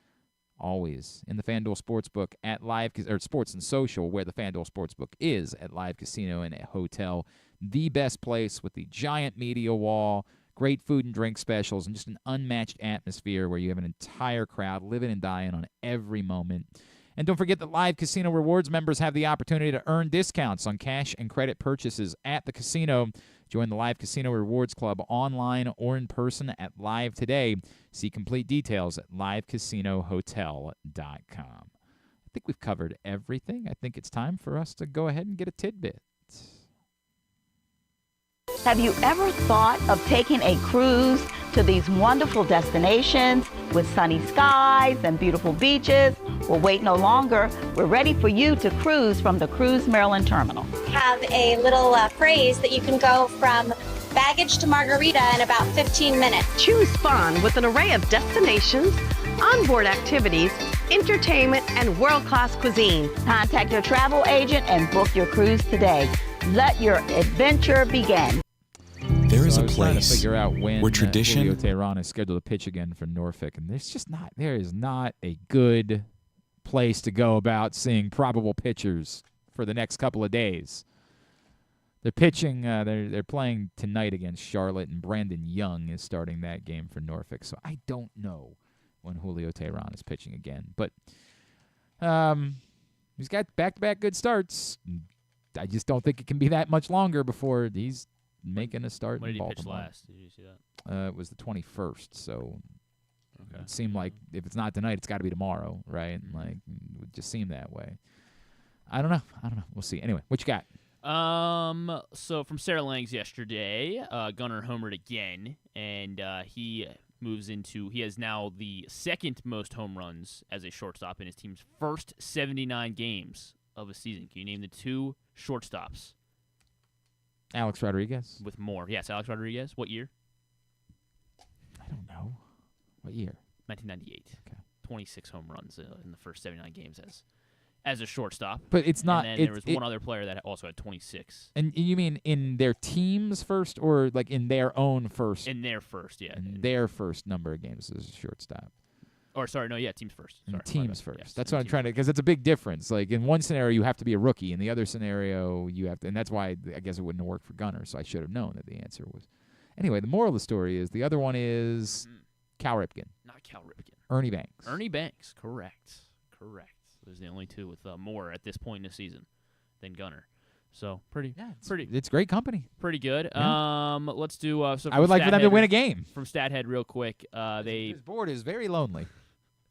Always in the FanDuel Sportsbook at Live, or Sports and Social, where the FanDuel Sportsbook is at Live Casino and Hotel. The best place with the giant media wall, great food and drink specials, and just an unmatched atmosphere where you have an entire crowd living and dying on every moment. And don't forget that Live Casino Rewards members have the opportunity to earn discounts on cash and credit purchases at the casino. Join the Live Casino Rewards Club online or in person at Live today. See complete details at livecasinohotel.com. I think we've covered everything. I think it's time for us to go ahead and get a tidbit. Have you ever thought of taking a cruise to these wonderful destinations with sunny skies and beautiful beaches? Well, wait no longer. We're ready for you to cruise from the Cruise Maryland Terminal. Have a little phrase that you can go from baggage to margarita in about 15 minutes. Choose fun with an array of destinations, onboard activities, entertainment, and world-class cuisine. Contact your travel agent and book your cruise today. Let your adventure begin. There is So a I was trying to place figure out when where tradition. Julio Teheran is scheduled to pitch again for Norfolk, and there is not a good place to go about seeing probable pitchers for the next couple of days. They're pitching. They're playing tonight against Charlotte, and Brandon Young is starting that game for Norfolk. So I don't know when Julio Teheran is pitching again, but he's got back-to-back good starts. I just don't think it can be that much longer before he's making a start When in did he pitch Baltimore. last? Did you see that? It was the 21st, so Okay. it seemed like if it's not tonight, it's got to be tomorrow, right? Like, it would just seem that way. I don't know. We'll see. Anyway, what you got? So from Sarah Lang's yesterday, Gunnar homered again, and he has now the second most home runs as a shortstop in his team's first 79 games of a season. Can you name the two shortstops? Alex Rodriguez. With more. Yes, Alex Rodriguez. What year? I don't know. What year? 1998. Okay. 26 home runs in the first 79 games as a shortstop. But it's not. And then there was one other player that also had 26. And you mean in their team's first, or like in their own first? In their first, yeah. In their first number of games as a shortstop. Or sorry, no, yeah, team's first. Sorry, Team's first. Yes, That's what I'm trying to, because it's a big difference. Like in one scenario, you have to be a rookie. In the other scenario, you have to, and that's why I guess it wouldn't have worked for Gunnar. So I should have known that the answer was. Anyway, the moral of the story is the other one is Cal Ripken. Not Cal Ripken. Ernie Banks. Ernie Banks, correct. Those are the only two with more at this point in the season than Gunnar. So It's great company. Pretty good. Yeah. Let's do. So I would like for them to win a game. From Stathead, real quick. His board is very lonely.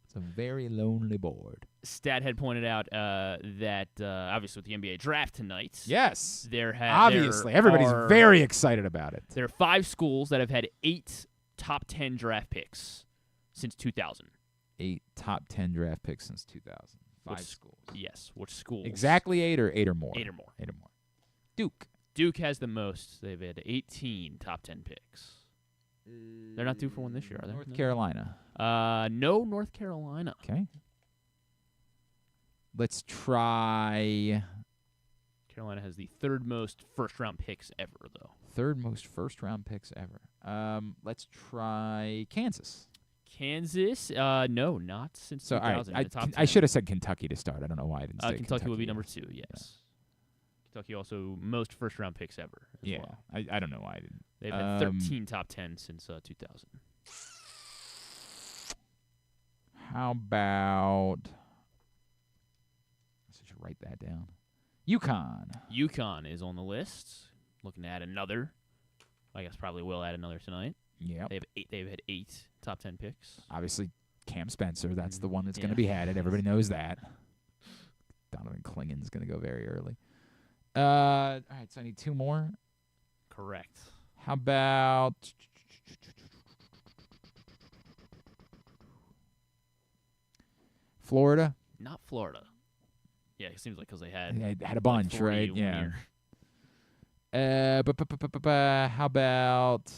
It's a very lonely board. Stathead pointed out that obviously with the NBA draft tonight. Yes. Obviously, everybody's very excited about it. There are 5 schools that have had 8 top 10 draft picks since 2000. 8 top 10 draft picks since 2000. 5 schools. Yes. Which schools? Exactly 8 or 8 or more? 8 or more. 8 or more. Duke. Duke has the most. They've had 18 top 10 picks. They're not due for one this year, are they? North Carolina. No, North Carolina. Okay. Let's try. Carolina has the 3rd most first-round picks ever, though. 3rd most first-round picks ever. Let's try Kansas. Kansas? No, not since 2000. All right, I should have said Kentucky to start. I don't know why I didn't say Kentucky would be number 2, yes. Yeah. Kentucky also most first-round picks ever as well. I don't know why I didn't. They've had 13 top 10 since 2000. How about... I should write that down. UConn. UConn is on the list. Looking to add another. I guess probably will add another tonight. Yeah. They've had 8 top 10 picks. Obviously, Cam Spencer. That's the one that's going to be added. Everybody knows that. Donovan Klingen's going to go very early. All right, so I need 2 more. Correct. How about Florida? Not Florida. Yeah, it seems like because they had a bunch, like right? 40 Yeah. How about?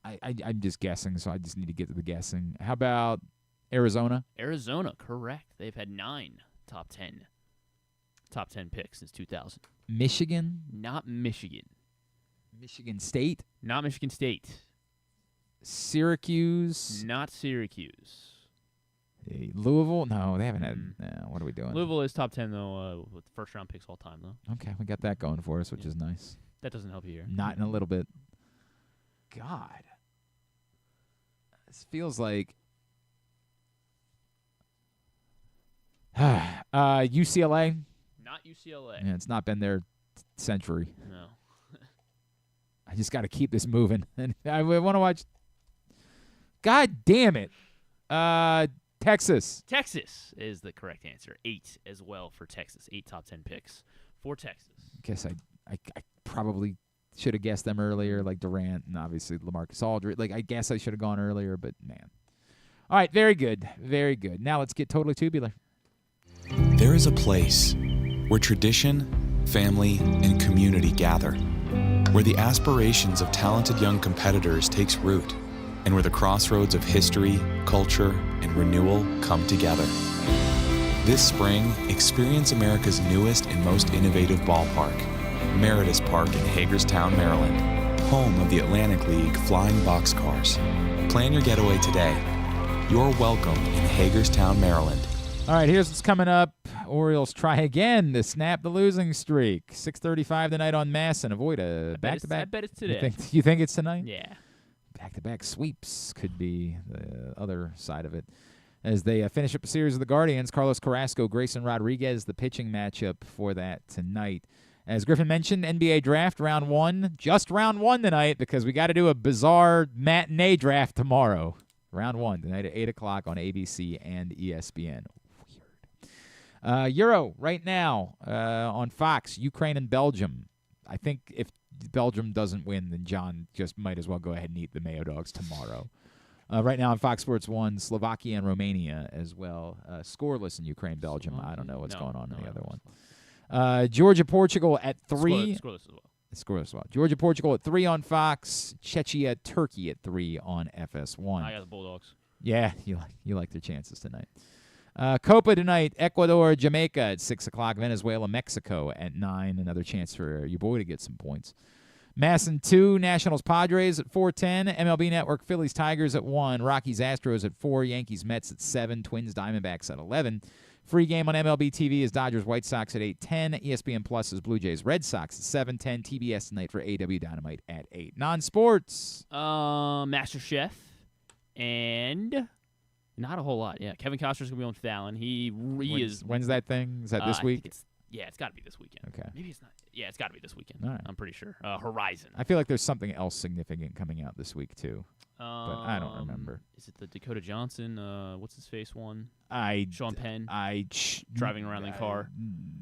I'm just guessing, so I just need to get to the guessing. How about Arizona? Arizona, correct. They've had 9 top 10. top 10 picks since 2000. Michigan? Not Michigan. Michigan State? Not Michigan State. Syracuse? Not Syracuse. Louisville? No, they haven't had. What are we doing? Louisville is top 10, though, with first-round picks all time, though. Okay, we got that going for us, which is nice. That doesn't help you here. Not in a little bit. God. This feels like UCLA? Not UCLA. Yeah, it's not been their century. No. I just got to keep this moving. And I want to watch. God damn it. Texas. Texas is the correct answer. 8 as well for Texas. 8 top 10 picks for Texas. Guess I probably should have guessed them earlier, like Durant and obviously LaMarcus Aldridge. Like, I guess I should have gone earlier, but man. All right, very good. Very good. Now let's get totally tubular. There is a place where tradition, family, and community gather, where the aspirations of talented young competitors takes root, and where the crossroads of history, culture, and renewal come together. This spring, experience America's newest and most innovative ballpark, Meritus Park in Hagerstown, Maryland, home of the Atlantic League Flying Boxcars. Plan your getaway today. You're welcome in Hagerstown, Maryland. All right, here's what's coming up. Orioles try again to snap the losing streak. 6:35 tonight on Masson. Avoid a back-to-back. I bet it's today. You think it's tonight? Yeah. Back-to-back sweeps could be the other side of it. As they finish up a series of the Guardians, Carlos Carrasco, Grayson Rodriguez, the pitching matchup for that tonight. As Griffin mentioned, NBA draft round 1. Just round 1 tonight because we got to do a bizarre matinee draft tomorrow. Round 1 tonight at 8 o'clock on ABC and ESPN. Weird. Euro right now on Fox, Ukraine and Belgium. I think if Belgium doesn't win, then John just might as well go ahead and eat the Mayo Dogs tomorrow. Right now on Fox Sports 1, Slovakia and Romania as well. Scoreless in Ukraine, Belgium. I don't know what's going on in the other one. Georgia, Portugal at 3. Scoreless as well. Scoreless as well. Georgia, Portugal at 3 on Fox. Czechia, Turkey at 3 on FS1. I got the Bulldogs. Yeah, you like their chances tonight. Copa tonight, Ecuador, Jamaica at 6 o'clock. Venezuela, Mexico at 9. Another chance for your boy to get some points. Masson 2, Nationals, Padres at 4:10. MLB Network, Phillies, Tigers at 1. Rockies, Astros at 4. Yankees, Mets at 7. Twins, Diamondbacks at 11. Free game on MLB TV is Dodgers, White Sox at 8:10. ESPN Plus is Blue Jays, Red Sox at 7:10. TBS tonight for AW Dynamite at 8. Non-sports. Master Chef and not a whole lot. Yeah, Kevin Costner's gonna be on Fallon. When's that thing? Is that this week? It's got to be this weekend. Okay. Maybe it's not. Yeah, it's got to be this weekend. All right. I'm pretty sure. Horizon. I feel like there's something else significant coming out this week too, but I don't remember. Is it the Dakota Johnson? What's his face one? Sean Penn. Driving around in the car.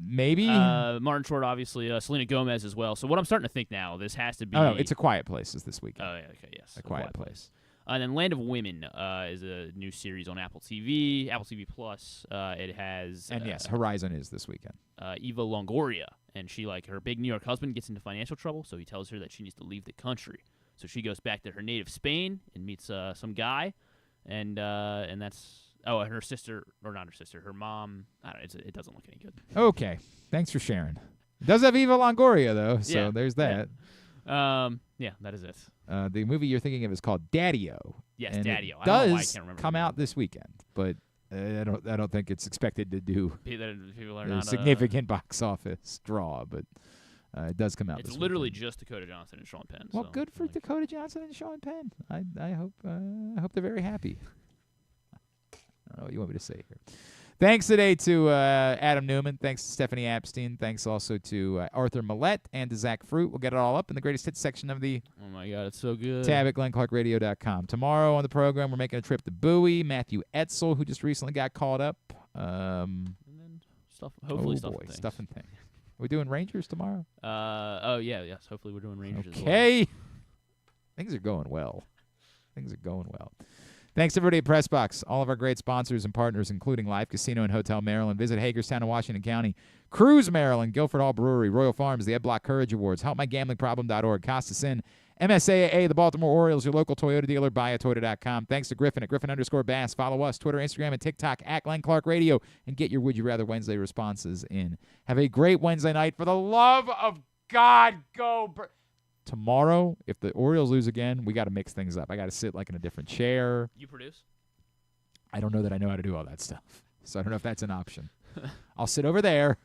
Maybe. Martin Short, obviously. Selena Gomez as well. So what I'm starting to think now, this has to be. Oh, no, it's A Quiet Place is this weekend. Oh yeah. Okay. Yes. A Quiet Place. And then Land of Women is a new series on Apple TV, Apple TV Plus. It has yes, Horizon is this weekend. Eva Longoria, and her big New York husband gets into financial trouble, so he tells her that she needs to leave the country. So she goes back to her native Spain and meets some guy, and that's and her sister, or not her sister, her mom. I don't know, it doesn't look any good. Okay, thanks for sharing. It does have Eva Longoria though, so there's that. Yeah, that is it. The movie you're thinking of is called Daddy-O. Yes, and Daddy-O. It I don't know why I does can't remember come out this weekend, but I don't think it's expected to do People are a not significant box office draw, but it does come out. It's this literally weekend. just Dakota Johnson and Sean Penn. Well, so, good for Dakota Johnson and Sean Penn. I hope they're very happy. I don't know what you want me to say here. Thanks today to Adam Neuman. Thanks to Stephanie Apstein. Thanks also to Arthur Maulet and to Zach Fruit. We'll get it all up in the greatest hits section of the Oh my God, it's so good. tab at GlennClarkRadio.com. Tomorrow on the program, we're making a trip to Bowie. Matthew Etzel, who just recently got called up. And then hopefully things. Stuff and things. Are we doing Rangers tomorrow? Yes. Hopefully we're doing Rangers as well. Okay. Things are going well. Thanks, everybody at PressBox, all of our great sponsors and partners, including Live Casino and Hotel Maryland. Visit Hagerstown and Washington County, Cruise Maryland, Guilford Hall Brewery, Royal Farms, the Ed Block Courage Awards, HelpMyGamblingProblem.org, Costa Sin, MSAA, the Baltimore Orioles, your local Toyota dealer, buyatoyota.com. Thanks to Griffin at Griffin_Bass. Follow us, Twitter, Instagram, and TikTok at Glenn Clark Radio, and get your Would You Rather Wednesday responses in. Have a great Wednesday night. For the love of God, go. Tomorrow, if the Orioles lose again, we got to mix things up. I got to sit like in a different chair. You produce? I don't know that I know how to do all that stuff, so I don't know if that's an option. I'll sit over there.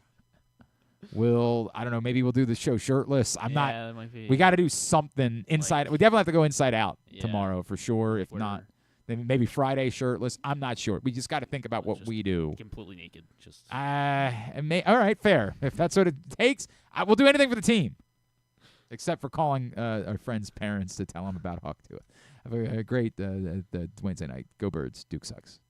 I don't know, maybe we'll do the show shirtless. That might be. We got to do something inside. We definitely have to go inside out tomorrow for sure. If not, then maybe Friday shirtless. I'm not sure. We just got to think about what we do. Completely naked. All right, fair. If that's what it takes, we'll do anything for the team, except for calling our friends' parents to tell them about Hawk to it. Have a great Wednesday night. Go Birds. Duke sucks.